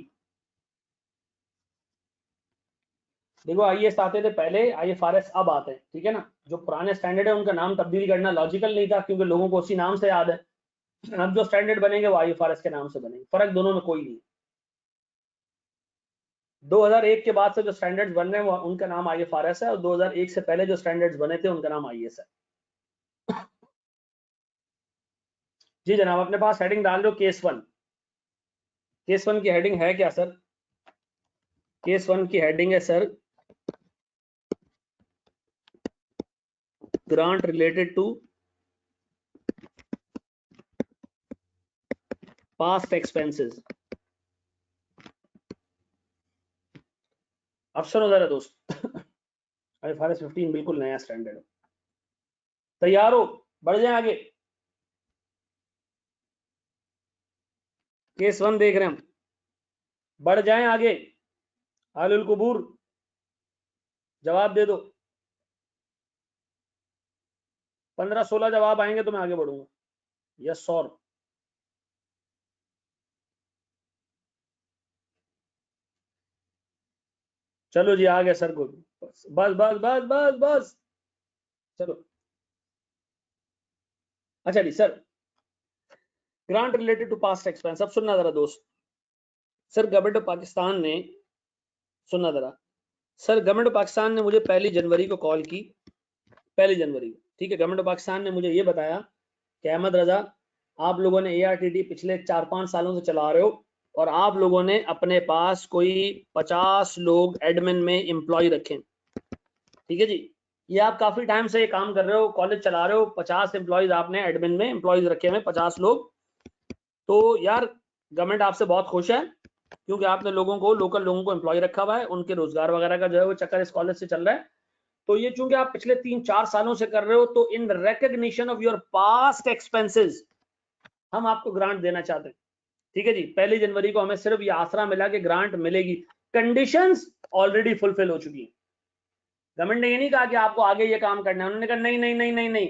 देखो आईएएस आते थे पहले, आईएफआरएस अब आते हैं, ठीक है ना। जो पुराने स्टैंडर्ड है उनका नाम तब्दील करना लॉजिकल नहीं था, क्योंकि लोगों को उसी नाम से याद है। अब जो स्टैंडर्ड बनेंगे वो आईएफआरएस के नाम से बनेंगे, फर्क दोनों में कोई नहीं। 2001 के बाद से जो स्टैंडर्ड्स बन रहे हैं वो उनका नाम आईएफआरएस है, और 2001 से पहले जो स्टैंडर्ड्स बने थे उनका नाम आईएएस है। जी जनाब, अपने पास हेडिंग डाल दो केस 1। केस 1 की हेडिंग है क्या सर? केस 1 की हेडिंग है sir, grant related to past expenses. अब सुनो जरा दोस्त, आईएफआरएस 15 बिल्कुल नया स्टैंडर्ड है। तैयार हो? बढ़ जाए आगे। केस 1 देख रहे हैं हम, बढ़ जाएं आगे। आलुल कुबूर, जवाब दे दो। 15-16 जवाब आएंगे तो मैं आगे बढ़ूंगा। Yes sir. चलो जी, आ गया सर को। बस बस बस बस बस बस, चलो। अच्छा जी sir, grant related to past expense. अब सुनना जरा दोस्त। सर गवर्नमेंट ऑफ पाकिस्तान ने, सुनना जरा सर, गवर्नमेंट ऑफ पाकिस्तान ने मुझे 1 जनवरी को कॉल की। 1 जनवरी को, ठीक है। गवर्नमेंट ऑफ पाकिस्तान ने मुझे ये बताया कि अहमद रजा, आप लोगों ने एआरटीटी पिछले 4-5 सालों से चला रहे हो, और आप लोगों ने अपने पास कोई 50 लोग एडमिन में एम्प्लॉय रखे, ठीक है जी। ये आप काफी टाइम से ये काम कर रहे हो, कॉलेज चला रहे हो, 50 एम्प्लॉयज आपने एडमिन में एम्प्लॉयज रखे हुए, 50 लोग। तो यार गवर्नमेंट आपसे बहुत खुश है, क्योंकि आपने लोगों को, लोकल लोगों को एम्प्लॉय रखा हुआ है, उनके रोजगार वगैरह का जो है वो चक्कर इस कॉलेज से चल रहा है। तो ये चूंकि आप पिछले 3-4 सालों से कर रहे हो, तो in recognition of your past expenses हम आपको ग्रांट देना चाहते हैं, ठीक है जी। 1 जनवरी को हमें सिर्फ ये आसरा मिला कि ग्रांट मिलेगी, कंडीशंस ऑलरेडी फुलफिल हो चुकी हैं। गवर्नमेंट ने ये नहीं कहा कि आपको आगे ये काम करना है, उन्होंने कहा नहीं नहीं नहीं नहीं नहीं,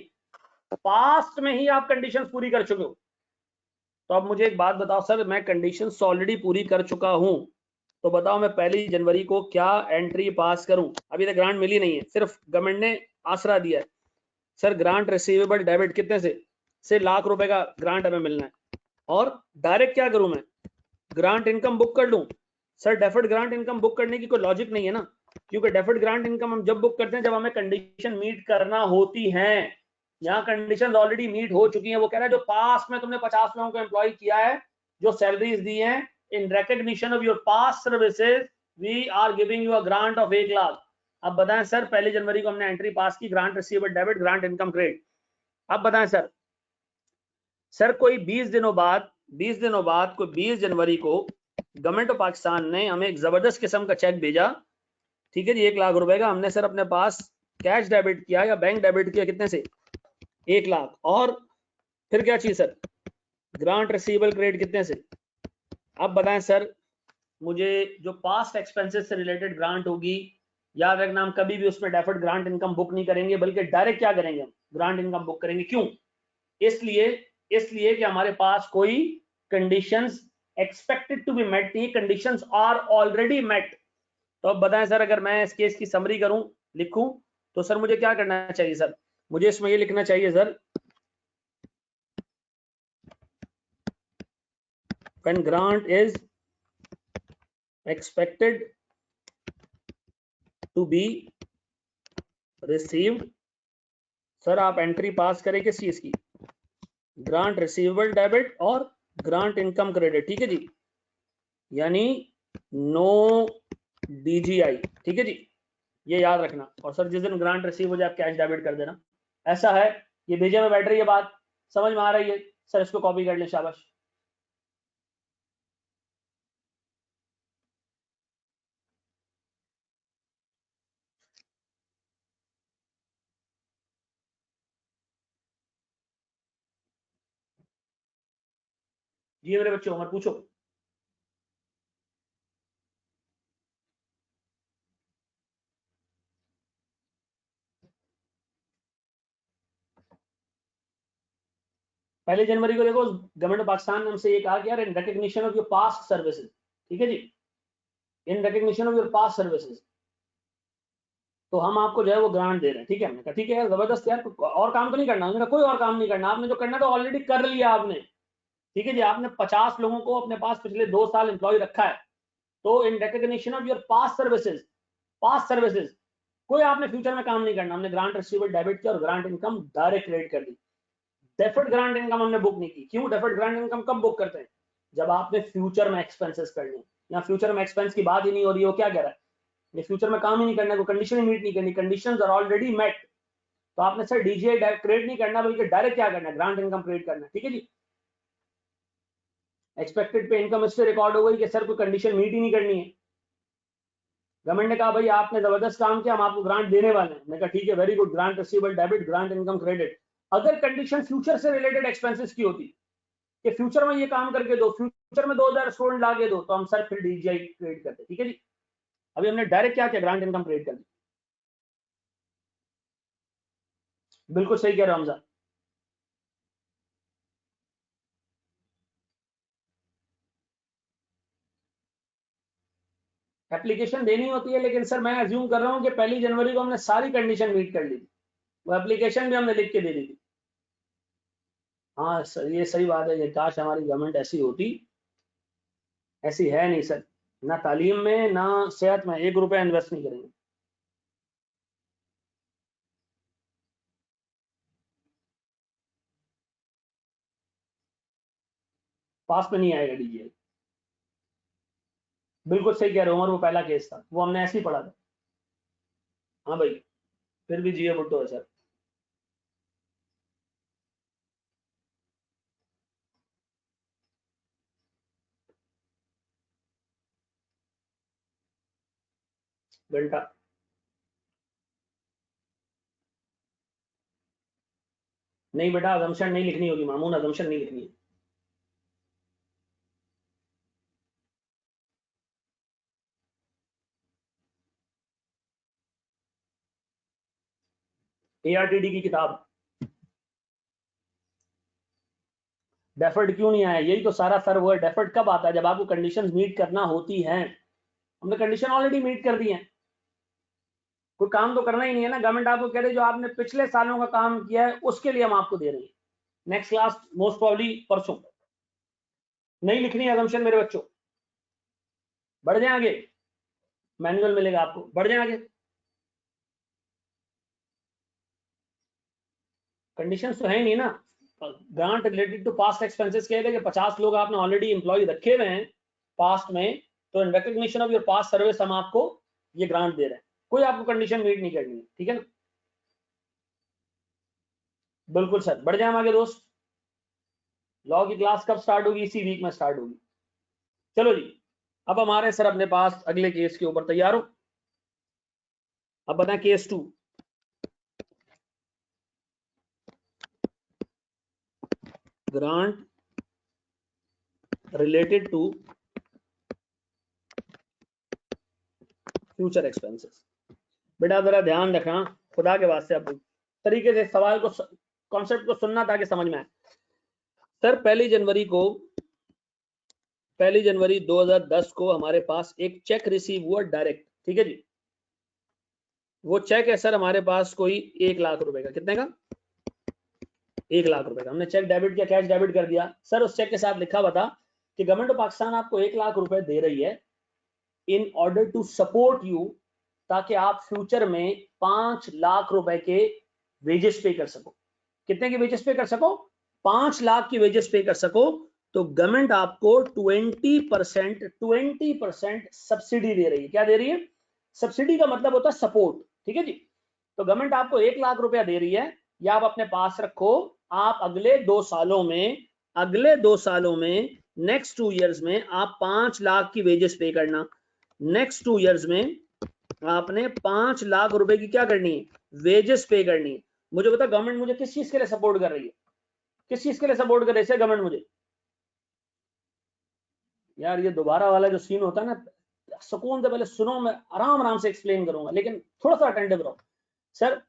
पास्ट में ही आप कंडीशंस पूरी कर चुके हो। तो अब मुझे एक बात बताओ सर, मैं कंडीशंस ऑलरेडी पूरी कर चुका हूं, तो बताओ मैं 1 जनवरी को क्या एंट्री पास करूं? अभी तक ग्रांट मिली नहीं है, सिर्फ गवर्नमेंट ने आसरा दिया है। सर ग्रांट रिसीवेबल डेबिट कितने से ₹1,00,000 का ग्रांट हमें मिलना है, और डायरेक्ट क्या करूं मैं? ग्रांट इनकम बुक कर लूं? Sir deferred grant income book करने की कोई लॉजिक नहीं है ना, क्योंकि डेफर्ड ग्रांट इनकम हम जब बुक करते हैं जब हमें कंडीशन मीट करना होती है। यहाँ कंडीशन ऑलरेडी मीट हो चुकी हैं। वो कह रहा है जो पास्ट में तुमने 50 लोगों को एम्प्लॉय किया है, जो सैलरीज दी हैं, in recognition of your past services we are giving you a grant of 1,00,000। अब बताएं सर, 1 जनवरी को हमने एंट्री पास की, grant receivable debit, grant income credit. अब बताएं सर, कोई 20 दिनों बाद, 20 जनवरी को गवर्नमेंट ऑफ पाकिस्तान ने हमें एक जबरदस्त किस्म का चेक भेजा, ठीक है जी, ₹1,00,000 का। हमने सर अपने पास कैश डेबिट किया या बैंक डेबिट किया, कितने से? 1,00,000। और फिर क्या चीज सर? ग्रांट रिसीवेबल क्रेडिट कितने से? अब बताएं सर, मुझे जो पास्ट एक्सपेंसेस से रिलेटेड ग्रांट होगी, याद रखना हम कभी भी उसमें डेफर्ड ग्रांट इनकम बुक नहीं करेंगे, बल्कि डायरेक्ट क्या करेंगे, हम ग्रांट इनकम बुक करेंगे। क्यों? इसलिए इसलिए कि हमारे पास कोई conditions expected to be met नहीं, कंडीशंस आर ऑलरेडी मेट। तो अब बताएं सर, अगर मैं इस केस की समरी करूं, लिखूं, तो सर मुझे क्या करना चाहिए सर? मुझे इसमें ये लिखना चाहिए sir, when grant is expected to be received। Sir आप एंट्री पास करें किस चीज की? ग्रांट रिसीवेबल डेबिट और ग्रांट इनकम क्रेडिट, ठीक है जी, यानी नो डीजीआई, ठीक है जी, ये याद रखना। और सर जिस दिन ग्रांट रिसीव हो जाए आप कैश डेबिट कर देना। ऐसा है, ये भेजे में बैठ रही है बात, समझ में आ रही है? सर इसको कॉपी कर ले, शाबाश। जी मेरे बच्चों, उमर पूछो। पहले जनवरी को देखो, गवर्नमेंट ऑफ पाकिस्तान ने हमसे ये कहा कि यार in recognition of your past services, ठीक है जी, in recognition of your past services, तो हम आपको जो है वो ग्रांट दे रहे हैं, ठीक है। हमने कहा ठीक है यार जबरदस्त यार, और काम तो नहीं करना। हमने कहा कोई और काम नहीं करना, आपने जो करना था ऑलरेडी कर लिया आपने, ठीक है जी। आपने 50 लोगों को अपने पास पिछले 2 साल एम्प्लॉय रखा है, तो in recognition of your past services कोई आपने फ्यूचर में काम नहीं करना। हमने ग्रांट रिसीवेबल डेबिट किया और ग्रांट इनकम डायरेक्ट क्रेडिट कर दी। डेफर्ड ग्रांट इनकम हमने बुक नहीं की। क्यों? डेफर्ड ग्रांट इनकम कब बुक करते हैं? जब आपने फ्यूचर में एक्सपेंसेस करने। या फ्यूचर में एक्सपेंस की बात ही नहीं हो रही है, वो क्या कह रहा है, ये फ्यूचर में काम ही नहीं करना, कोई कंडीशन ही मीट नहीं करनी, कंडीशंस आर ऑलरेडी मेट। तो आपने सर डीजीआई क्रिएट नहीं करना, बल्कि डायरेक्ट क्या करना है, ग्रांट इनकम क्रिएट करना है, ठीक है जी। एक्सपेक्टेड पे इनकम इससे रिकॉर्ड हो गई कि सर कोई कंडीशन मीट ही नहीं करनी है। गवर्नमेंट ने कहा भाई आपने जबरदस्त काम किया, हम आपको ग्रांट देने वाले हैं। मैंने कहा ठीक है, very good, grant receivable debit, grant income credit. अगर कंडीशन फ्यूचर से रिलेटेड एक्सपेंसेस की होती कि फ्यूचर में ये काम करके दो, फ्यूचर में 2000 स्टूडेंट ला के दो, तो हम सर फिर डीजीआई क्रिएट करते, ठीक है जी। अभी हमने डायरेक्ट क्या किया, ग्रांट इनकम क्रिएट कर दी। बिल्कुल सही कह रहे हो हमजा। एप्लीकेशन देनी होती है, लेकिन सर मैं अज्यूम कर रहा हूँ कि 1 जनवरी को हमने सारी कंडीशन मीट कर ली थी, वो एप्लीकेशन भी हमने लिख के दे दी थी। हाँ सर ये सही बात है, ये काश हमारी गवर्नमेंट ऐसी होती। ऐसी है नहीं सर, ना तालीम में ना सेहत में 1 रुपया इन्वेस्ट नहीं करेंगे। पास में नहीं आएगा डीजीआई। बिल्कुल सही कह रहे हो उमर, वो पहला केस था, वो हमने ऐसे ही पढ़ा था। हाँ भाई, फिर भी जियो भुट्टो है सर। घंटा। नहीं बेटा, अजम्पशन नहीं लिखनी होगी मामून, अजम्पशन नहीं लिखनी है। एआरटीडी की किताब। डेफर्ड क्यों नहीं आया, यही तो सारा सर वो है। डेफर्ड कब आता है, जब आपको कंडीशंस मीट करना होती हैं। हमने कंडीशन ऑलरेडी मीट कर दी है, कोई काम तो करना ही नहीं है ना। गवर्नमेंट आपको कह रही है जो आपने पिछले सालों का काम किया है उसके लिए हम आपको दे रहे हैं। नेक्स्ट क्लास मोस्ट प्रॉब्ली परसों। नहीं लिखनी है असम्पशन मेरे बच्चों, बढ़ जाए आगे, मैनुअल मिलेगा आपको, बढ़ जाए आगे। कंडीशंस तो है नहीं ना। Grant related to past expenses कह रहे कि 50 लोग आपने ऑलरेडी एम्प्लॉय रखे हुए हैं पास्ट में, तो in recognition of your past service हम आपको ये ग्रांट दे रहे हैं। कोई आपको कंडीशन मीट नहीं करनी है, ठीक है ना। बिल्कुल सर, बढ़ जाए आगे दोस्त। लॉ की क्लास कब स्टार्ट होगी, इसी वीक में स्टार्ट होगी। चलो जी, अब हमारे सर अपने पास अगले केस के ऊपर तैयार हो। अब बताएं case 2। Grant related to future expenses. बेटा जरा ध्यान रखना, खुदा के वास्ते आप तरीके से सवाल को, कॉन्सेप्ट को सुनना ताकि समझ में आए। सर 1 जनवरी 2010 को हमारे पास एक चेक रिसीव हुआ डायरेक्ट, ठीक है जी। वो चेक है सर हमारे पास कोई 1 लाख रुपए का। कितने का? 1 लाख रुपए का। हमने चेक डेबिट किया, कैश डेबिट कर दिया। सर उस चेक के साथ लिखा हुआ था कि गवर्नमेंट ऑफ पाकिस्तान आपको 1 लाख रुपए दे रही है in order to support you, ताकि आप फ्यूचर में 5 लाख रुपए के वेजेस पे कर सको। कितने के वेजेस पे कर सको? 5 लाख की वेजेस पे कर सको। तो गवर्नमेंट आपको 20% सब्सिडी दे रही है। क्या दे रही है? सब्सिडी का मतलब होता है सपोर्ट, ठीक है जी। तो गवर्नमेंट आपको 1 लाख रुपया दे रही है, या आप अपने पास रखो। आप अगले 2 सालों में नेक्स्ट 2 इयर्स में आप 5 लाख की वेजेस पे करना। नेक्स्ट 2 इयर्स में आपने 5 लाख रुपए की क्या करनी है? वेजेस पे करनी है। मुझे बता गवर्नमेंट मुझे किस चीज के लिए सपोर्ट कर रही है? किस चीज के लिए सपोर्ट कर रही है गवर्नमेंट मुझे? यार ये दोबारा वाला जो सीन होता है ना, सुकून से पहले सुनो, मैं आराम आराम से एक्सप्लेन करूंगा, लेकिन थोड़ा सा अटेंटिव रहो। सर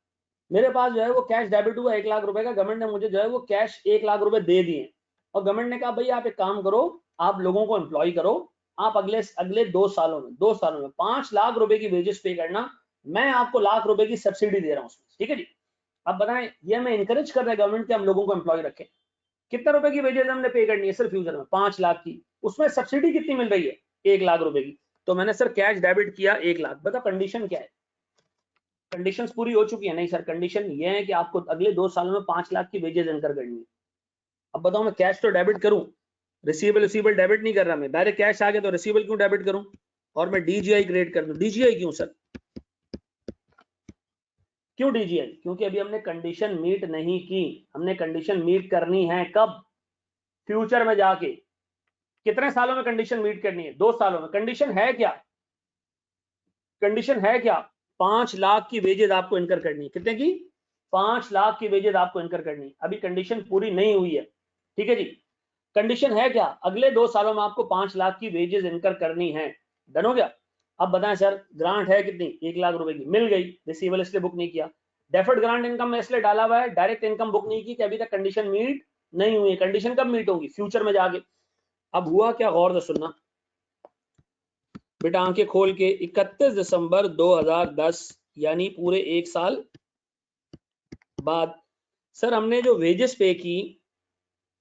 मेरे पास जो है वो कैश डेबिट हुआ 1 लाख रुपए का। गवर्नमेंट ने मुझे जो है वो कैश 1 लाख रुपए दे दिए, और गवर्नमेंट ने कहा भाई आप एक काम करो, आप लोगों को एम्प्लॉय करो, आप अगले अगले 2 सालों में 5 लाख रुपए की वेजेस पे करना। मैं आपको लाख रुपए की सब्सिडी दे रहा हूँ उसमें, ठीक है जी। अब बताएं, ये हमें इंकरेज कर रहा है गवर्नमेंट के हम लोगों को एम्प्लॉय रखें। कितना रुपए की वेजेस हमने पे करनी है सर फ्यूचर में? 5 लाख की। उसमें सब्सिडी कितनी मिल रही है? 1 लाख रुपए की। तो मैंने सर कैश डेबिट किया 1 लाख। बता कंडीशन क्या है? कंडीशंस पूरी हो चुकी है? नहीं सर, कंडीशन ये है कि आपको अगले 2 सालों में 5 लाख की वेजेस इनकर करनी है। अब बताओ मैं कैश तो डेबिट करूं, रिसीवेबल डेबिट नहीं कर रहा, मैं डायरेक्ट कैश आ गया तो रिसीवेबल क्यों डेबिट करूं? और मैं डीजीआई क्रिएट कर दूं। डीजीआई क्यों सर? क्यों डीजीआई? क्योंकि अभी हमने कंडीशन मीट नहीं की। हमने कंडीशन मीट करनी है कब? फ्यूचर में जाके। कितने सालों में कंडीशन मीट करनी है? 2 सालों में। कंडीशन है क्या? कंडीशन है क्या? 5 लाख की वेजेस आपको इनकर करनी है। कितने की? 5 लाख की वेजेस आपको इनकर करनी है। अभी कंडीशन पूरी नहीं हुई है, ठीक है जी। कंडीशन है क्या? अगले 2 सालों में आपको 5 लाख की वेजेस इनकर करनी है। डन हो गया? अब बताएं सर, ग्रांट है कितनी? 1 लाख रुपए की मिल गई, रिसीवेबल इसलिए बुक नहीं किया। डेफर्ड ग्रांट इनकम में इसलिए डाला हुआ है, डायरेक्ट इनकम बुक नहीं की कि अभी तक कंडीशन मीट नहीं हुई है। कंडीशन कब मीट होगी? फ्यूचर में जाके। अब हुआ क्या, गौर से सुनना बेटा, आंखें खोल के। 31 दिसंबर 2010 यानी पूरे 1 साल बाद सर हमने जो वेजेस पे की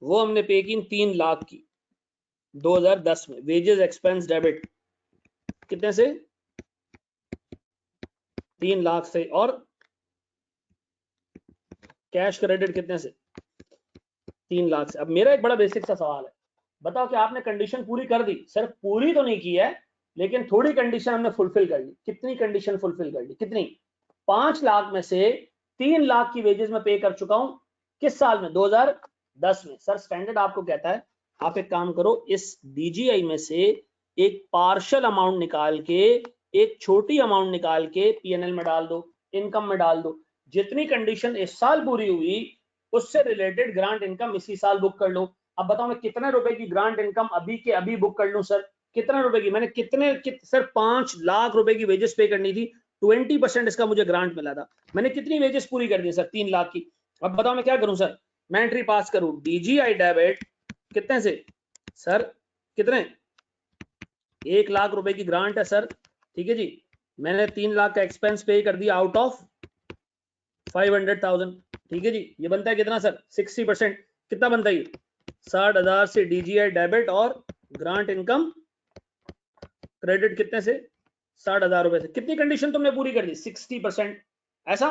वो हमने पे की 3 लाख की 2010 में। वेजेस एक्सपेंस डेबिट कितने से? 3 लाख से। और कैश क्रेडिट कितने से? 3 लाख से। अब मेरा एक बड़ा बेसिक सा सवाल है, बताओ कि आपने कंडीशन पूरी कर दी? सर पूरी तो नहीं की है, लेकिन थोड़ी कंडीशन हमने फुलफिल कर दी। कितनी कंडीशन फुलफिल कर दी? कितनी? 5 लाख में से 3 लाख की वेजेस में पे कर चुका हूं। किस साल में? 2010 में। सर स्टैंडर्ड आपको कहता है आप एक काम करो, इस डीजीआई में से एक पार्शियल अमाउंट निकाल के, एक छोटी अमाउंट निकाल के पीएनएल में डाल दो, इनकम में डाल दो। जितनी कंडीशन इस साल पूरी हुई उससे रिलेटेड ग्रांट इनकम इसी साल बुक कर लो। अब बताओ मैं कितने रुपए की ग्रांट इनकम अभी के अभी बुक कर लूं सर? कितने रुपए की? मैंने सर 5 लाख रुपए की वेजेस पे करनी थी, 20% इसका मुझे ग्रांट मिला था। मैंने कितनी वेजेस पूरी कर दी सर? 3 लाख की। अब बताओ मैं क्या करूं सर? मैं एंट्री पास करूं डीजीआई डेबिट कितने से सर? कितने? 1 लाख रुपए की ग्रांट है सर, ठीक है जी। मैंने 3 लाख का एक्सपेंस पे कर दिया आउट ऑफ 500,000, ठीक है जी। ये बनता है कितना सर? 60%। कितना बनता है ये? 60,000 से डीजीआई डेबिट और ग्रांट इनकम क्रेडिट कितने से? 60,000 रुपए से। कितनी कंडीशन तुमने पूरी कर दी? 60%। ऐसा?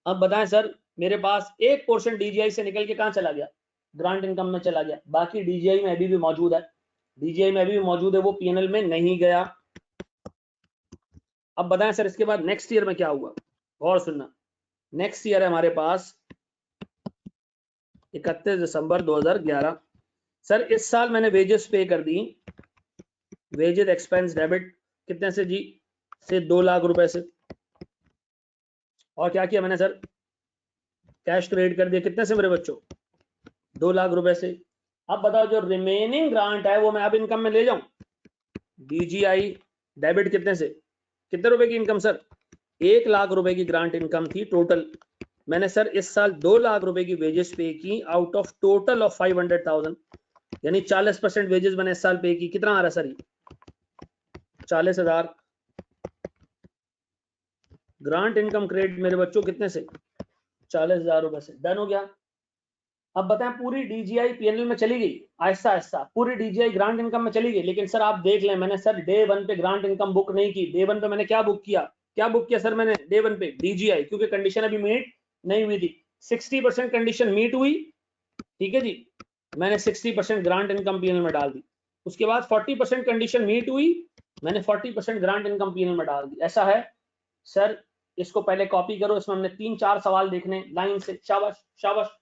अब बताएं सर, मेरे पास एक पोर्शन डीजीआई से निकल के कहां चला गया? ग्रांट इनकम में चला गया। बाकी डीजीआई में अभी भी मौजूद है, डीजीआई में अभी भी मौजूद है, वो पीएनएल में नहीं गया। अब बताएं सर इसके बाद नेक्स्ट ईयर में क्या हुआ? गौर सुनना, नेक्स्ट ईयर है हमारे पास 31 दिसंबर 2011। सर इस साल मैंने वेजेस पे कर दी, वेजेस एक्सपेंस डेबिट कितने से जी? से 2 लाख रुपए से। और क्या किया मैंने सर? कैश क्रेडिट कर दिया कितने से मेरे बच्चों? 2 लाख रुपए से। अब बताओ जो रिमेनिंग ग्रांट है वो मैं अब इनकम में ले जाऊं? डीजीआई डेबिट कितने से? कितने रुपए की इनकम सर? 1 लाख रुपए की ग्रांट इनकम थी टोटल। मैंने सर इस साल 2 लाख रुपए की वेजेस पे की आउट ऑफ टोटल ऑफ 500,000, यानी 40% वेजेस मैंने इस साल पे की। कितना आ रहा सर? 40,000। ग्रांट इनकम क्रेडिट मेरे बच्चों कितने से? 40,000 रुपए से। डन हो गया? अब बताएं पूरी डीजीआई पीएनएल में चली गई आहिस्ता आहिस्ता, पूरी डीजीआई ग्रांट इनकम में चली गई। लेकिन सर आप देख लें, मैंने सर डे 1 पे ग्रांट इनकम बुक नहीं की। डे 1 पे मैंने क्या बुक किया? क्या बुक किया सर मैंने डे 1 पे? डीजीआई, क्योंकि कंडीशन अभी मीट नहीं हुई थी। 60% कंडीशन मीट हुई, ठीक है जी। मैंने 60% ग्रांट इनकम पीएनएल में डाल दी। उसके बाद 40% कंडीशन मीट हुई, मैंने 40% ग्रांट इनकम पीएनएल में डाल दी। ऐसा है सर। इसको पहले कॉपी करो, इसमें हमने 3-4 सवाल देखने लाइन से। शाबाश शाबाश।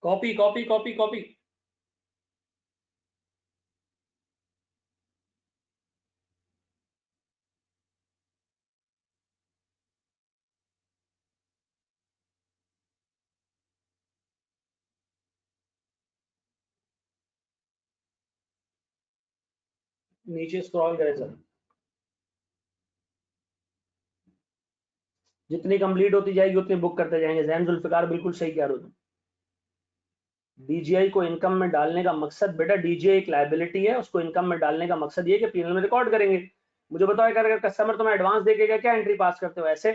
Copy copy copy copy. नीचे स्क्रॉल करें सर। जितनी कंप्लीट होती जाएगी उतनी बुक करते जाएंगे। जैन जुल्फिकार बिल्कुल सही कह रहे हो तुम। डीजीआई को इनकम में डालने का मकसद, बेटा डीजीआई एक लायबिलिटी है, उसको इनकम में डालने का मकसद ये कि पीएनएल में रिकॉर्ड करेंगे। मुझे बताओ अगर कस्टमर तुम्हें एडवांस देके क्या एंट्री पास करते हो? ऐसे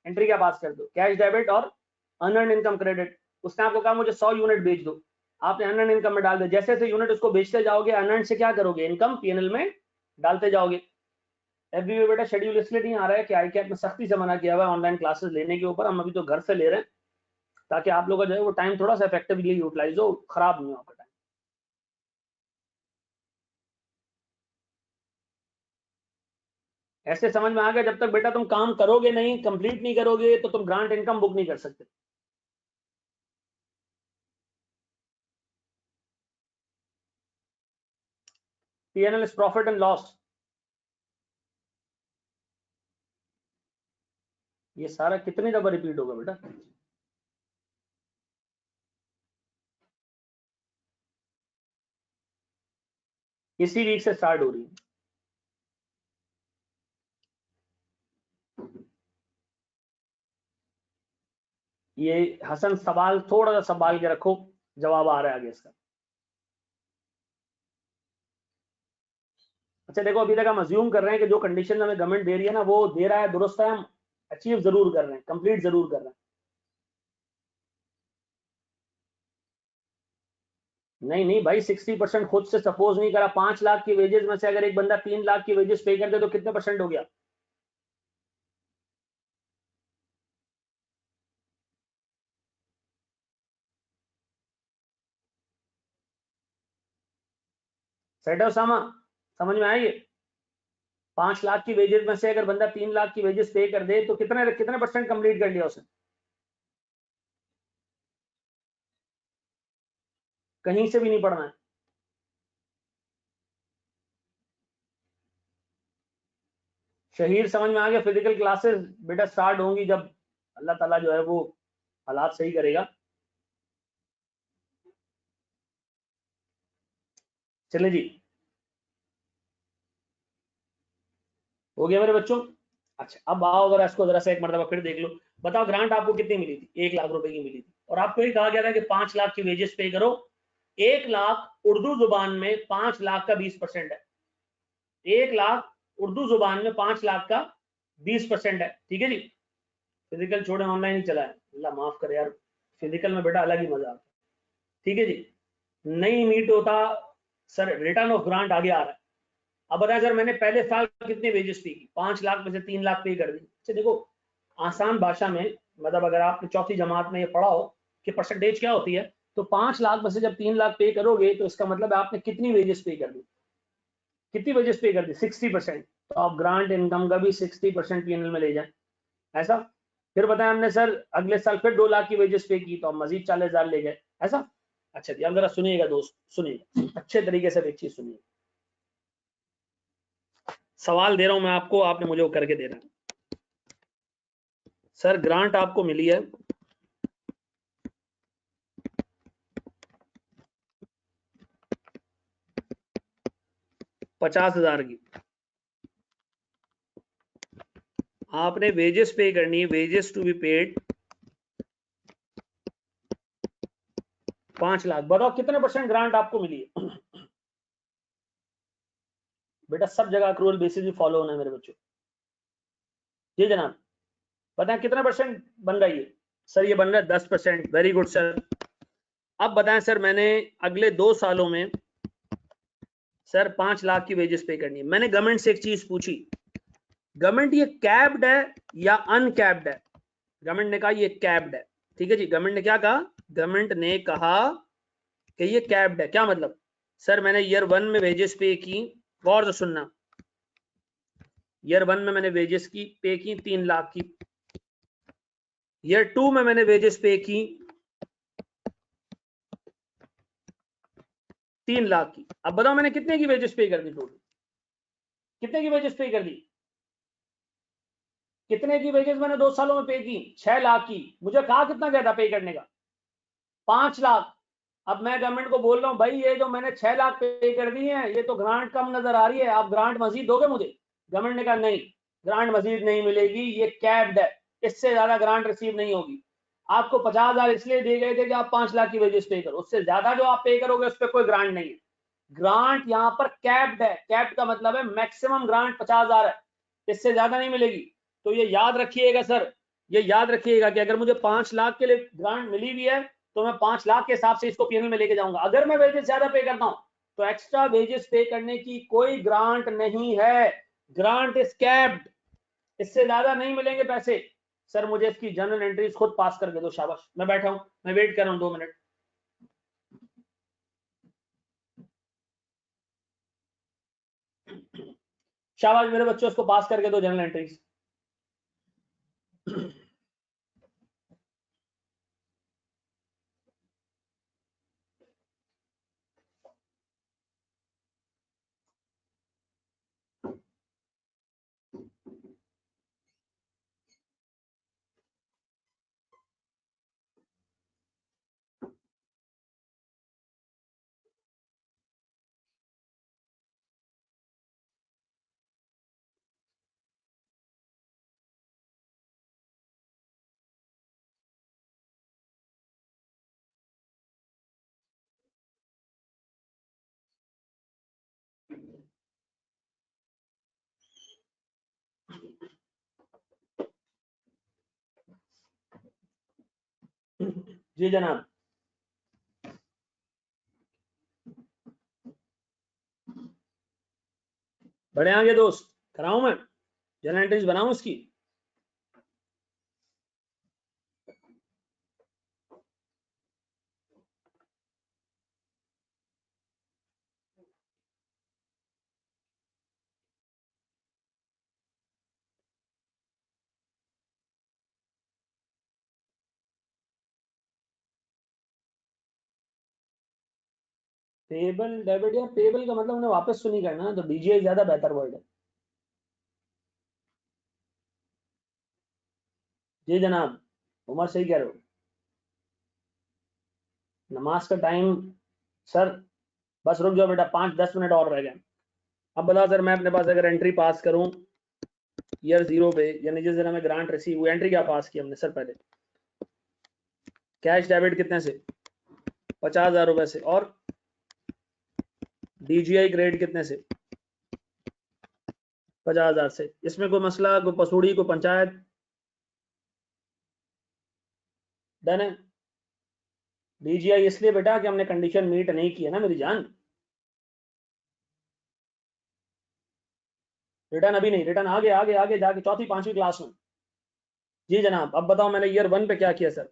एंट्री क्या पास करते हो? कैश डेबिट और अनअर्न्ड इनकम क्रेडिट। उसने आपको कहा मुझे 100 यूनिट बेच दो, आपने अनअर्न्ड इनकम में डाल दिया। जैसे जैसे यूनिट उसको बेचते जाओगे अनअर्न्ड से क्या करोगे? इनकम पीएनएल में डालते जाओगे। एफबी में बेटा शेड्यूल इसलिए नहीं आ रहा है कि आई कैट में सख्ती से मना किया हुआ है ऑनलाइन क्लासेस लेने के ऊपर। हम अभी तो घर से ले रहे हैं ताकि आप लोगों का जो है वो टाइम थोड़ा सा इफेक्टिवली यूटिलाइज हो, खराब नहीं हो आपका टाइम। ऐसे समझ में आ गया? जब तक बेटा तुम काम करोगे नहीं, कंप्लीट नहीं करोगे, तो तुम ग्रांट इनकम बुक नहीं कर सकते। PNL is profit and loss. ये सारा कितनी दफा रिपीट होगा बेटा? इसी वीक से स्टार्ट हो रही है। ये हसन सवाल थोड़ा सा संभाल के रखो, जवाब आ रहा है आगे इसका। अच्छा देखो, अभी तक हम अज्यूम कर रहे हैं कि जो कंडीशन हमें गवर्नमेंट दे रही है ना वो दे रहा है, दुरुस्त है, हम अचीव जरूर कर रहे हैं, कंप्लीट जरूर कर रहे हैं। नहीं नहीं भाई, 60% खुद से सपोज नहीं करा। 5 लाख की वेजेस में से अगर एक बंदा 3 लाख की वेजेस पे कर दे तो कितने परसेंट हो गया? सेट है उसामा? समझ में आएगी? 5 लाख की वेजेस में से अगर बंदा 3 लाख की वेजेस पे कर दे तो कितने कितने परसेंट कंप्लीट कर लिया उसने? कहीं से भी नहीं पढ़ना है। शहीर समझ में आ गया? फिजिकल क्लासेस बेटा स्टार्ट होंगी जब अल्लाह ताला जो है वो हालात सही करेगा। चले जी, हो गया मेरे बच्चों? अच्छा अब आओ, अगर इसको जरा सा एक मरतबा फिर देख लो। बताओ ग्रांट आपको कितनी मिली थी? 1 लाख रुपए की मिली थी, और आपको ये कहा गया था कि 5 लाख की वेजेस पे करो। 1 लाख उर्दू जुबान में 5 लाख का 20% है। 1 लाख उर्दू जुबान में 5 लाख का 20% है। ठीक है जी? फिजिकल छोड़े, ऑनलाइन ही चला है, अल्लाह माफ करे यार। फिजिकल में बेटा अलग ही मजा आता है। ठीक है जी? नहीं मीट होता सर, रिटर्न ऑफ ग्रांट आगे आ रहा है। अब बताया सर मैंने पहले साल कितनी वेजेस पे की? 5 लाख में से 3 लाख पे कर दी। अच्छा देखो, आसान भाषा में, मतलब अगर आपने चौथी जमात में ये पढ़ा हो कि परसेंटेज क्या होती है, तो 5 लाख में से जब 3 लाख पे करोगे तो इसका मतलब आपने कितनी वेजेस पे कर दी? कितनी वेजेस पे कर दी? 60%। तो आप ग्रांट इनकम का भी 60% पीएनएल में ले जाए, ऐसा। फिर बताया हमने सर अगले साल फिर 2 लाख की वेजेस पे की तो हम मजीद 40,000 ले गए, ऐसा। अच्छा जी, अब जरा सुनिएगा दोस्त, सुनिए अच्छे तरीके से, एक चीज सुनिए। सवाल दे रहा हूं मैं आपको, आपने मुझे वो करके देना है। सर ग्रांट आपको मिली है 50,000 की। आपने वेजेस पे करनी है, wages to be paid 5 lakh. बताओ कितने परसेंट ग्रांट आपको मिली है? बेटा सब जगह अक्रूवल बेसिस भी फॉलो होना है मेरे बच्चों। जी जनाब, बताएं कितना परसेंट बन रहा है ये? सर ये बन रहा है 10%। Very good sir. अब बताएं सर, मैंने अगले 2 सालों में सर 5 लाख की वेजेस पे करनी है। मैंने गवर्नमेंट से एक चीज पूछी, गवर्नमेंट ये कैप्ड है या अनकैप्ड है? गवर्नमेंट ने कहा ये कैप्ड है। ठीक है जी? गवर्नमेंट ने क्या कहा? गवर्नमेंट ने कहा कि ये कैप्ड है। क्या मतलब? सर मैंने ईयर 1 में वेजेस पे की, गौर से सुनना, ईयर 1 में मैंने वेजेस की पे की 3 लाख की। ईयर 2 में मैंने वेजेस पे की 3 लाख की। अब बताओ मैंने कितने की वेजेस पे कर दी? टोटल कितने की वेजेस पे कर दी? कितने की वेजेस मैंने 2 सालों में पे की? 6 लाख की। मुझे कहा कितना क्या था पे करने का? 5 लाख। अब मैं गवर्नमेंट को बोल रहा हूं भाई ये जो मैंने 6 लाख पे कर दी है ये तो ग्रांट कम नजर आ रही है, आप ग्रांट मजीद दोगे मुझे? गवर्नमेंट ने कहा नहीं, ग्रांट मजीद नहीं मिलेगी, ये कैप्ड है। इससे ज्यादा ग्रांट रिसीव नहीं होगी। आपको 50,000 इसलिए दिए गए थे कि आप 5 लाख की वेजेस पे करो, उससे ज्यादा जो आप पे करोगे उस पर कोई ग्रांट नहीं है। ग्रांट यहाँ पर कैप्ड है, कैप्ड का मतलब है मैक्सिमम ग्रांट 50,000 है, इससे ज्यादा नहीं मिलेगी। तो ये याद रखिएगा सर, ये याद रखिएगा कि अगर मुझे 5 लाख के लिए ग्रांट मिली हुई है तो मैं 5 लाख के हिसाब से इसको पीएनएल में लेके जाऊंगा। अगर मैं वेजेस ज्यादा पे करता हूं तो एक्स्ट्रा वेजेस पे करने की कोई ग्रांट नहीं है, ग्रांट इज कैप्ड, इससे ज्यादा नहीं मिलेंगे पैसे। सर मुझे इसकी जर्नल एंट्रीज खुद पास करके दो, शाबाश, मैं बैठा हूं, मैं वेट कर रहा हूं 2 मिनट। शाबाश मेरे बच्चों, उसको पास करके दो जर्नल एंट्रीज। जी जनाब, बड़े आगे दोस्त, कराऊं मैं जर्नल एंट्रीज, बनाऊं इसकी? पेबल डेबिट या पेबल का मतलब उन्हें वापस तो नहीं करना, तो डीजीआई ज्यादा बेहतर वर्ड है। जी जनाब, उमर सही कह रहे हो। नमाज का टाइम सर, बस रुक जाओ बेटा, 5-10 मिनट और रह गए। अब बताओ सर, मैं अपने पास अगर एंट्री पास करूं ईयर 0 पे, यानी जिस दिन हमें ग्रांट रिसीव हुई, एंट्री क्या पास की हमने सर? पहले कैश डेबिट कितने से? 50,000 रुपए से। और डीजीआई ग्रेड कितने से? 50,000 से। इसमें कोई मसला, कोई पसूड़ी, कोई पंचायत? डन है। डीजीआई इसलिए बेटा कि हमने कंडीशन मीट नहीं की है ना मेरी जान। रिटर्न अभी नहीं, रिटर्न आगे आगे आगे जाके 4th-5वीं क्लास में। जी जनाब, अब बताओ मैंने ईयर 1 पे क्या किया सर?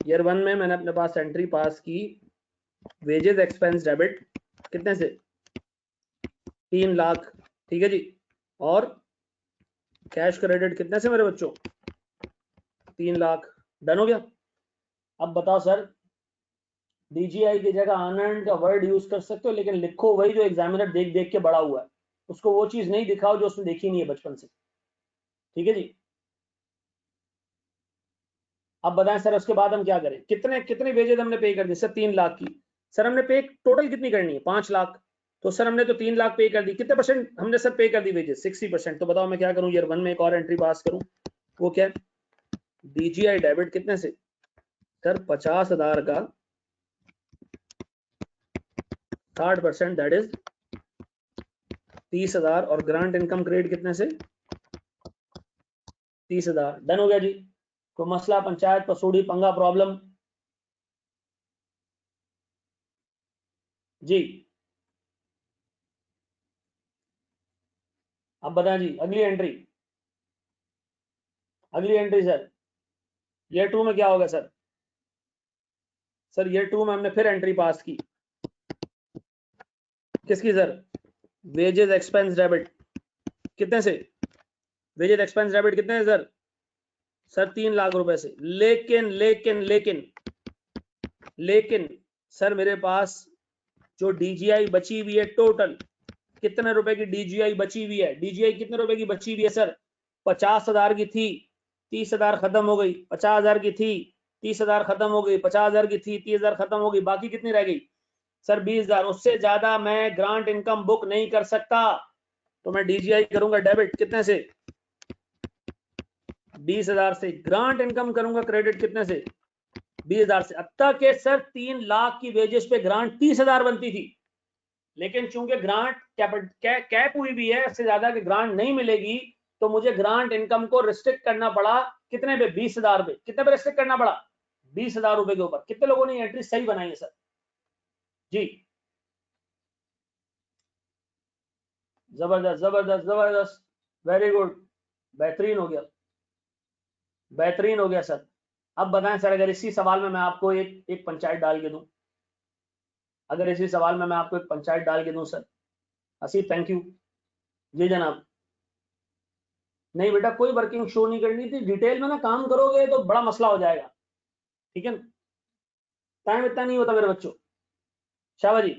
ईयर 1 में मैंने अपने पास एंट्री पास की, वेजेस एक्सपेंस डेबिट कितने से? 3 लाख, ठीक है जी। और कैश क्रेडिट कितने से मेरे बच्चों? 3 लाख। डन हो गया। अब बताओ सर, डीजीआई की जगह आनंद का वर्ड यूज कर सकते हो, लेकिन लिखो वही जो एग्जामिनर देख देख के बड़ा हुआ है, उसको वो चीज नहीं दिखाओ जो उसने देखी नहीं है बचपन से, ठीक है जी। अब बताएं सर, उसके बाद हम क्या करें? कितने कितने वेजेस हमने पे कर दी सर? 3 लाख की। सर हमने पे टोटल कितनी करनी है? 5 लाख। तो सर हमने तो 3 लाख पे कर दी, कितने परसेंट हमने सर पे कर दी वेजेस? 60%। तो बताओ मैं क्या करूं, ईयर 1 में एक और एंट्री पास करूं, वो क्या है? डीजीआई डेबिट कितने से? सर 50,000 का 60%, दैट इज 30,000। और ग्रांट इनकम ग्रेड कितने से? 30,000। डन हो गया जी। कोई मसला, पंचायत, पसूड़ी, पंगा, प्रॉब्लम? जी अब बताएं जी, अगली एंट्री, अगली एंट्री सर, ईयर 2 में क्या होगा सर? सर ईयर 2 में हमने फिर एंट्री पास की, किसकी सर? वेजेस एक्सपेंस डेबिट कितने से? वेजेस एक्सपेंस डेबिट कितने से सर? सर 3 लाख रुपए से। लेकिन लेकिन लेकिन लेकिन सर मेरे पास जो डीजीआई बची हुई है टोटल, कितने रुपए की डीजीआई बची हुई है? डीजीआई कितने रुपए की बची हुई है सर? 50,000 की थी, 30,000 खत्म हो गई। 50,000 की थी, 30,000 खत्म हो गई। 50,000 की थी, 30,000 खत्म हो गई। बाकी कितनी रह गई सर? 20,000। उससे ज्यादा मैं ग्रांट इनकम बुक नहीं कर सकता, तो मैं डीजीआई करूंगा डेबिट कितने से? 20,000 से। ग्रांट इनकम करूंगा क्रेडिट कितने से? 20,000 से। अब तक के सर 3 लाख की वेजेस पे ग्रांट 30,000 बनती थी, लेकिन चूंकि ग्रांट कैप हुई भी है, इससे ज्यादा की ग्रांट नहीं मिलेगी, तो मुझे ग्रांट इनकम को रिस्ट्रिक्ट करना पड़ा। कितने पे? 20,000 पे। कितने पे रिस्ट्रिक्ट करना पड़ा? 20,000 रुपए के ऊपर। कितने लोगों ने एंट्री सही बनाई है सर? जी, जबरदस्त जबरदस्त जबरदस्त, वेरी गुड, बेहतरीन हो गया, बेहतरीन हो गया सर। अब बताएं सर, अगर इसी सवाल में मैं आपको एक पंचायत डाल के दूं, अगर इसी सवाल में मैं आपको एक पंचायत डाल के दूं सर। Haseeb thank you. जी जनाब। नहीं बेटा, कोई वर्किंग शो नहीं करनी थी, डिटेल में ना काम करोगे तो बड़ा मसला हो जाएगा, ठीक है ना? टाइम इतना नहीं होता मेरे बच्चों। शाबाश जी।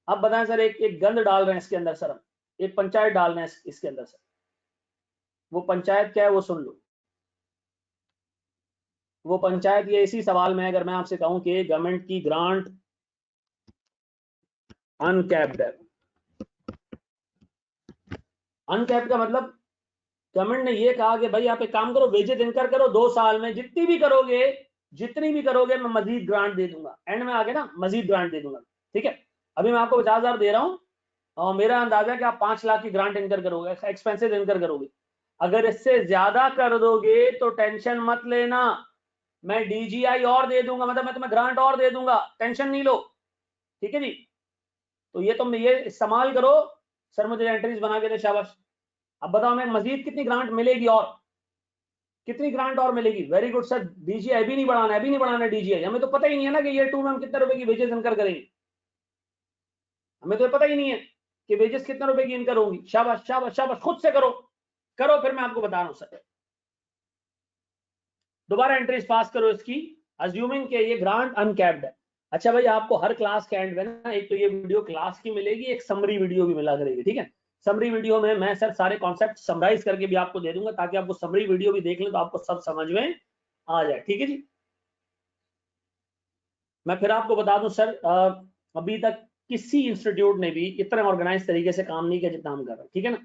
अब बताएं सर, एक गंद डाल रहे हैं इसके अंदर सर, हम एक पंचायत डाल रहे हैं इसके अंदर सर। वो पंचायत क्या है वो सुन लो। वो पंचायत ये इसी सवाल में, अगर मैं आपसे कहूं कि गवर्नमेंट की ग्रांट अनकैप्ड है। अनकैप्ड का मतलब गवर्नमेंट ने ये कहा कि भाई आप एक काम करो, वेजेस इनकर करो, 2 साल में जितनी भी करोगे मैं मजीद ग्रांट दे दूंगा। एंड में आगे ना मजीद ग्रांट दे दूंगा, ठीक है? अभी मैं आपको 50,000 दे रहा हूं, और मेरा अंदाजा है कि आप 5 लाख की ग्रांट इनकर करोगे, एक्सपेंसेस इनकर करोगे। अगर इससे ज्यादा कर दोगे तो टेंशन मत लेना, मैं डीजीआई और दे दूंगा, मतलब मैं तुम्हें ग्रांट और दे दूंगा, टेंशन नहीं लो, ठीक है जी? तो ये तुम ये इस्तेमाल करो। सर मुझे एंट्रीज बना के दे, शाबाश। अब बताओ मैं मजीद कितनी ग्रांट मिलेगी, और कितनी ग्रांट और मिलेगी? Very good sir. डीजीआई भी नहीं बढ़ाना, अभी नहीं बढ़ाना डीजीआई। हमें तो पता ही नहीं है ना कि ईयर 2 में हम कितने रुपए की वेजेस इनकर करेंगे, हमें तो पता ही नहीं है कि वेजेस कितने रुपए की इनकर होंगी। शाबाश शाबाश शाबाश, खुद से करो, करो, फिर मैं आपको बता रहा हूं सर। दोबारा एंट्रीज पास करो इसकी, अज्यूमिंग कि ये ग्रांट अनकैप्ड है। अच्छा भाई, आपको हर क्लास के एंड में ना एक तो ये वीडियो क्लास की मिलेगी, एक समरी वीडियो भी मिला करेगी, ठीक है? समरी वीडियो में मैं सर सारे कॉन्सेप्ट समराइज करके भी आपको दे दूंगा, ताकि आपको समरी वीडियो भी देख लें तो आपको सब समझ में आ जाए, ठीक है जी? मैं फिर आपको बता दूं सर, अभी तक किसी इंस्टीट्यूट ने भी इतने ऑर्गेनाइज तरीके से काम नहीं किया जितना हम कर रहे हैं, ठीक है ना?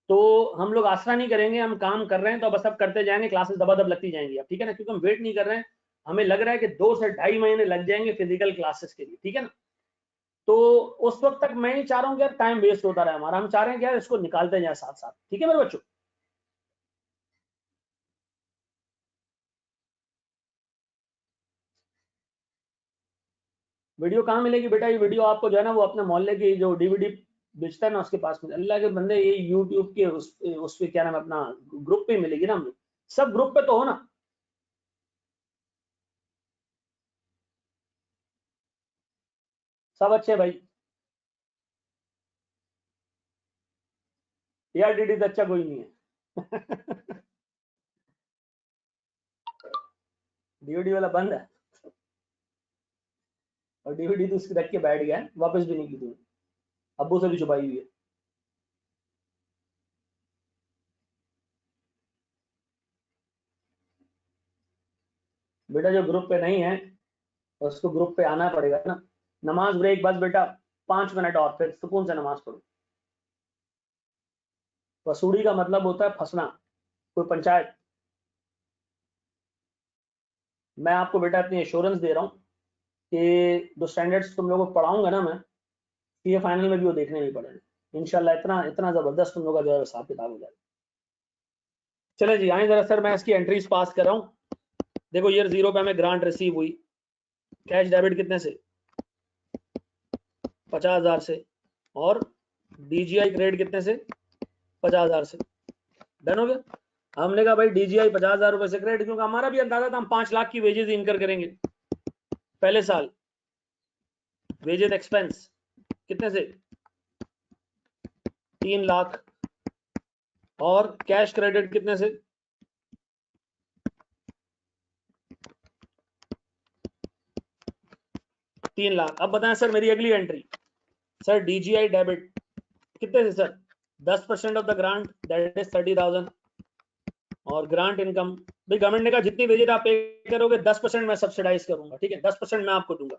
तो हम लोग आसरा नहीं करेंगे, हम काम कर रहे हैं तो बस अब करते जाएंगे, क्लासेस दबादब लगती जाएंगी अब, ठीक है ना? क्योंकि हम वेट नहीं कर रहे हैं। हमें लग रहा है कि 2 से 2.5 महीने लग जाएंगे फिजिकल क्लासेस के लिए, ठीक है ना? तो उस वक्त तक मैं नहीं चाह रहा हूँ कि यार टाइम वेस्ट होता रहे हमारा, हम चाह रहे हैं कि यार इसको निकालते जाए साथ साथ, ठीक है मेरे बच्चों? वीडियो कहाँ मिलेगी बेटा? ये वीडियो आपको जो है ना, वो अपने मोहल्ले की जो डीवीडी बेचता है ना उसके पास में, अल्लाह के बंदे, ये यूट्यूब के उस पे क्या नाम है अपना, ग्रुप पे मिलेगी ना। हम लोग सब ग्रुप पे तो हो ना? सब अच्छे भाई। यार डीडी से अच्छा कोई नहीं है। डीवीडी वाला बंद है, और डीवीडी तो उसकी रख के बैठ गया है, वापस भी नहीं की तूने, अब्बू से भी छुपाई हुई है। बेटा जो ग्रुप पे नहीं है उसको ग्रुप पे आना पड़ेगा ना। नमाज ब्रेक बस बेटा, 5 मिनट और फिर सुकून से नमाज पढ़ो। वसूड़ी का मतलब होता है फंसना, कोई पंचायत। मैं आपको बेटा इतनी एश्योरेंस दे रहा हूँ कि जो स्टैंडर्ड्स तुम लोगों को पढ़ाऊंगा ना मैं, ये फाइनल में भी वो देखने नहीं पड़ेंगे इंशाल्लाह। इतना इतना जबरदस्त तुम लोग का जो है हिसाब किताब हो जाएगा। चले जी आए जरा सर, मैं इसकी एंट्रीज पास कर रहा हूँ। देखो ईयर 0 पे हमें ग्रांट रिसीव हुई, कैश डेबिट कितने से? 50,000 से। और डीजीआई क्रेडिट कितने से? 50,000 से। डन हो गया? हमने कहा भाई डीजीआई 50,000 रुपए से क्रेडिट, क्योंकि हमारा भी अंदाजा था हम 5 लाख की वेजेस इनकर करेंगे पहले साल। वेजेस एक्सपेंस कितने से? 3 लाख। और कैश क्रेडिट कितने से? 3 लाख। अब बताएं सर मेरी अगली एंट्री। सर डीजीआई डेबिट कितने से sir? 10% of the grant, that is 30,000। और ग्रांट इनकम, भाई गवर्नमेंट ने कहा जितनी वेजेस आप पे करोगे 10% मैं सब्सिडाइज करूंगा, ठीक है? 10% मैं आपको दूंगा।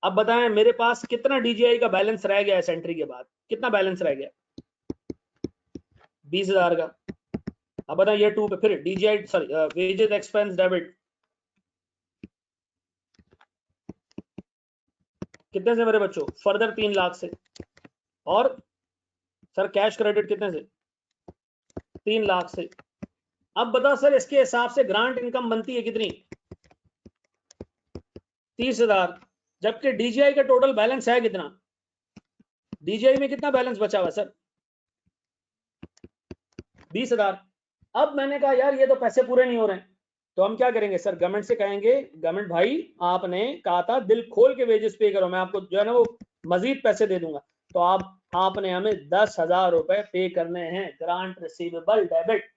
अब बताएं मेरे पास कितना डीजीआई का बैलेंस रह गया इस एंट्री के बाद? कितना बैलेंस रह गया? 20,000 का। अब बताएं ये 2 पे फिर DJI sorry wages expense debit कितने से मेरे बच्चों? फर्दर 3 लाख से। और सर कैश क्रेडिट कितने से? 3 लाख से। अब बता सर इसके हिसाब से ग्रांट इनकम बनती है कितनी? 30,000। जबकि डीजीआई का टोटल बैलेंस है कितना? डीजीआई में कितना बैलेंस बचा हुआ सर? 20,000। अब मैंने कहा यार ये तो पैसे पूरे नहीं हो रहे हैं, तो हम क्या करेंगे सर? गवर्नमेंट से कहेंगे गवर्नमेंट भाई आपने कहा था दिल खोल के वेजेस पे करो, मैं आपको जो है ना वो मजीद पैसे दे दूंगा, तो आपने हमें 10,000 रुपए पे करने हैं ग्रांट रिसीवेबल डेबिट।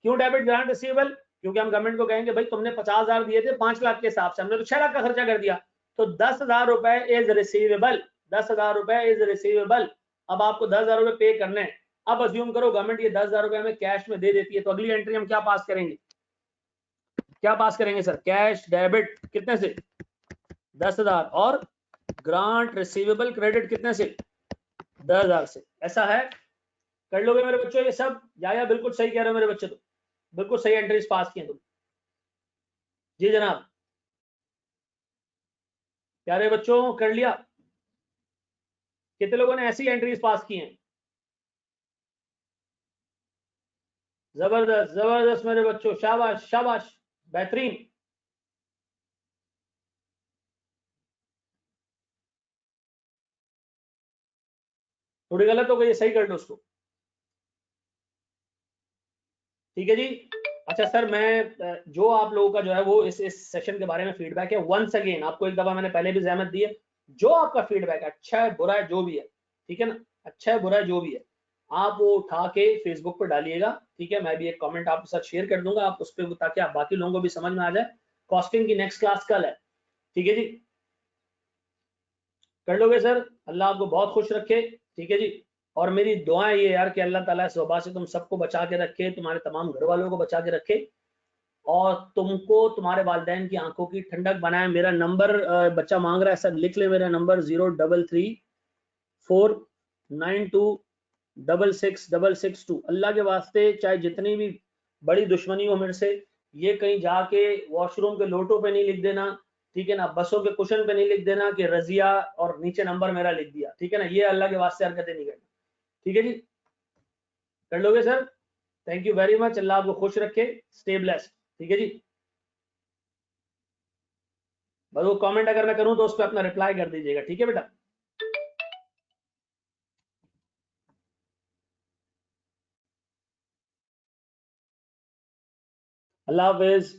क्यों डेबिट ग्रांट रिसीवेबल? क्योंकि हम गवर्नमेंट को कहेंगे भाई तुमने 50,000 दिए थे 5 लाख के हिसाब से, हमने तो 6 लाख का खर्चा कर दिया, तो 10,000 रुपए इज रिसीवेबल। 10,000 रुपए इज रिसीवेबल। अब आपको 10,000 रुपए पे करने हैं। अब अज्यूम करो गवर्नमेंट ये 10,000 रुपए हमें कैश में दे देती है, तो अगली एंट्री हम क्या पास करेंगे? क्या पास करेंगे सर? कैश डेबिट कितने से? 10,000। और ग्रांट रिसीवेबल क्रेडिट कितने से? 10,000 से। ऐसा है? कर लोगे मेरे बच्चों ये सब? या बिल्कुल सही कह रहे हो मेरे बच्चे, तो बिल्कुल सही एंट्रीज पास किए तुम। जी जनाब। प्यारे बच्चों कर लिया? कितने लोगों ने ऐसी एंट्रीज पास की हैं? जबरदस्त जबरदस्त मेरे बच्चों, शाबाश शाबाश, बेहतरीन। थोड़ी गलत हो गई, सही कर लो उसको। ठीक है जी। अच्छा सर मैं जो आप लोगों का जो है वो इस सेशन के बारे में फीडबैक है, वंस अगेन आपको एक दफा मैंने पहले भी जहमत दी है, जो आपका फीडबैक है अच्छा है बुरा है जो भी है, ठीक है ना, अच्छा है बुरा है जो भी है, आप वो उठा के फेसबुक पर डालिएगा, ठीक है। मैं भी एक कमेंट आपके साथ शेयर कर दूंगा आप उस पर, ताकि आप बाकी लोगों को भी समझ में आ जाए। कॉस्टिंग की नेक्स्ट क्लास कल है, ठीक है जी। कर लोगे सर? अल्लाह आपको बहुत खुश रखे, ठीक है जी। और मेरी दुआएं ये यार कि अल्लाह ताला इस वबा से तुम सबको बचा के रखे, तुम्हारे तमाम घर वालों को बचा के रखे, और तुमको तुम्हारे वालिदैन की आंखों की ठंडक बनाए। मेरा नंबर बच्चा मांग रहा है सर, लिख ले मेरा नंबर 033492666662। अल्लाह के वास्ते चाहे जितनी भी बड़ी दुश्मनी हो मेरे से, ये कहीं जाके वॉशरूम के लोटों पे नहीं लिख देना, ठीक है ना, बसों के कुशन पे नहीं लिख देना कि रजिया और नीचे नंबर मेरा लिख दिया, ठीक है ना, ये अल्लाह के वास्ते हरकतें नहीं करना, ठीक है जी। कर लोगे sir? Thank you very much, अल्लाह आपको खुश रखे, स्टे ब्लेस्ड, ठीक है जी। बस वो कमेंट अगर मैं करूं तो उस पर अपना रिप्लाई कर दीजिएगा, ठीक है बेटा। अल्लाह हाफिज।